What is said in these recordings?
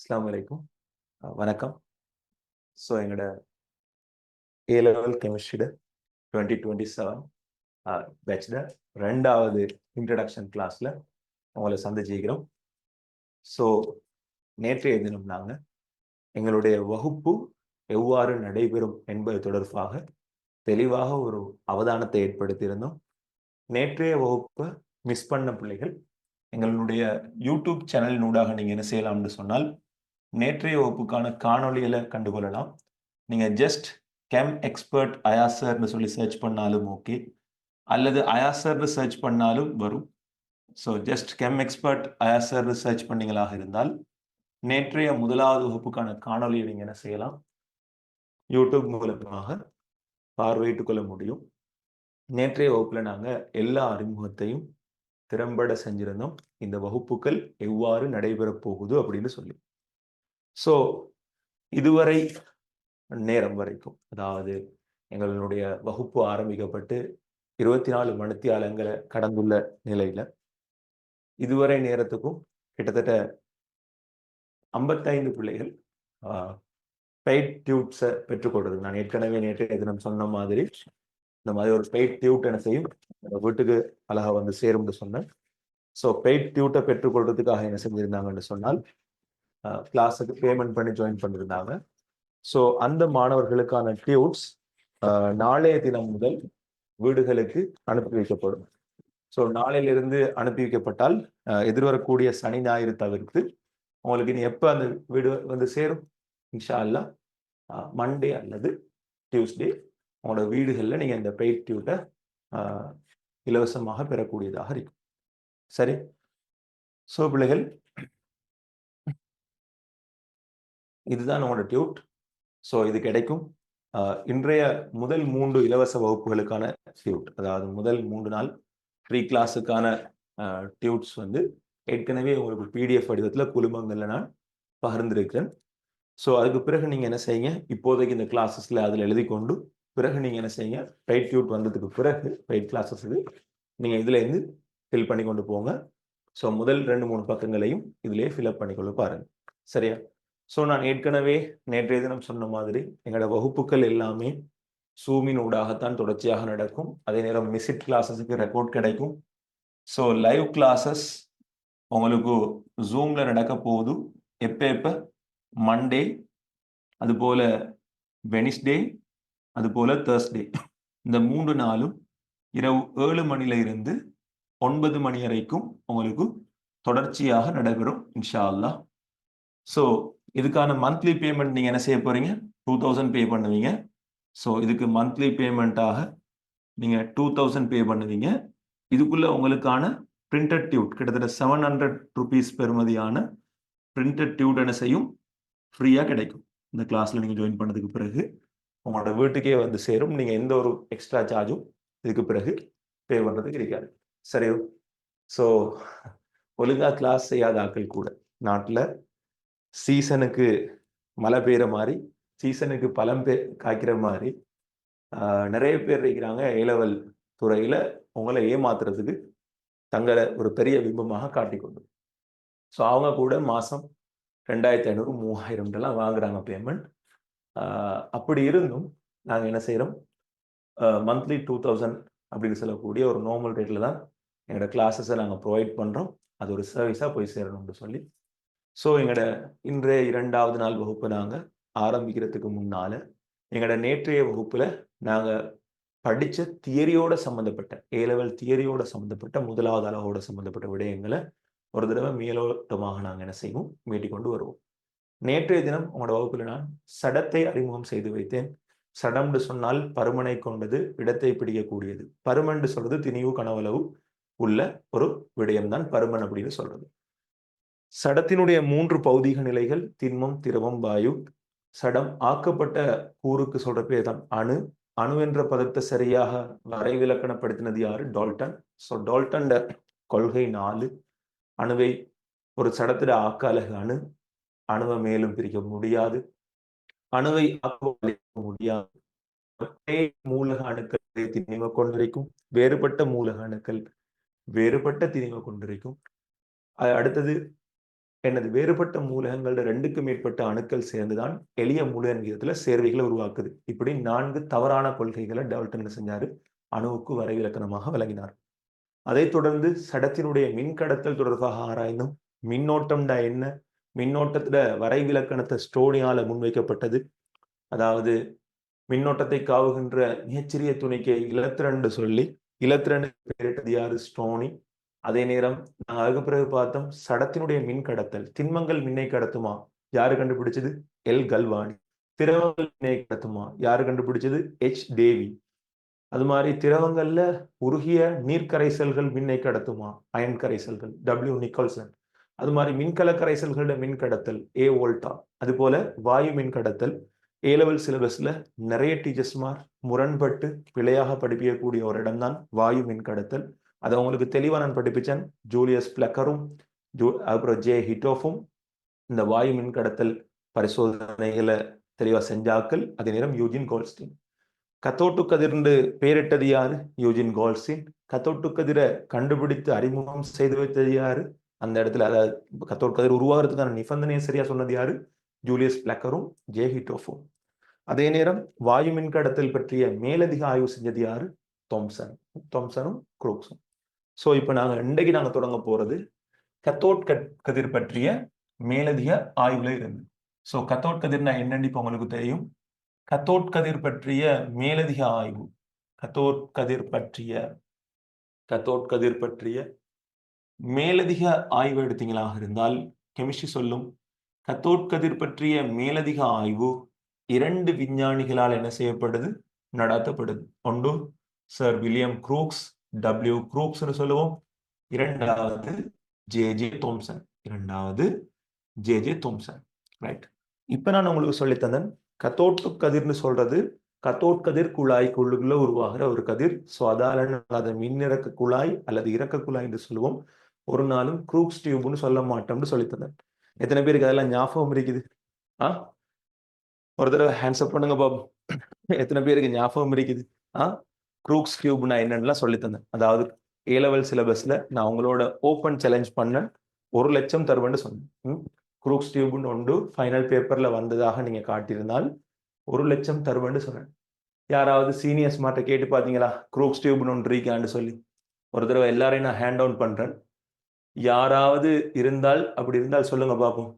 அஸ்ஸலாமு அலைக்கும். வணக்கம். ஸோ எங்களோட ஏ லெவல் கெமிஸ்ட்ரியோட 2027 பேட்ச்ல 2வது இன்ட்ரடக்ஷன் கிளாஸில் உங்களை சந்திச்சிக்கிறோம். ஸோ நேற்றைய தினம் நாங்கள் எங்களுடைய வகுப்பு எவ்வாறு நடைபெறும் என்பது தொடர்பாக தெளிவாக ஒரு அவதானத்தை ஏற்படுத்தியிருந்தோம். நேற்றைய வகுப்பை மிஸ் பண்ண பிள்ளைகள் எங்களுடைய யூடியூப் சேனலினூடாக நீங்கள் என்ன செய்யலாம்னு சொன்னால் நேற்றைய வகுப்புக்கான காணொலிகளை கண்டுகொள்ளலாம். நீங்கள் ஜஸ்ட் கெம் எக்ஸ்பர்ட் அயாசர்னு சொல்லி சர்ச் பண்ணாலும் ஓகே, அல்லது அயாசர்னு சர்ச் பண்ணாலும் வரும். ஸோ ஜஸ்ட் கெம் எக்ஸ்பர்ட் அயாசர்னு சர்ச் பண்ணீங்களாக இருந்தால் நேற்றைய முதலாவது வகுப்புக்கான காணொலியை நீங்கள் என்ன செய்யலாம், யூடியூப் மூலமாக பார்வையிட்டுக் கொள்ள முடியும். நேற்றைய வகுப்பில் நாங்கள் எல்லா அறிமுகத்தையும் திறம்பட செஞ்சிருந்தோம், இந்த வகுப்புகள் எவ்வாறு நடைபெறப் போகுது அப்படின்னு சொல்லி. ஸோ இதுவரை நேரம் வரைக்கும், அதாவது எங்களுடைய வகுப்பு ஆரம்பிக்கப்பட்டு 24 மணித்தியாலங்களை கடந்துள்ள நிலையில இதுவரை நேரத்துக்கும் கிட்டத்தட்ட 55 பிள்ளைகள் பெய்ட் டியூட்ஸை பெற்றுக்கொள்றது. நான் ஏற்கனவே நேற்றைய தினம் சொன்ன மாதிரி இந்த மாதிரி ஒரு பெய்ட் டியூட் என்ன செய்யும், வீட்டுக்கு அழகா வந்து சேரும்னு சொன்னேன். ஸோ பெய்ட் டியூட்டை பெற்றுக்கொள்றதுக்காக என்ன செஞ்சிருந்தாங்கன்னு சொன்னால் கிளாஸுக்கு பேமெண்ட் பண்ணி ஜாயின் பண்ணியிருந்தாங்க. ஸோ அந்த மாணவர்களுக்கான டியூட்ஸ் நாளைய தினம் முதல் வீடுகளுக்கு அனுப்பி வைக்கப்படும். ஸோ நாளையிலிருந்து அனுப்பி வைக்கப்பட்டால் எதிர்வரக்கூடிய சனி ஞாயிறு தவிர்த்து உங்களுக்கு இனி எப்போ அந்த வீடு வந்து சேரும், இன்ஷா அல்லாஹ் மண்டே அல்லது டியூஸ்டே உங்களோட வீடுகளில் நீங்கள் இந்த பெய்ட் டியூட்டை இலவசமாக பெறக்கூடியதாக இருக்கும். சரி, ஸோ பிள்ளைகள், இதுதான் உங்களோட டியூட். ஸோ இது கிடைக்கும் இன்றைய முதல் 3 இலவச வகுப்புகளுக்கான டியூட், அதாவது முதல் 3 நாள் ஃப்ரீ கிளாஸுக்கான டியூட்ஸ் வந்து ஏற்கனவே உங்களுக்கு பிடிஎஃப் வடிவத்தில் குழுமங்களில் நான் பகிர்ந்திருக்கிறேன். ஸோ அதுக்கு பிறகு நீங்கள் என்ன செய்யுங்க, இப்போதைக்கு இந்த கிளாஸஸில் அதில் எழுதி கொண்டு பிறகு நீங்கள் என்ன செய்யுங்க, பெய்ட் டியூட் வந்ததுக்கு பிறகு பெய்ட் கிளாஸஸுக்கு நீங்கள் இதுலேருந்து ஃபில் பண்ணி கொண்டு போங்க. ஸோ முதல் 2-3 பக்கங்களையும் இதிலே ஃபில்அப் பண்ணிக்கொள்ள பாருங்கள். சரியா? ஸோ நான் ஏற்கனவே நேற்றைய தினம் சொன்ன மாதிரி எங்களோட வகுப்புகள் எல்லாமே சூமின் ஊடாகத்தான் தொடர்ச்சியாக நடக்கும். அதே நேரம் மிஸ்ட் கிளாஸஸுக்கு ரெக்கார்ட் கிடைக்கும். ஸோ லைவ் கிளாஸஸ் உங்களுக்கு ஜூமில் நடக்க போகுது. எப்போ மண்டே, அதுபோல் வெனிஸ்டே, அதுபோல் தேர்ஸ்டே, இந்த 3 நாளும் இரவு 7 மணியிலிருந்து 9 மணி வரைக்கும் உங்களுக்கு தொடர்ச்சியாக நடைபெறும் இன்ஷா அல்லாஹ். ஸோ இதுக்கான மந்த்லி பேமெண்ட் நீங்கள் என்ன செய்ய போகிறீங்க, 2000 பே பண்ணுவீங்க. ஸோ இதுக்கு மந்த்லி பேமெண்ட்டாக நீங்கள் 2000 பே பண்ணுவீங்க. இதுக்குள்ளே உங்களுக்கான பிரிண்டட் டியூட் கிட்டத்தட்ட 700 rupees பெறுமதியான பிரிண்டட் டியூட் என்ன செய்யும், ஃப்ரீயாக கிடைக்கும். இந்த கிளாஸில் நீங்கள் ஜாயின் பண்ணதுக்கு பிறகு உங்களோட வீட்டுக்கே வந்து சேரும். நீங்கள் எந்த ஒரு எக்ஸ்ட்ரா சார்ஜும் இதுக்கு பிறகு பே பண்ணுறதுக்கு இருக்காது. சரியோ? ஸோ ஒழுங்காக கிளாஸ் செய்யாத ஆட்கள் கூட நாட்டில் சீசனுக்கு மழை பெய்கிற மாதிரி, சீசனுக்கு பழம் காய்க்கிற மாதிரி நிறைய பேர் இருக்கிறாங்க ஏ லெவல் துறையில் உங்களை ஏமாத்துறதுக்கு தங்களை ஒரு பெரிய பிம்பமாக காட்டிக்கொண்டு. ஸோ அவங்க கூட மாதம் 2500 3000 வாங்குறாங்க பேமெண்ட். அப்படி இருந்தும் நாங்கள் என்ன செய்கிறோம், மந்த்லி 2000 அப்படின்னு சொல்லக்கூடிய ஒரு நார்மல் ரேட்டில் தான் எங்களோட கிளாஸஸை நாங்கள் ப்ரொவைட் பண்ணுறோம். அது ஒரு சர்வீஸாக போய் சேரணும்னு சொல்லி. ஸோ எங்களோட இன்றைய 2வது நாள் வகுப்பு நாங்கள் ஆரம்பிக்கிறதுக்கு முன்னால் எங்களோட நேற்றைய வகுப்பில் நாங்கள் படித்த தியரியோட சம்மந்தப்பட்ட ஏ லெவல் தியரியோட சம்மந்தப்பட்ட 1வது அளவோட சம்மந்தப்பட்ட விடயங்களை ஒரு தடவை மேலோட்டமாக நாங்கள் என்ன செய்வோம், மீட்டி கொண்டு வருவோம். நேற்றைய தினம் உங்களோட வகுப்பில் நான் சடத்தை அறிமுகம் செய்து வைத்தேன். சடம்னு சொன்னால் பருமனை கொண்டது, இடத்தை பிடிக்கக்கூடியது. பருமன் சொல்றது திணிவு கனவளவு உள்ள ஒரு விடயம்தான் பருமன் அப்படின்னு சொல்றது. சடத்தினுடைய 3 பௌதிக நிலைகள் திண்மம், திரவம், வாயு. சடம் ஆக்கப்பட்ட கூறுக்கு சொல்ற பேர் தான் அணு. அணு என்ற பதத்தை சரியாக வரைவிலக்கணப்படுத்தினது யாரு, டால்டன். ஸோ டால்டன் கொள்கை 4. அணுவை ஒரு சடத்திட ஆக்க அலகு அணு. அணுவை மேலும் பிரிக்க முடியாது, அணுவை ஆக்க முடியாது. ஒரே மூலக அணுக்கள் திணிவை கொண்டிருக்கும், வேறுபட்ட மூலக அணுக்கள் வேறுபட்ட திணிவை கொண்டிருக்கும். அடுத்தது என்னது வேறுபட்ட மூலகங்களோட 2க்கு மேற்பட்ட அணுக்கள் சேர்ந்துதான் எளிய மூலகன் விகிதத்துல சேர்வைகளை உருவாக்குது. இப்படி 4 தவறான கொள்கைகளை டால்டன் என்ன செஞ்சாரு? அணுவுக்கு வரைவிலக்கணமாக விளங்கினார். அதைத் தொடர்ந்து சடத்தினுடைய மின்கடத்தல் தொடர்பாக ஆராய்ந்தும் மின்னோட்டம்டா என்ன, மின்னோட்டத்துல வரைவிலக்கணத்தை ஸ்டோனியால முன்வைக்கப்பட்டது. அதாவது மின்னோட்டத்தை காவுகின்ற மிகச்சிறிய துணைக்கை இலத்திரன் சொல்லி இலத்திரன் பெயரிட்டது யாரு? ஸ்டோனி. அதே நேரம் நாங்க அதுக்கு பிறகு பார்த்தோம் சடத்தினுடைய மின் கடத்தல் திண்மங்கள் மின்னை கடத்துமா? யாரு கண்டுபிடிச்சது? L Galvani. திரவங்கள் மின்னை கடத்துமா? யாரு கண்டுபிடிச்சது? H Davy. அது மாதிரி திரவங்கள்ல உருகிய நீர்க்கரைசல்கள் மின்னை கடத்துமா? அயன் கரைசல்கள் டபிள்யூ நிக்கல்சன். அது மாதிரி மின்கல கரைசல்களோட மின் கடத்தல் ஏ வோல்டா. அது போல வாயு மின் கடத்தல் ஏலெவல் சிலபஸ்ல நிறைய டீச்சர்ஸ்மார் முரண்பட்டு பிழையாக படிப்பிக்கக்கூடிய ஒரு இடம்தான் வாயு மின் கடத்தல். அதை உங்களுக்கு தெளிவா நான் படிப்பிச்சேன். ஜூலியஸ் பிளக்கரும் அப்புறம் ஜே ஹிட்டோஃபும் இந்த வாயு மின் கடத்தல் பரிசோதனைகளை தெளிவா செஞ்சாக்கள். அதே நேரம் யூஜின் கோல்ஸ்டீன். கத்தோட்டு கதிர்ந்து பெயரிட்டது யாரு? Eugene Goldstein. கத்தோட்டு கதிரை கண்டுபிடித்து அறிமுகம் செய்து வைத்தது யாரு? அந்த இடத்துல அதாவது கத்தோட்டு கதிர் உருவாகிறதுக்கான நிபந்தனையை சரியா சொன்னது யாரு? ஜூலியஸ் பிளக்கரும் ஜே ஹிட்டோஃபும். அதே நேரம் வாயு மின் கடத்தல் பற்றிய மேலதிக ஆய்வு செஞ்சது யாரு? தாம்சனும் குரூக்ஸும். ஸோ இப்போ இன்றைக்கு நாங்கள் தொடங்க போறது கத்தோட் கதிர் பற்றிய மேலதிக ஆய்வுல இருந்து. ஸோ கத்தோட் கதிர்னா என்னன்னு இப்போ உங்களுக்கு தெரியும். கத்தோட் கதிர் பற்றிய மேலதிக ஆய்வு, கத்தோட் கதிர் பற்றிய மேலதிக ஆய்வு எடுத்தீங்களாக இருந்தால் கெமிஸ்ட்ரி சொல்லும் கத்தோட் கதிர் பற்றிய மேலதிக ஆய்வு 2 விஞ்ஞானிகளால் என்ன செய்யப்படுது? நடத்தப்படுது. ஒன்று சர் வில்லியம் க்ரூக்ஸ், டபிள்யூ க்ரூக்ஸ் சொல்லுவோம். இரண்டாவது ஜே தோம்சன். ரைட். இப்ப நான் உங்களுக்கு சொல்லித்தந்தேன் கத்தோட்டு கதிர்னு சொல்றது கத்தோட் கதிர் குழாய்க்குள்ளுக்குள்ள உருவாகிற ஒரு கதிர். ஸோ அதால அதை மின்னிறக்க குழாய் அல்லது இறக்க குழாய் என்று சொல்லுவோம். ஒரு நாளும் க்ரூக்ஸ் டியூப்னு சொல்ல மாட்டோம்னு சொல்லித்தந்தேன். எத்தனை பேருக்கு அதெல்லாம் ஞாபகம் இருக்குது? ஒரு தடவை ஹேண்ட்ஸ்அப் பண்ணுங்க பாபு. எத்தனை பேருக்கு ஞாபகம் இருக்குது? க்ரூக்ஸ் டியூப்னா என்னன்னு சொல்லி தந்தேன். அதாவது ஏலெவல் சிலபஸ்ல நான் உங்களோட ஓப்பன் சேலஞ்ச் பண்ணேன். 1 லட்சம் தருவேன்னு சொன்னேன். க்ரூக்ஸ் டியூப்னு ஒன்று ஃபைனல் பேப்பர்ல வந்ததாக நீங்க காட்டியிருந்தால் 1 லட்சம் தருவேன்னு சொன்னேன். யாராவது சீனியர்ஸ் மாட்ட கேட்டு பாத்தீங்களா க்ரூக்ஸ் டியூப்னு ஒன்று இருக்கான்னு சொல்லி? ஒரு தடவை எல்லாரையும் நான் ஹேண்ட் அவுட் பண்றேன். யாராவது இருந்தால் அப்படி இருந்தால் சொல்லுங்க பாப்போம்.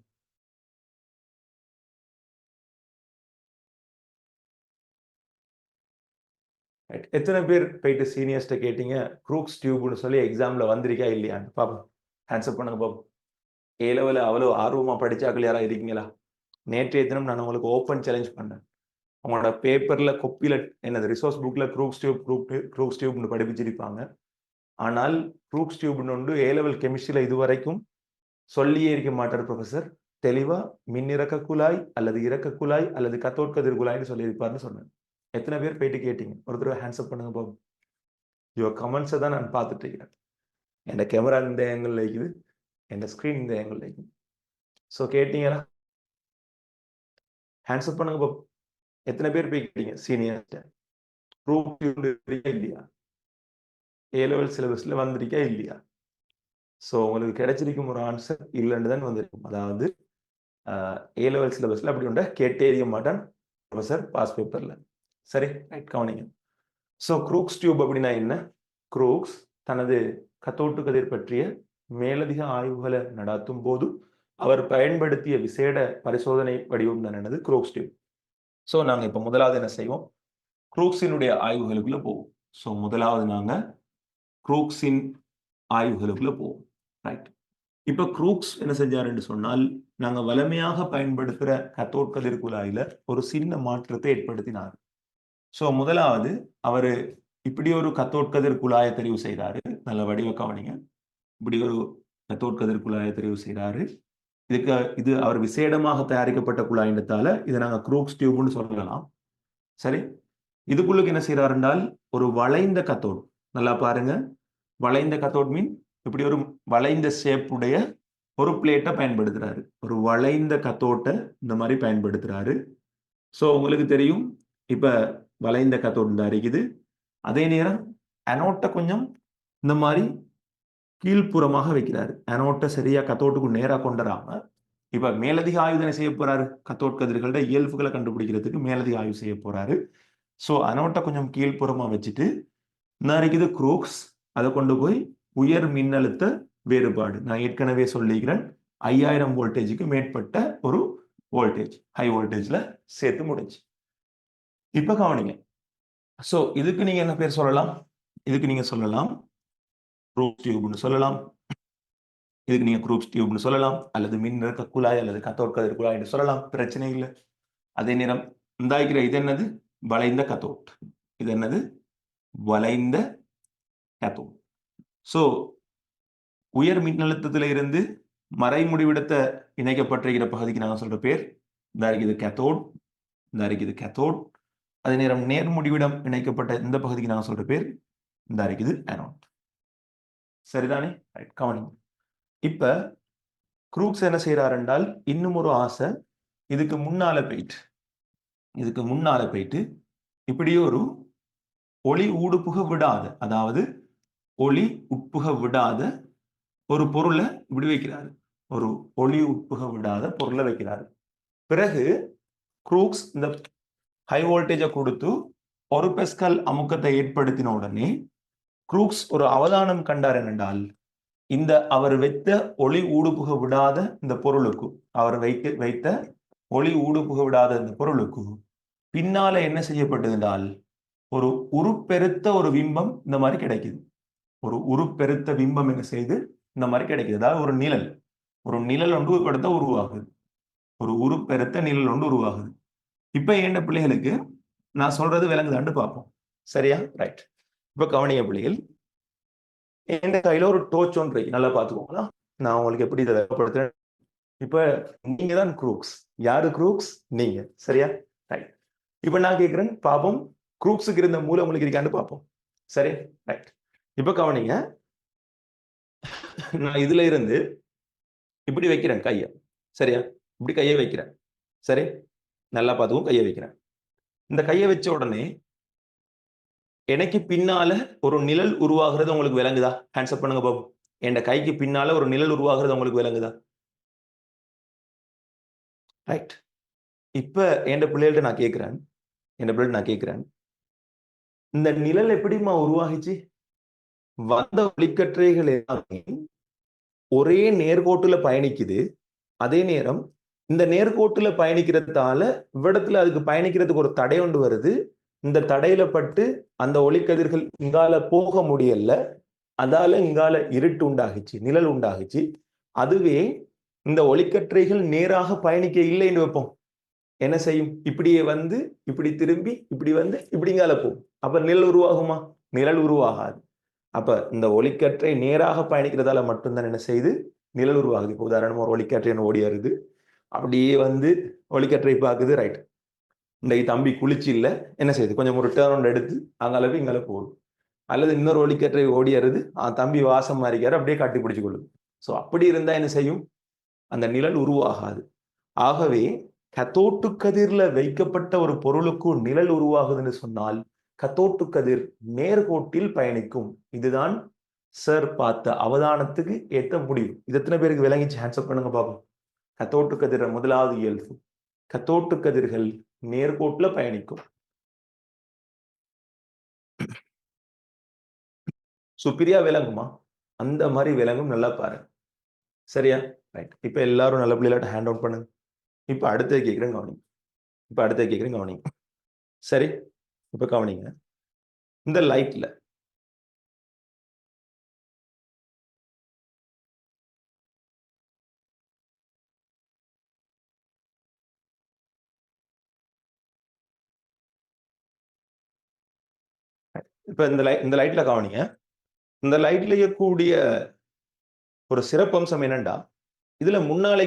எத்தனை பேர் போயிட்டு சீனியர்ஸ்ட கேட்டீங்க க்ரூக்ஸ் டியூப்னு சொல்லி எக்ஸாம்ல வந்திருக்கா இல்லையான்னு பாப்போம். ஆன்சர் பண்ணுங்க பாப்போம். ஏலெவல அவ்வளோ ஆர்வமா படிச்சாக்கள் யாரா இருக்கீங்களா? நேற்றைய தினம் நான் உங்களுக்கு ஓப்பன் சேலஞ்ச் பண்ணேன். உங்களோட பேப்பர்ல கொப்பியில என்னது ரிசோர்ஸ் புக்ல க்ரூக்ஸ் டியூப்னு படிப்பிச்சிருப்பாங்க. ஆனால் க்ரூக்ஸ் டியூப்னு ஒன்று ஏலெவல் கெமிஸ்ட்ரியில இதுவரைக்கும் சொல்லியே இருக்க மாட்டார் ப்ரொஃபசர். தெளிவா மின்னிறக்க குழாய் அல்லது இறக்க குழாய் அல்லது கத்தோட் கதிர் குழாய்னு சொல்லியிருப்பாருன்னு சொன்னேன். எத்தனை பேர் போயிட்டு கேட்டீங்க? ஒரு தடவை ஹேண்ட்ஸ்அப் பண்ணுங்க பாபு. யுவர் கமெண்ட்ஸை தான் நான் பார்த்துட்டு இருக்கிறேன். என் கேமரா இந்த ஏங்கிள் இருக்குது, என் ஸ்க்ரீன் இந்த ஏங்கிள் இருக்குது. ஸோ கேட்டீங்களா? ஹேண்ட்ஸ்அப் பண்ணுங்க பாபு. எத்தனை பேர் போய் கேட்டீங்க சீனியர்ஸ்ட? ப்ரூஃப் இல்லையா? ஏலெவல் சிலபஸ்ல வந்திருக்கா இல்லையா? ஸோ உங்களுக்கு கிடைச்சிருக்கும் ஒரு ஆன்சர் இல்லைன்னு தான் வந்திருக்கும். அதாவது ஏலெவல் சிலபஸ்ல அப்படி ஒன்றை கேட்டே இருக்க மாட்டான் ப்ரொஃபசர் பாஸ் பேப்பர்ல. சரி, ரைட், கவனிங்க. ஸோ க்ரூக்ஸ் டியூப் அப்படின்னா என்ன? க்ரூக்ஸ் தனது கத்தோட்டு கதிர் பற்றிய மேலதிக ஆய்வுகளை நடாத்தும் போது அவர் பயன்படுத்திய விசேட பரிசோதனை வடிவம் தான் என்னது? க்ரூக்ஸ் டியூப். ஸோ நாங்க இப்ப முதலாவது என்ன செய்வோம்? க்ரூக்ஸினுடைய ஆய்வுகளுக்குள்ள போவோம். ஸோ முதலாவது நாங்க க்ரூக்ஸின் ஆய்வுகளுக்குள்ள போவோம். ரைட். இப்ப க்ரூக்ஸ் என்ன செஞ்சாருன்னு சொன்னால் நாங்க வலிமையாக பயன்படுத்துற கத்தோட் கதிர் குழாயில ஒரு சின்ன மாற்றத்தை ஏற்படுத்தினார். ஸோ முதலாவது அவரு இப்படி ஒரு கத்தோட் கதிர் குழாயை தெரிவு செய்தாரு. நல்ல வடிவ கவனிங்க. இப்படி ஒரு கத்தோட் கதிர் குழாயை தெரிவு செய்தாரு. இது அவர் விசேடமாக தயாரிக்கப்பட்ட குழாயினத்தால இதை நாங்க க்ரூக்ஸ் டியூப்னு சொல்லலாம். சரி, இதுக்குள்ளுக்கு என்ன செய்யறாரு என்றால் ஒரு வளைந்த கத்தோட். நல்லா பாருங்க, வளைந்த கத்தோட் மீன் இப்படி ஒரு வளைந்த ஷேப் உடைய ஒரு பிளேட்டை பயன்படுத்துறாரு. ஒரு வளைந்த கத்தோட்டை இந்த மாதிரி பயன்படுத்துறாரு. ஸோ உங்களுக்கு தெரியும் இப்ப வளைந்த கத்தோட் தான் இருக்குது. அதே நேரம் அனோட்டை கொஞ்சம் இந்த மாதிரி கீழ்ப்புறமாக வைக்கிறாரு. அனோட்டை சரியா கத்தோட்டுக்கு நேராக கொண்டுறாம இப்ப மேலதிக ஆய்வு தானே செய்ய போறாரு. கத்தோட் கதிர்களோட இயல்புகளை கண்டுபிடிக்கிறதுக்கு மேலதிக ஆய்வு செய்ய போறாரு. ஸோ அனோட்டை கொஞ்சம் கீழ்ப்புறமா வச்சுட்டு இருக்குது குரூக்ஸ், அதை கொண்டு போய் உயர் மின்னழுத்த வேறுபாடு, நான் ஏற்கனவே சொல்லிக்கிறேன் 5000 வோல்டேஜுக்கு மேற்பட்ட ஒரு வோல்டேஜ், ஹை வோல்டேஜ்ல சேர்த்து முடிஞ்சு. இப்ப கவனிங்க. ஸோ இதுக்கு நீங்க என்ன பேர் சொல்லலாம்? இதுக்கு நீங்க சொல்லலாம் குரூப் டியூப்னு சொல்லலாம். இதுக்கு நீங்க குரூப் டியூப்னு சொல்லலாம், அல்லது மின் நிறக்க குழாய் அல்லது கத்தோட் கதிர் குழாய் என்று சொல்லலாம், பிரச்சனை இல்லை. அதே நேரம் இந்த இது என்னது? வளைந்த கத்தோட். இது என்னது? வளைந்த கேத்தோட். ஸோ உயர் மின்னழுத்தத்தில் இருந்து மறைமுடிவிடத்தை இணைக்கப்பட்டிருக்கிற பகுதிக்கு நாங்கள் சொல்ற பேர் இது கேத்தோட், இது கேத்தோட். அதே நேரம் நேர்முடிவிடம் இணைக்கப்பட்ட இந்த பகுதிக்கு நாங்கள் சொல்ற பேர் இது ஆனோட். சரிதானே? ரைட், கவனிங்க. இப்ப குரூக்ஸ் என்ன செய்யறாரு என்றால், இன்னும் ஒரு ஆசை, இதுக்கு முன்னால போயிட்டு இப்படியே ஒரு ஒளி ஊடுபுக விடாத, அதாவது ஒளி உட்புக விடாத ஒரு பொருளை இப்படி வைக்கிறாரு. ஒரு ஒளி உட்புக விடாத பொருளை வைக்கிறாரு. பிறகு குரூக்ஸ் இந்த ஹை வோல்டேஜை கொடுத்து ஒரு பெஸ்கல் அமுக்கத்தை ஏற்படுத்தின உடனே குரூக்ஸ் ஒரு அவதானம் கண்டார் என்றால், இந்த அவர் வைத்த ஒளி ஊடுபுக விடாத இந்த பொருளுக்கு, அவர் வைத்த ஒளி ஊடுபுக விடாத இந்த பொருளுக்கு பின்னால என்ன செய்யப்பட்டது என்றால், ஒரு உருப்பெருத்த ஒரு பிம்பம் இந்த மாதிரி கிடைக்குது. ஒரு உருப்பெருத்த பிம்பம் என்ன செய்து இந்த மாதிரி கிடைக்குது. அதாவது ஒரு நிழல் ஒன்று படுத்த உருவாகுது. ஒரு உருப்பெருத்த நிழல் ஒன்று உருவாகுது. இப்ப என்ன பிள்ளைகளுக்கு நான் சொல்றது விளங்குதான்னு பார்ப்போம். சரியா? ரைட். இப்ப கவனிய பிள்ளைகள், என் கையில ஒரு டோர்ச் ஒன்று நல்லா பார்த்துக்கோங்களா. நான் உங்களுக்கு எப்படி இதை வெப்பப்படுத்துறேன். இப்ப நீங்க தான் குரூக்ஸ். யாரு குரூக்ஸ்? நீங்க. சரியா? ரைட். இப்ப நான் கேட்கிறேன், பாப்போம் குரூக்ஸுக்கு இருந்த மூலம் உங்களுக்கு இருக்கான்னு பார்ப்போம். சரி, ரைட். இப்ப கவனிங்க, நான் இதுல இருந்து இப்படி வைக்கிறேன் கையை. சரியா? இப்படி கையை வைக்கிறேன். சரி, நல்லா பார்த்துக்கும். கையை வைக்கிறேன். இந்த கையை வச்ச உடனே எனக்கு பின்னால ஒரு நிழல் உருவாகிறது உங்களுக்கு விளங்குதா? ஹேண்ட்ஸ் அப் பண்ணுங்க பாபு. என் கைக்கு பின்னால ஒரு நிழல் உருவாகிறது உங்களுக்கு விளங்குதா? ரைட். இப்ப என் பிள்ளைகள்ட்ட நான் கேட்கிறேன், இந்த நிழல் எப்படிமா உருவாகிச்சு? வந்த ஒளிக்கற்றைகள் எல்லாமே ஒரே நேர்கோட்டுல பயணிக்குது. அதே நேரம் இந்த நேர்கோட்டுல பயணிக்கிறதால இவ்விடத்துல அதுக்கு பயணிக்கிறதுக்கு ஒரு தடை ஒன்று வருது. இந்த தடையில பட்டு அந்த ஒளிக்கதிர்கள் இங்கால போக முடியல. அதால இங்கால இருட்டு உண்டாகிச்சு, நிழல் உண்டாகிச்சு. அதுவே இந்த ஒளிக்கற்றைகள் நேராக பயணிக்க இல்லைன்னு வைப்போம், என்ன செய்யும்? இப்படியே வந்து இப்படி திரும்பி இப்படி வந்து இப்படிங்கால போகும். அப்ப நிழல் உருவாகுமா? நிழல் உருவாகாது. அப்ப இந்த ஒளிக்கற்றை நேராக பயணிக்கிறதால மட்டும்தான் என்ன செய்யுது? நிழல் உருவாகுது. இப்போ உதாரணமா ஒரு ஒளிக்கற்றை ஓடியாருது, அப்படியே வந்து ஒளிக்கற்றை பார்க்குது. ரைட், இந்த தம்பி குளிச்சு இல்லை, என்ன செய்யுது? கொஞ்சம் ஒரு டேர்ன் எடுத்து அங்கால போய் இங்கால போகுது. அல்லது இன்னொரு ஒளிக்கற்றை ஓடியாருது, தம்பி வாசம் மாறிக்காரு, அப்படியே கட்டி பிடிச்சு கொள்ளுது. ஸோ அப்படி இருந்தா என்ன செய்யும்? அந்த நிழல் உருவாகாது. ஆகவே கத்தோட்டு கதிர்ல வைக்கப்பட்ட ஒரு பொருளுக்கு நிழல் உருவாகுதுன்னு சொன்னால் கத்தோட்டு கதிர் நேர்கோட்டில் பயணிக்கும். இதுதான் சார் பார்த்த அவதானத்துக்கு ஏற்ற முடிவு. இது எத்தனை பேருக்கு விளங்கிச்சு? ஹேண்ட்ஸ் அப் பண்ணுங்க பார்ப்போம். கத்தோட்டு கதிர முதலாவது இயல்பு, கத்தோட்டு கதிர்கள் நேர்கோட்டில் பயணிக்கும். சுப்பிரியா விளங்குமா? அந்த மாதிரி விளங்கும். நல்லா பாருங்க. சரியா? ரைட். இப்ப எல்லாரும் நல்ல பிள்ளைகளாட்ட ஹேண்ட் அவுட் பண்ணுங்க. இப்ப அடுத்த கேட்கிறேன் கவனிங்க. சரி, இப்ப கவனிங்க. இந்த லைட்ல இப்ப இந்த லைட்ல கவனிங்க. இந்த லைட்ல இருக்கக்கூடிய ஒரு சிறப்பம்சம் என்னண்டா, இதுல முன்னால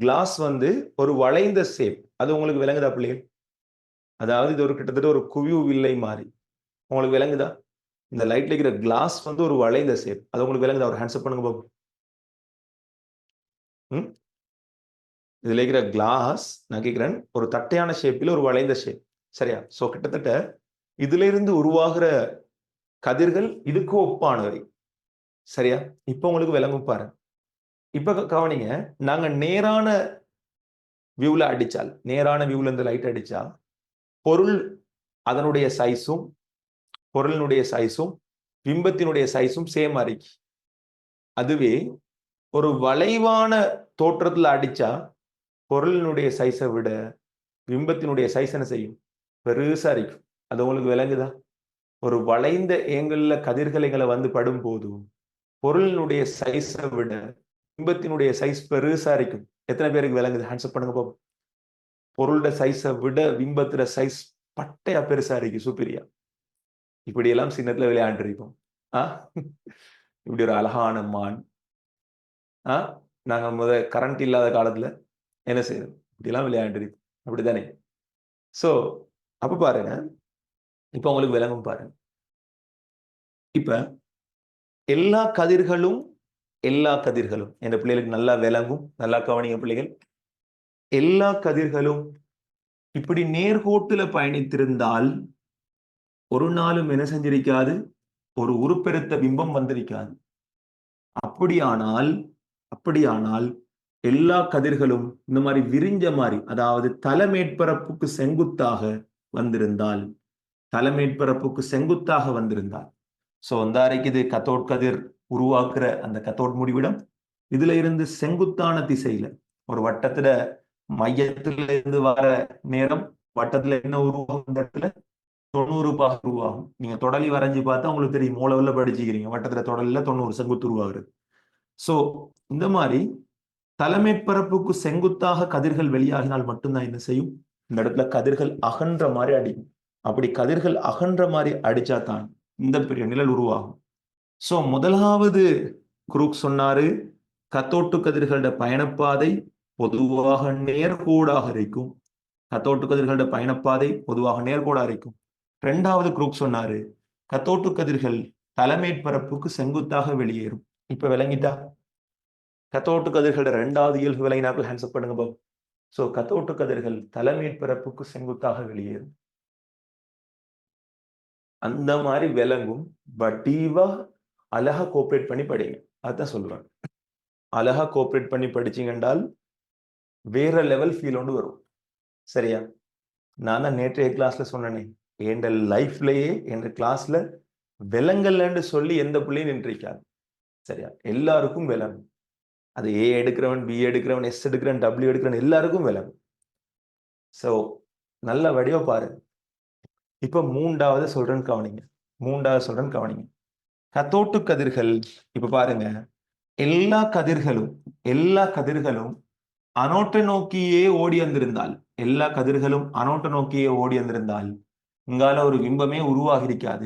கிளாஸ் வந்து ஒரு வளைந்த ஷேப். அது உங்களுக்கு விளங்குதா பிள்ளைகள்? அதாவது இது ஒரு கிட்டத்தட்ட ஒரு குவிவு வில்லை மாதிரி. உங்களுக்கு விளங்குதா? இந்த லைட்ல இருக்கிற கிளாஸ் வந்து ஒரு வளைந்த ஷேப். அது உங்களுக்கு விளங்குதா? ஒரு ஹேண்ட்ஸ் அப் பண்ணுங்க பாப்போம். இதுல இருக்கிற கிளாஸ் நான் கேட்கிறேன், ஒரு தட்டையான ஷேப்பில் ஒரு வளைந்த ஷேப். சரியா? சோ கிட்டத்தட்ட இதுல இருந்து உருவாகிற கதிர்கள் இதுக்கு ஒப்பானவை. சரியா? இப்ப உங்களுக்கு விளங்கும் பாருங்க. இப்ப கவனிங்க, நாங்க நேரான வியூல அடிச்சால், நேரான வியூல இருந்து லைட் அடிச்சா பொருள் அதனுடைய சைஸும் பொருளினுடைய சைஸும் பிம்பத்தினுடைய சைஸும் சேம் இருக்கு. அதுவே ஒரு வளைவான தோற்றத்துல அடிச்சா பொருளினுடைய சைஸை விட பிம்பத்தினுடைய சைஸ் என்ன செய்யும்? பெருசா இருக்கும். அது உங்களுக்கு விளங்குதா? ஒரு வளைந்த ஏங்கல்ல கதிர்களை வந்து படும் போது பொருளினுடைய சைஸை விட பிம்பத்தினுடைய சைஸ் பெருசா இருக்கும். எத்தனை பேருக்கு விளங்குது? ஹேண்ட்ஸ் பண்ணுங்க பாப்போம். பொருளோட சைஸை விட பிம்பத்துல சைஸ் பட்டையா பெருசா இருக்கு, சூப்பரியா. இப்படி எல்லாம் சின்னத்துல விளையாண்டு இருக்கோம். இப்படி ஒரு அழகான மான். நாங்க கரண்ட் இல்லாத காலத்துல என்ன செய்யறது? இப்படி எல்லாம் விளையாண்டு இருக்கோம். அப்படித்தானே? சோ அப்ப பாருங்க, இப்ப உங்களுக்கு விளங்கும் பாருங்க. இப்ப எல்லா கதிர்களும் என் பிள்ளைகளுக்கு நல்லா விளங்கும். நல்லா கவனிங்க பிள்ளைகள். எல்லா கதிர்களும் இப்படி நேர்கோட்டுல பயணித்திருந்தால் ஒரு நாளும் என்ன செஞ்சிருக்காது? ஒரு உருப்பெருத்த பிம்பம் வந்திருக்காது. அப்படியானால் எல்லா கதிர்களும் இந்த மாதிரி விரிஞ்ச மாதிரி, அதாவது தலைமேற்பரப்புக்கு செங்குத்தாக வந்திருந்தால் சோ இது கத்தோட் கதிர் உருவாக்குற அந்த கத்தோட் முடிவிடம். இதுல இருந்து செங்குத்தான திசையில ஒரு வட்டத்துல மையத்துல இருந்து வர நேரம் வட்டத்துல என்ன உருவாகும்? இந்த இடத்துல 90 பாகம் உருவாகும். நீங்க தொடலி வரைஞ்சு பார்த்தா உங்களுக்கு தெரியும். மூலவெல்ல படிச்சுக்கிறீங்க. வட்டத்துல தொடலில 90 செங்குத்து உருவாகுது. சோ இந்த மாதிரி தலைமைப்பரப்புக்கு செங்குத்தாக கதிர்கள் வெளியாகினால் மட்டும்தான் என்ன செய்யும்? இந்த இடத்துல கதிர்கள் அகன்ற மாதிரி அடிக்கும். அப்படி கதிர்கள் அகன்ற மாதிரி அடிச்சா தான் இந்த பெரிய நிழல் உருவாகும். சோ முதலாவது குரூக் சொன்னாரு, கத்தோட்டு கதிர்களோட பயணப்பாதை பொதுவாக நேர்கோடாக இருக்கும். கத்தோட்டு கதிர்களோட பயணப்பாதை பொதுவாக நேர்கோடாக இருக்கும். இரண்டாவது குரூக் சொன்னாரு, கத்தோட்டு கதிர்கள் தலைமேற்பரப்புக்கு செங்குத்தாக வெளியேறும். இப்ப விளங்கிட்டா? கத்தோட்டு கதிர்களோட இரண்டாவது இயல்பு விளங்கினாக்கள் ஹேண்ட்ஸ் அப் பண்ணுங்க பாப்போம். சோ கத்தோட்டு கதிர்கள் தலைமேற்பரப்புக்கு செங்குத்தாக வெளியேறும். அந்த மாதிரி விளங்கும். பட்டீவா அழகா கோஆபரேட் பண்ணி படிங்க. அதான் சொல்லுவாங்க. அழகா கோஆபரேட் பண்ணி படிச்சீங்க என்றால் வேற லெவல் ஃபீல் ஒன்று வரும். சரியா? நான் தான் நேற்றைய கிளாஸ்ல சொன்னேனே, என் லைஃப்லயே என் கிளாஸ்ல விலங்கல்லன்னு சொல்லி எந்த பிள்ளையும் நின்றிருக்காது. சரியா? எல்லாருக்கும் விளங்கும். அது ஏ எடுக்கிறவன், பி எடுக்கிறவன், எஸ் எடுக்கிறவன், டபிள்யூ எடுக்கிறவன் எல்லாருக்கும் விளங்கும். சோ நல்ல வடிவா பாருங்க. இப்ப மூன்றாவது சொல்றேன் கவனிங்க. கத்தோட்டு கதிர்கள் இப்ப பாருங்க, எல்லா கதிர்களும் அனோட்டை நோக்கியே ஓடி வந்திருந்தால் இங்கால ஒரு பிம்பமே உருவாகி இருக்காது.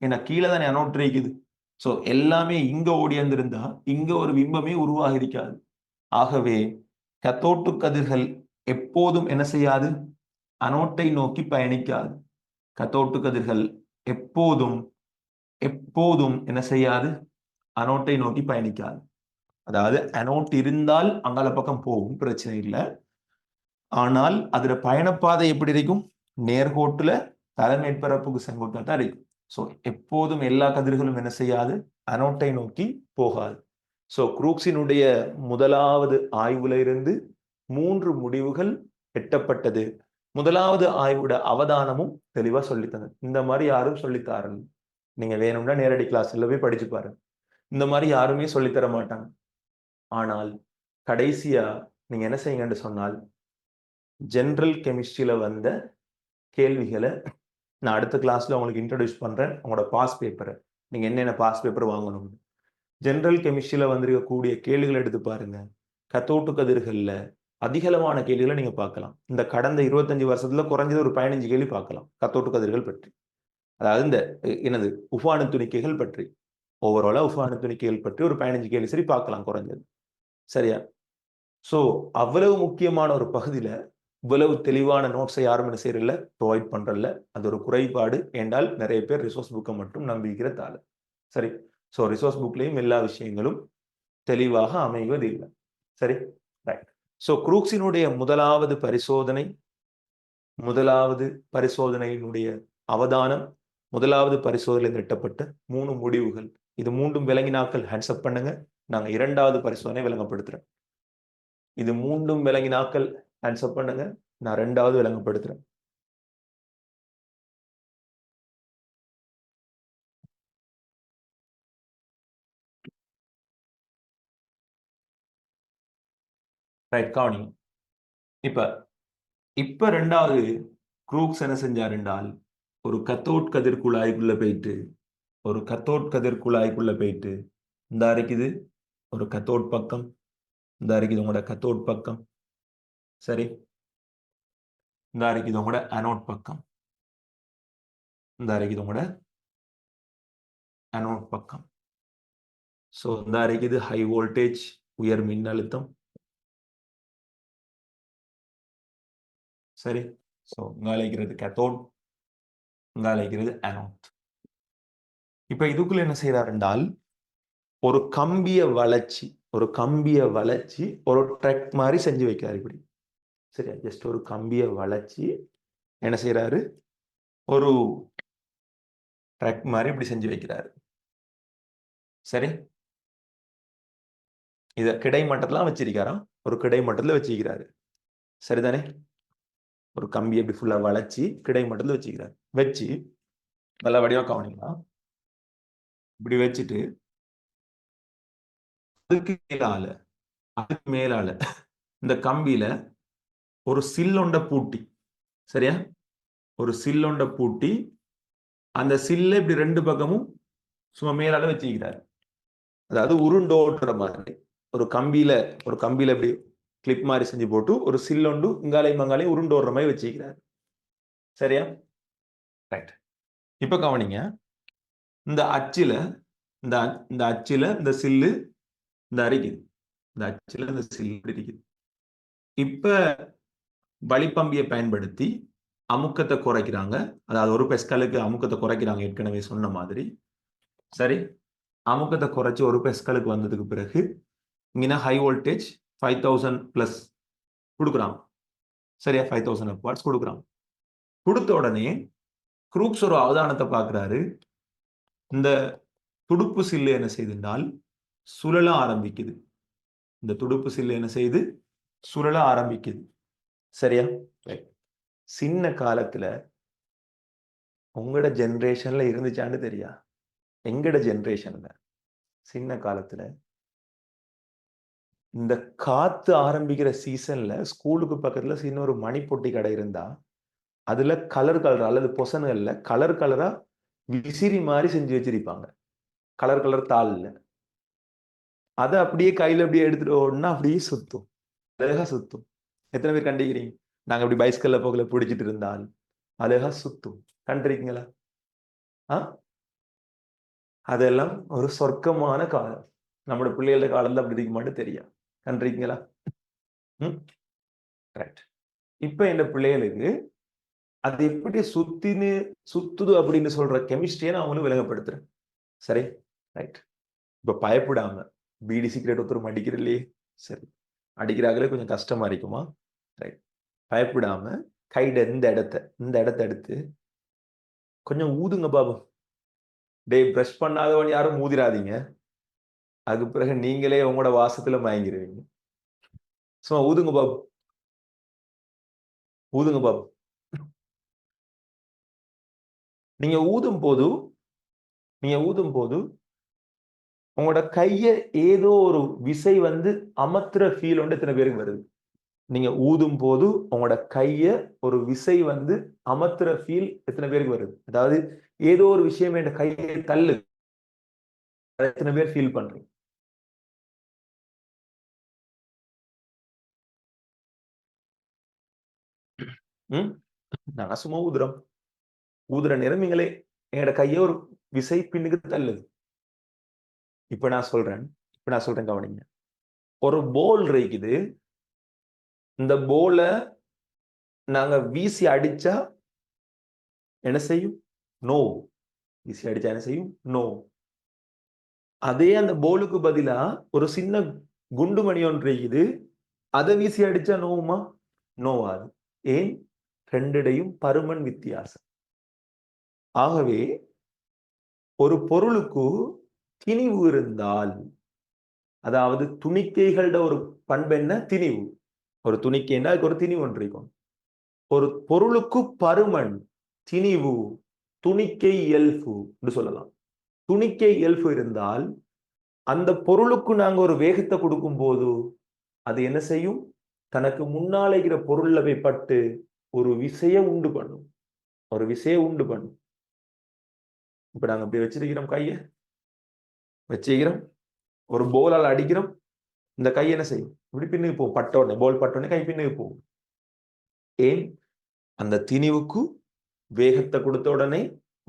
ஏன்னா கீழே தானே அனோட்டு இருக்குது. சோ எல்லாமே இங்க ஓடி வந்திருந்தா இங்க ஒரு பிம்பமே உருவாகி இருக்காது. ஆகவே கத்தோட்டு கதிர்கள் எப்போதும் என்ன செய்யாது? அனோட்டை நோக்கி பயணிக்காது. கத்தோட்டு கதிர்கள் எப்போதும் என்ன செய்யாது? அனோட்டை நோக்கி பயணிக்காது. அதாவது அனோட் இருந்தால் அங்கால பக்கம் போகும், பிரச்சனை இல்லை. ஆனால் அதுல பயணப்பாதை எப்படி இருக்கும்? நேர்கோட்டுல தலைமேற்பரப்புக்கு செங்குத்தா தான் இருக்கும். சோ எப்போதும் எல்லா கதிர்களும் என்ன செய்யாது? அனோட்டை நோக்கி போகாது. சோ குரூக்ஸினுடைய முதலாவது ஆய்வுல இருந்து 3 முடிவுகள் எட்டப்பட்டது. முதலாவது ஆய்வோட அவதானமும் தெளிவா சொல்லித்தந்தது. இந்த மாதிரி யாரும் சொல்லித்தாரல. நீங்க வேணும்னா நேரடி கிளாஸ்ல போய் படிச்சு பாருங்க. இந்த மாதிரி யாருமே சொல்லித்தர மாட்டாங்க. ஆனால் கடைசியா நீங்க என்ன செய்யுங்கன்னு சொன்னால், ஜெனரல் கெமிஸ்ட்ரியில வந்த கேள்விகளை நான் அடுத்த கிளாஸ்ல உங்களுக்கு இன்ட்ரோடியூஸ் பண்றேன். உங்களோட பாஸ் பேப்பரை நீங்க என்னென்ன பாஸ் பேப்பர் வாங்கணும். ஜெனரல் கெமிஸ்ட்ரியில வந்திருக்கக்கூடிய கேள்விகளை எடுத்து பாருங்க. கத்தோட்டு கதிர்கள்ல அதிகளவான கேள்விகளை நீங்க பார்க்கலாம். இந்த கடந்த 25 வருஷத்துல குறைஞ்சது ஒரு 15 கேள்வி பார்க்கலாம் கத்தோட்டு கதிர்கள் பற்றி. அதாவது இந்த உஃபானு துணிக்கைகள் பற்றி, ஓவராலா உஃபானு துணிக்கைகள் பற்றி ஒரு 15 கேள்வி சரி பார்க்கலாம் குறைஞ்சது. சரியா? சோ அவ்வளவு முக்கியமான ஒரு பகுதியில இவ்வளவு தெளிவான நோட்ஸை யாரும் என்ன செய்யறதில்ல, ப்ரொவைட் பண்றதில்ல. அது ஒரு குறைபாடு. என்றால் நிறைய பேர் ரிசோர்ஸ் புக்கை மட்டும் நம்பிக்கிற தாள். சரி. சோ ரிசோர்ஸ் புக்லயும் எல்லா விஷயங்களும் தெளிவாக அமைவதில்லை. சரி, ரைட். சோ குரூக்ஸினுடைய முதலாவது பரிசோதனையினுடைய அவதானம், முதலாவது பரிசோதனை எட்டப்பட்ட 3 முடிவுகள். இது மூன்றும் விளங்கினாக்கள் ஹேண்ட்ஸ் அப் பண்ணுங்க. நாங்க இரண்டாவது பரிசோதனை விளங்கப்படுத்துறேன். இது மூன்றும் விளங்கினாக்கள் ஹேண்ட்ஸ் அப் பண்ணுங்க. நான் இரண்டாவது விளங்கப்படுத்துறேன். ரைட், கவனிங்க. இப்ப ரெண்டாவது குரூக்ஸ் என்ன செஞ்சார் என்றால், ஒரு கத்தோட் கதிர் குழாய்க்குள்ள போயிட்டு இந்த இருக்குது ஒரு கத்தோட் பக்கம், இந்த இருக்குது உங்களோட கத்தோட் பக்கம், சரி. இந்த இருக்குது உங்களோட அனோட் பக்கம், இந்த இருக்குது உங்களோட அனோட் பக்கம். ஸோ இந்த இருக்குது ஹை வோல்டேஜ், உயர் மின்னழுத்தம், சரி. ஸோ இங்க அழைக்கிறது கேத்தோட், இங்க அழைக்கிறது அனோட். இப்ப இதுக்குள்ள என்ன செய்யறார் என்றால், ஒரு கம்பிய வளைச்சி ஒரு ட்ரக் மாதிரி செஞ்சு வைக்கிறார் இப்படி, சரியா? ஜஸ்ட் ஒரு கம்பிய வளைச்சி என்ன செய்யறாரு, ஒரு ட்ரக் மாதிரி இப்படி செஞ்சு வைக்கிறாரு, சரி. இத கிடைமட்டத்துல வச்சிருக்காராம், ஒரு கிடைமட்டத்துல வச்சிருக்கிறாரு, சரிதானே? ஒரு கம்பி எப்படி ஃபுல்லா வளைச்சி கிடைமட்டத்துல வச்சுக்கிறாரு. வச்சு நல்ல வடிவா கவனிக்கலாம். இப்படி வச்சுட்டு அதுக்கு மேலால இந்த கம்பியில ஒரு சில்லொண்ட பூட்டி, சரியா? ஒரு சில்லொண்ட பூட்டி அந்த சில்ல இப்படி ரெண்டு பக்கமும் சும்மா மேலால வச்சுக்கிறாரு. அதாவது உருண்டோட்டுற மாதிரி ஒரு கம்பியில இப்படி கிளிப் மாதிரி செஞ்சு போட்டு ஒரு சில்லொண்டு இங்காலையும் மங்காலையும் உருண்டோடுற மாதிரி வச்சுக்கிறாரு, சரியா? ரைட். இப்ப கவனிங்க, இந்த அச்சுல இந்த சில்லு இந்த அரிக்குது, இந்த அச்சுல இந்த சில்லு இருக்குது. இப்ப வழிப்பம்பியை பயன்படுத்தி அமுக்கத்தை குறைக்கிறாங்க. அதாவது ஒரு பெஸ்கலுக்கு அமுக்கத்தை குறைக்கிறாங்க, ஏற்கனவே சொன்ன மாதிரி, சரி. அமுக்கத்தை குறைச்சி ஒரு பெஸ்கலுக்கு வந்ததுக்கு பிறகு இங்கன்னா ஹை வோல்டேஜ் 5000 பிளஸ் கொடுக்குறாங்க, சரியா? 5000 வாட்ஸ் கொடுக்குறாங்க. கொடுத்த உடனே குரூக்ஸ் ஒரு அவதானத்தை பார்க்கிறாரு. இந்த துடுப்பு சில்லு என்ன செய்துனால் சுழல ஆரம்பிக்குது. இந்த துடுப்பு சில்லு என்ன செய்து சுழல ஆரம்பிக்குது, சரியா? சின்ன காலத்துல உங்களோட ஜெனரேஷன்ல இருந்துச்சான்னு தெரியா? எங்கட ஜெனரேஷன்ல சின்ன காலத்துல இந்த காத்து ஆரம்பிக்கிற சீசன்ல ஸ்கூலுக்கு பக்கத்துல சின்ன ஒரு மணி பொட்டி கடை இருந்தா அதுல கலர் கலரா அல்லது பொசன்கள்ல கலர் கலரா விசிறி மாதிரி செஞ்சு வச்சிருப்பாங்க, கலர் கலர் தாள்ல. அதை அப்படியே கையில அப்படியே எடுத்துட்டு ஓடனா அப்படியே சுத்தும், அழகா சுத்தும். எத்தனை பேர் கண்டிக்கிறீங்க? நாங்க அப்படி பைஸ்கல்ல போகல பிடிச்சிட்டு இருந்தால் அழகா சுத்தும், கண்டிருக்கீங்களா? அதெல்லாம் ஒரு சொர்க்கமான காலம். நம்மளோட பிள்ளைகளோட காலத்துல அப்படி இருக்க மாட்டேன் தெரியா, கண்டிருக்கீங்களா? ரைட். இப்ப இந்த பிள்ளைகளுக்கு அது எப்படி சுத்துது அப்படின்னு சொல்ற கெமிஸ்ட்ரியை நான் அவங்களுக்கு விளங்கப்படுத்துறேன், சரி. ரைட். இப்ப பயப்படாம பீடி சிகரெட் ஒருத்தரும் அடிக்கிறல்லையே, சரி, அடிக்கிறாங்களே கொஞ்சம் கஷ்டமா இருக்குமா? ரைட். பயப்படாம கைட இந்த இடத்த எடுத்து கொஞ்சம் ஊதுங்க பாபம். டே பிரஷ் பண்ணாதவன் யாரும் ஊதிராதீங்க, அதுக்கு பிறகு நீங்களே உங்களோட வாசத்துல மயங்கிருவீங்க. சும்மா ஊதுங்க பாபு, ஊதுங்க பாபு. நீங்க ஊதும் போது உங்களோட கைய ஏதோ ஒரு விசை வந்து அமர்த்துற ஃபீல் வந்து எத்தனை பேருக்கு வருது? நீங்க ஊதும் போது உங்களோட கைய ஒரு விசை வந்து அமர்த்துற ஃபீல் எத்தனை பேருக்கு வருது? அதாவது ஏதோ ஒரு விஷயம் என் கையை தள்ளு, எத்தனை பேர் ஃபீல் பண்றீங்க? நான் சும்மா ஊதுற நேரம் நீங்களே என்னோட கைய ஒரு விசை பின்னுக்கு தள்ளுது. இப்ப நான் சொல்றேன் கவனிங்க. ஒரு போல் இருக்குது, இந்த போல நாங்க வீசி அடிச்சா என்ன செய்யும்? நோ. வீசி அடிச்சா என்ன செய்யும்? நோ. அதே அந்த போலுக்கு பதிலா ஒரு சின்ன குண்டுமணி ஒன்று இருக்குது, அதை வீசி அடிச்சா நோவுமா? நோவாது. ஏன்? ரெண்டிடையும் பருமன் வித்தியாசம். ஆகவே ஒரு பொருளுக்கு திணிவு இருந்தால், அதாவது துணிக்கைகளோட ஒரு பண்பு என்ன? திணிவு. ஒரு துணிக்கைன்னா அதுக்கு ஒரு திணிவு ஒன்று இருக்கும். ஒரு பொருளுக்கு பருமன், திணிவு, துணிக்கை இயல்பு என்று சொல்லலாம். துணிக்கை இயல்பு இருந்தால் அந்த பொருளுக்கு நாங்க ஒரு வேகத்தை கொடுக்கும் போது அது என்ன செய்யும்? தனக்கு முன்னால இருக்கிற பொருள்ல போய் பட்டு ஒரு விசைய உண்டு பண்ணும். ஒரு விசைய உண்டு பண்ணும். இப்ப நாங்க இப்படி வச்சிருக்கிறோம் கைய, வச்சிருக்கிறோம், ஒரு போலால் அடிக்கிறோம், இந்த கை என்ன செய்யும்? இப்படி பின்னுக்கு போகும். பட்ட உடனே, போல் பட்ட உடனே கை பின்னுக்கு போகும். ஏன்? அந்த திணிவுக்கு வேகத்தை கொடுத்த உடனே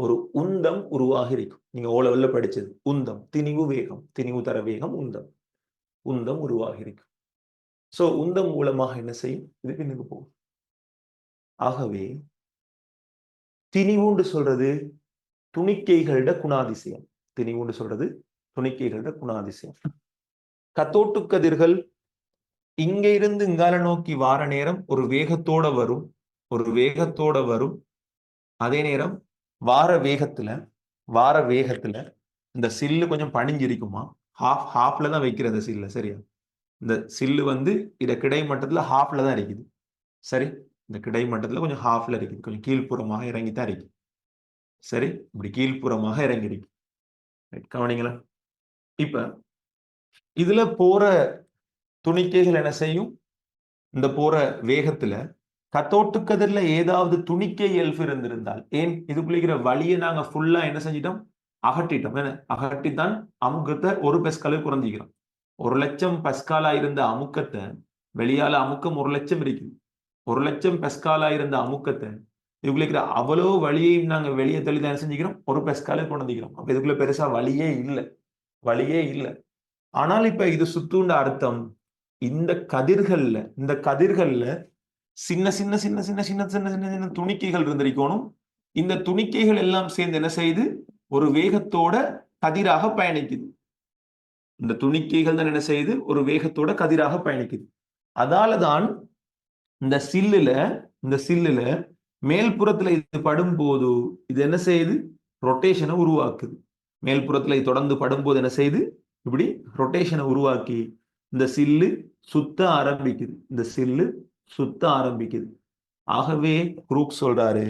ஒரு உந்தம் உருவாகி இருக்கும். நீங்க ஓ லெவல்ல படிச்சது உந்தம், திணிவு, வேகம், திணிவு தர வேகம், உந்தம், உந்தம் உருவாகி இருக்கும். சோ உந்தம் மூலமாக என்ன செய்யும்? இது பின்னுக்கு போகும். ஆகவே திணிவுன்னு சொல்றது துணிக்கைகளோட குணாதிசயம். திணிவுன்னு சொல்றது துணிக்கைகளோட குணாதிசயம். கத்தோட்டு கதிர்கள் இங்க இருந்து இங்கால நோக்கி வார நேரம் ஒரு வேகத்தோட வரும், ஒரு வேகத்தோட வரும். அதே நேரம் வார வேகத்துல இந்த சில்லு கொஞ்சம் பணிஞ்சிருக்குமா, ஹாஃப்ல தான் வைக்கிற அந்த சில்ல, சரியா? இந்த சில்லு வந்து இத கிடை மட்டத்துல ஹாஃப்ல தான் இருக்குது. சரி, இந்த கிடை மட்டத்துல கொஞ்சம் ஹாஃப்ல இருக்குது, கொஞ்சம் கீழ்ப்புறமாக இறங்கி தான் இருக்கு. சரி, இப்படி கீழ்ப்புறமாக இறங்கி இருக்கு. கவனிங்களா? இப்ப இதுல போற துணிக்கைகள் என்ன செய்யும்? இந்த போற வேகத்துல கத்தோட்டு கதிர்ல ஏதாவது துணிக்கை இயல்பு இருந்திருந்தால், ஏன் இதுக்குள்ள வழியை நாங்க ஃபுல்லா என்ன செஞ்சிட்டோம்? அகட்டிட்டோம். என்ன அகட்டித்தான் அமுக்கத்தை ஒரு பெஸ்காலு குறைஞ்சிக்கிறோம். 1,00,000 பஸ்காலா இருந்த அமுக்கத்தை வெளியால அமுக்கம் 1,00,000 இருக்குது. 1,00,000 பெஸ்காலா இருந்த அமுக்கத்தை இதுக்குள்ள அவ்வளோ வழியையும் நாங்க வெளியே தள்ளி தான் செஞ்சுக்கிறோம், ஒரு பெஸ்காலே கொண்டிக்கிறோம். அப்ப இதுக்குள்ள பெருசா வழியே இல்லை, வழியே இல்லை. ஆனால் இப்ப இது சுத்துண்ட அர்த்தம், இந்த கதிர்கள்ல சின்ன சின்ன சின்ன சின்ன சின்ன சின்ன சின்ன சின்ன துணிக்கைகள் இருந்திருக்கணும். இந்த துணிக்கைகள் எல்லாம் சேர்ந்து என்ன செய்யுது? ஒரு வேகத்தோட கதிராக பயணிக்குது. இந்த துணிக்கைகள் தான் என்ன செய்யுது? ஒரு வேகத்தோட கதிராக பயணிக்குது. அதாலதான் இந்த சில்லுல மேல்புறத்துல இது படும்போது இது என்ன செய்யுது? ரொட்டேஷனை உருவாக்குது. மேல்புறத்துல இது தொடர்ந்து படும்போது என்ன செய்யுது? இப்படி ரொட்டேஷனை உருவாக்கி இந்த சில்லு சுத்த ஆரம்பிக்குது. இந்த சில்லு சுத்த ஆரம்பிக்குது. ஆகவே குரூக் சொல்றாரு,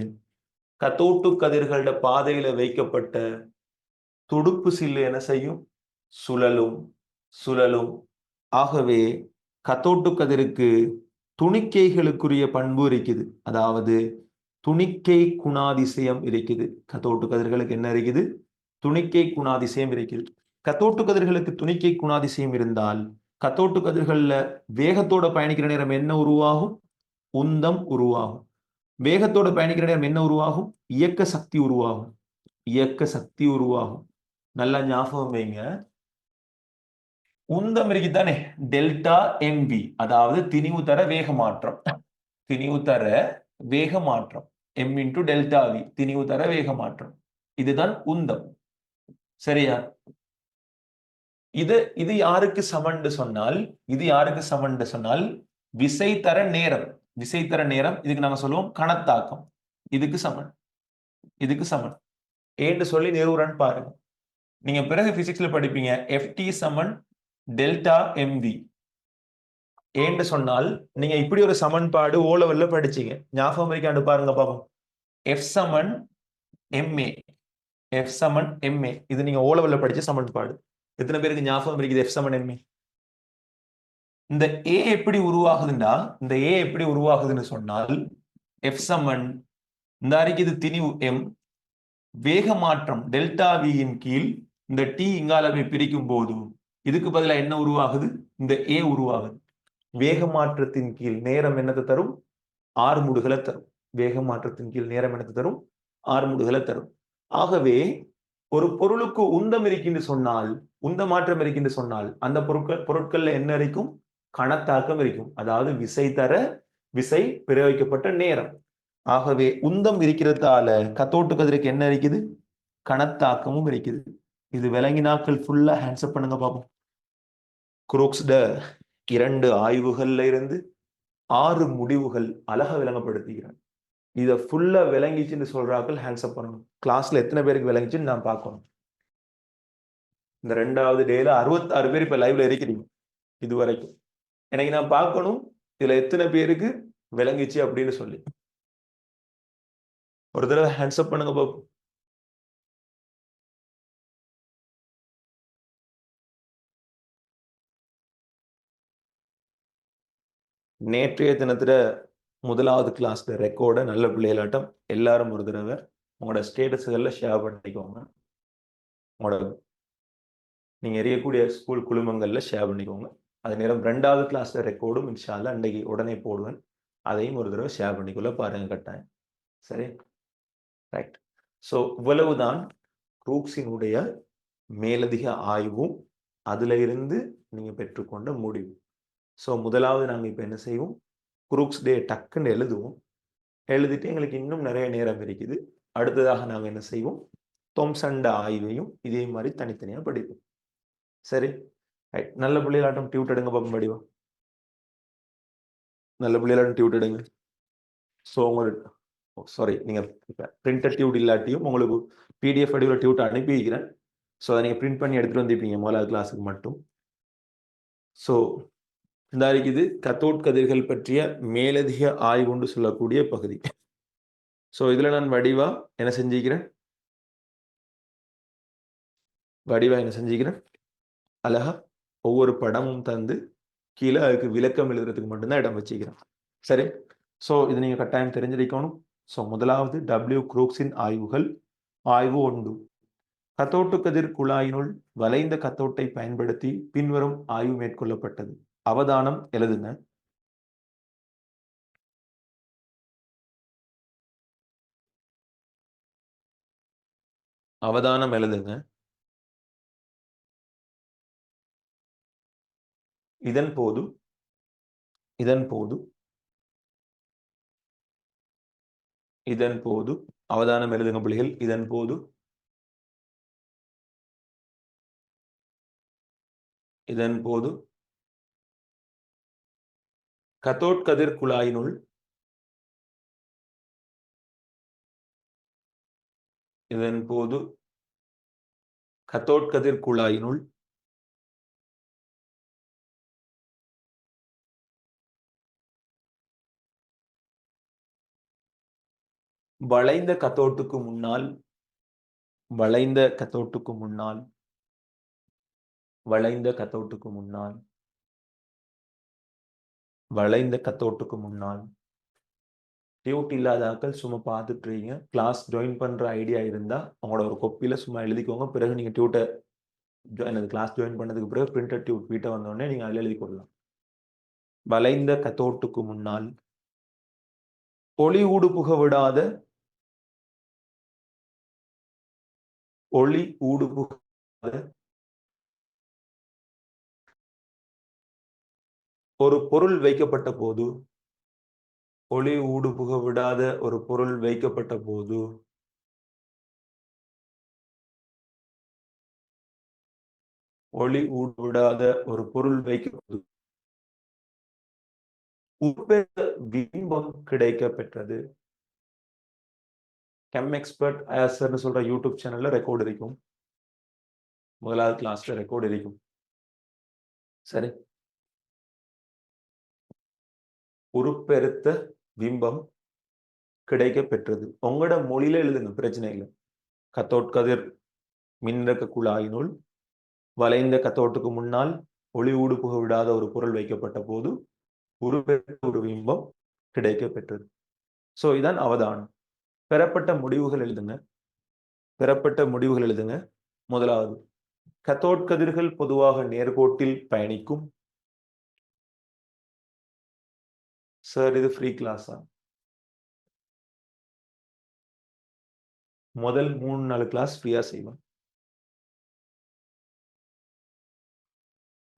கத்தோட்டு கதிர்களோட பாதையில வைக்கப்பட்ட துடுப்பு சில்லு என்ன செய்யும்? சுழலும், சுழலும். ஆகவே கத்தோட்டு கதிருக்கு துணிக்கைகளுக்குரிய பண்பு இருக்குது. அதாவது துணிக்கை குணாதிசயம் இருக்குது. கத்தோட்டு கதிர்களுக்கு என்ன இருக்குது? துணிக்கை குணாதிசயம் இருக்குது. கத்தோட்டு கதிர்களுக்கு துணிக்கை குணாதிசயம் இருந்தால் கத்தோட்டு கதிர்கள்ல வேகத்தோட பயணிக்கிற நேரம் என்ன உருவாகும்? உந்தம் உருவாகும். வேகத்தோட பயணிக்கிற நேரம் என்ன உருவாகும்? இயக்க சக்தி உருவாகும். இயக்க சக்தி உருவாகும். நல்லா ஞாபகம் வைங்க. உந்தம் இருக்குதானே, டெல்டா எம்வி, அதாவது திணிவு தர வேக மாற்றம். திணிவு தர வேக மாற்றம் எம் இன்டு டெல்டா வி, திணிவு தர வேக மாற்றம். இதுதான் உந்தம். சரியா? இது யாருக்கு சமன்னு சொன்னால், இது யாருக்கு சமன்னு சொன்னால் விசை தர நேரம். விசை தர நேரம் இதுக்கு நாங்க சொல்லுவோம் கணத்தாக்கம். இதுக்கு சமன், இதுக்கு சமன். ஏன்னு சொல்லி நிறுவுறன்னு பாருங்க. நீங்க பிறகு பிசிக்ஸ்ல படிப்பீங்க, FT சமன் டெல்டா எம்வி. ஏன்னு சொன்னால் நீங்க இப்படி ஒரு சமன்பாடு ஓ லெவல்ல படிச்சீங்க, ஞாபகம் இருக்காண்டு பாருங்க பாப்போம். F சமன் MA, F சமன் MA. இது நீங்க ஓ லெவல்ல படிச்ச சமன்பாடு. எத்தனை பேருக்கு ஞாபகம் இருக்குது F சமன் MA? இந்த A எப்படி உருவாகுதுன்னா, இந்த A எப்படி உருவாகுதுன்னு சொன்னால், F சமன் இந்த அறிக்கை இது திணிவு M, வேக மாற்றம் டெல்டா வியின் கீழ் இந்த T இங்கால போய் பிரிக்கும் போது இதுக்கு பதிலாக என்ன உருவாகுது? இந்த A உருவாகுது. வேக மாற்றத்தின் கீழ் நேரம் என்னத்தை தரும்? 6 முடுகளை தரும். வேக மாற்றத்தின் கீழ் நேரம் என்னத்தை தரும்? 6 முடுகளை தரும். ஆகவே ஒரு பொருளுக்கு உந்தம் இருக்கின்ற சொன்னால், உந்த மாற்றம் இருக்கின்ற சொன்னால் அந்த பொருட்கள்ல என்ன இருக்கும்? கணத்தாக்கம் இருக்கும். அதாவது விசை பிரயோகிக்கப்பட்ட நேரம். ஆகவே உந்தம் இருக்கிறதால கத்தோட்டு கதிருக்கு என்ன இருக்குது? கணத்தாக்கமும் இருக்குது. இது விளங்கினாக்கள் ஃபுல்லா ஹேண்ட்ஸ்அப் பண்ணுங்க பாப்போம். குரோக்ஸ்ட 2 ஆய்வுகள்ல இருந்து 6 முடிவுகள் அழகா விளங்கப்படுத்துகிறார். இதை ஃபுல்லா விளங்கிச்சுன்னு சொல்றாக்கள் ஹேண்ட்ஸ்அப் பண்ணணும். கிளாஸ்ல எத்தனை பேருக்கு விளங்கிச்சுன்னு நான் பார்க்கணும். இந்த 2வது டேல 66 பேர் இப்ப லைவ்ல இருக்கிறீங்க இது வரைக்கும். எனக்கு நான் பார்க்கணும் இதுல எத்தனை பேருக்கு விளங்கிச்சு அப்படின்னு சொல்லி. ஒரு தடவை ஹேண்ட்ஸ் அப் பண்ணுங்க பாப்போம். நேற்றைய தினத்துல 1வது கிளாஸ்ல ரெக்கார்ட நல்ல பிள்ளைகளாட்டம் எல்லாரும் ஒரு தடவை உங்களோட ஸ்டேட்டஸ்கள்ல ஷேர் பண்ணிக்கோங்க. உங்களோட நீங்க எறியக்கூடிய ஸ்கூல் குழுமங்கள்ல ஷேர் பண்ணிக்கோங்க. அதே நேரம் 2வது கிளாஸ்ல ரெக்கார்டும் இன்ஷா அல்லாஹ் அன்னைக்கு உடனே போடுவேன். அதையும் ஒரு தடவை ஷேர் பண்ணிக்கொள்ள பாருங்க கட்டாயம். சரி? ரைட். ஸோ இவ்வளவுதான் குரூக்ஸினுடைய மேலதிக ஆய்வும் அதுல இருந்து நீங்க பெற்றுக்கொண்ட முடிவு. ஸோ முதலாவது நாங்க இப்ப என்ன செய்வோம்? குரூக்ஸ் டே டக்குன்னு எழுதுவோம். எழுதிட்டு எங்களுக்கு இன்னும் நிறைய நேரம் இருக்குது. அடுத்ததாக நாங்க என்ன செய்வோம்? தொம்சன்ட ஆய்வையும் இதே மாதிரி தனித்தனியா படிப்போம். சரி? ரைட். நல்ல பிள்ளைகளாட்டம் டியூட் எடுங்க பாப்போம் வடிவா. நல்ல பிள்ளைகளாட்டம் டியூட் எடுங்க. ஸோ உங்களுக்கு சாரி நீங்க பிரிண்டட் டியூட் இல்லாட்டியும் உங்களுக்கு பிடிஎஃப் வடிவில் டியூட் அனுப்பி வைக்கிறேன். ஸோ அதை நீங்கள் பிரிண்ட் பண்ணி எடுத்துகிட்டு வந்துருப்பீங்க 1வது கிளாஸுக்கு மட்டும். ஸோ இந்த இது கத்தோட் கதிர்கள் பற்றிய மேலதிக ஆய்வுன்னு சொல்லக்கூடிய பகுதி. ஸோ இதில் நான் வடிவா என்ன செஞ்சுக்கிறேன்? அழகா ஒவ்வொரு படமும் தந்து கீழே அதுக்கு விளக்கம் எழுதுறதுக்கு மட்டும்தான் இடம் வச்சுக்கிறேன். சரி? ஸோ இது நீங்கள் கட்டாயம் தெரிஞ்சிருக்கணும். ஸோ முதலாவது டபிள்யூ குரூக்ஸின் ஆய்வுகள். ஆய்வு 1. கத்தோட்டு கதிர் குழாயினுள் வளைந்த கத்தோட்டை பயன்படுத்தி பின்வரும் ஆய்வு மேற்கொள்ளப்பட்டது. அவதானம் எழுதுங்க. அவதானம் எழுதுங்க. இதன் போது அவதானம் எழுதுங்க பிள்ளைகள். இதன் போது கத்தோட் கதிர் குழாயினுள் வளைந்த கத்தோட்டுக்கு முன்னால் டியூட் இல்லாதாக்கள் சும்மா பார்த்துட்டுறீங்க. கிளாஸ் ஜாயின் பண்ற ஐடியா இருந்தா உங்களோட ஒரு கொப்பியில சும்மா எழுதிக்கோங்க. பிறகு நீங்க டியூட்டை கிளாஸ் ஜாயின் பண்ணதுக்கு பிறகு பிரிண்டட் டியூட் வீட்டை வந்தோடனே நீங்க அதில் எழுதி கொள்ளலாம். வளைந்த கத்தோட்டுக்கு முன்னால் ஒளி ஊடுபுக விடாத ஒரு பொருள் வைக்கப்பட்ட போது ஒளி ஊடுபுக விடாத ஒரு பொருள் வைக்கப்பட்ட போது பிம்பம் கிடைக்கப்பெற்றது. கெம் எக்ஸ்பர்ட் ஆசர்னு சொல்ற யூடியூப் சேனல்ல ரெக்கார்டு இருக்கும். 1வது கிளாஸ்ல ரெக்கார்டு இருக்கும். சரி? உருப்பெருத்த பிம்பம் கிடைக்கப்பெற்றது. உங்களோட மொழியில எழுதுங்க, பிரச்சனை இல்லை. கத்தோட் கதிர் மின்னிறக்க குழாயினுள் வளைந்த கத்தோட்டுக்கு முன்னால் ஒளி ஊடுபுக விடாத ஒரு பொருள் வைக்கப்பட்ட போது உருப்பெருத்த ஒரு பிம்பம் கிடைக்கப்பெற்றது. சோ இதான் அவதானம். பெறப்பட்ட முடிவுகள் எழுதுங்க. முதலாவது, கத்தோட் கதிர்கள் பொதுவாக நேர்கோட்டில் பயணிக்கும். சார் இது ஃப்ரீ கிளாஸா? முதல் 3-4 கிளாஸ் ஃப்ரீயா செய்வோம்.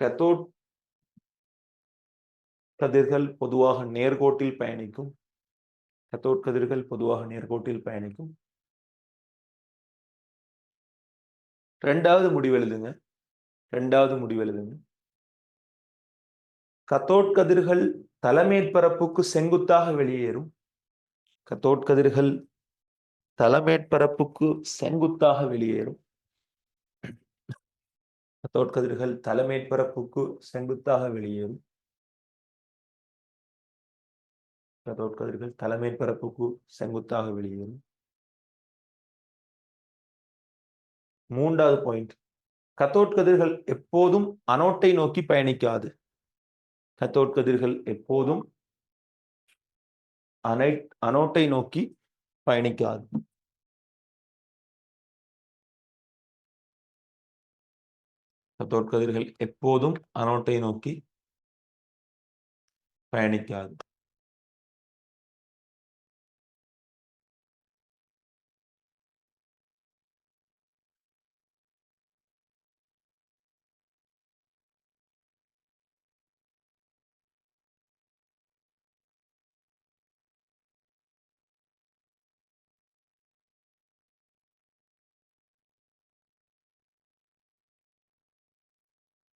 கத்தோட் கதிர்கள் பொதுவாக நேர்கோட்டில் பயணிக்கும். 2வது முடிவு எழுதுங்க. கத்தோட் கதிர்கள் தலைமேற்பரப்புக்கு செங்குத்தாக வெளியேறும். கத்தோட் கதிர்கள் தலைமேற்பரப்புக்கு செங்குத்தாக வெளியேறும். கத்தோட் கதிர்கள் தலைமேற்பரப்புக்கு செங்குத்தாக வெளியேறும். மூன்றாவது பாயிண்ட், கத்தோட் கதிர்கள் எப்போதும் அனோட்டை நோக்கி பயணிக்காது. கத்தோட் கதிர்கள் எப்போதும் அனோட்டை நோக்கி பயணிக்காது. கத்தோட் கதிர்கள் எப்போதும் அனோட்டை நோக்கி பயணிக்காது.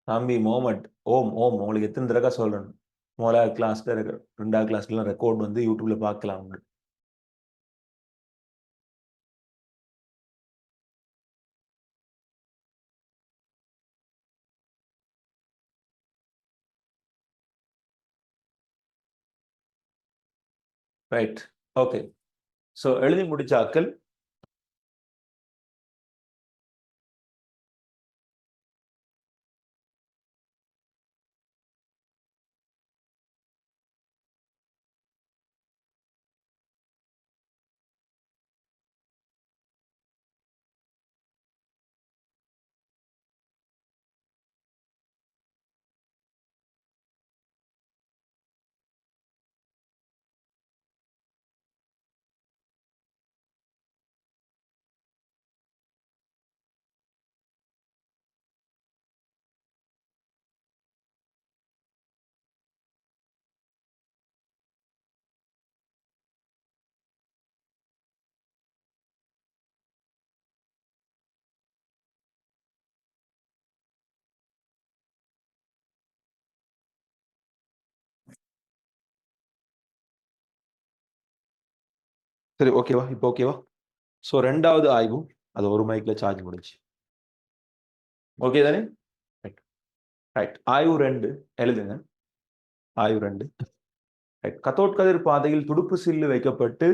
தம்பி மோமட், ஓம் ஓம் உங்களுக்கு எத்தனை தடவை சொல்லணும்? முதலாவது கிளாஸ்ல 2வது கிளாஸ்ல ரெக்கார்ட் வந்து யூடியூப்ல பார்க்கலாம். Right, okay. ஸோ எழுதி முடிச்சாக்கள் சரி, ஓகேவா? இப்போ ஓகேவா? ஸோ 2வது ஆய்வு, அது ஒரு மைக்ல சார்ஜ் முடிச்சு. ஓகே தானே? Right right. ஆய்வு 2 எழுதுங்க. ஆய்வு 2. ரைட். கத்தோட் கதிர் பாதையில் துடுப்பு சில்லு வைக்கப்பட்டு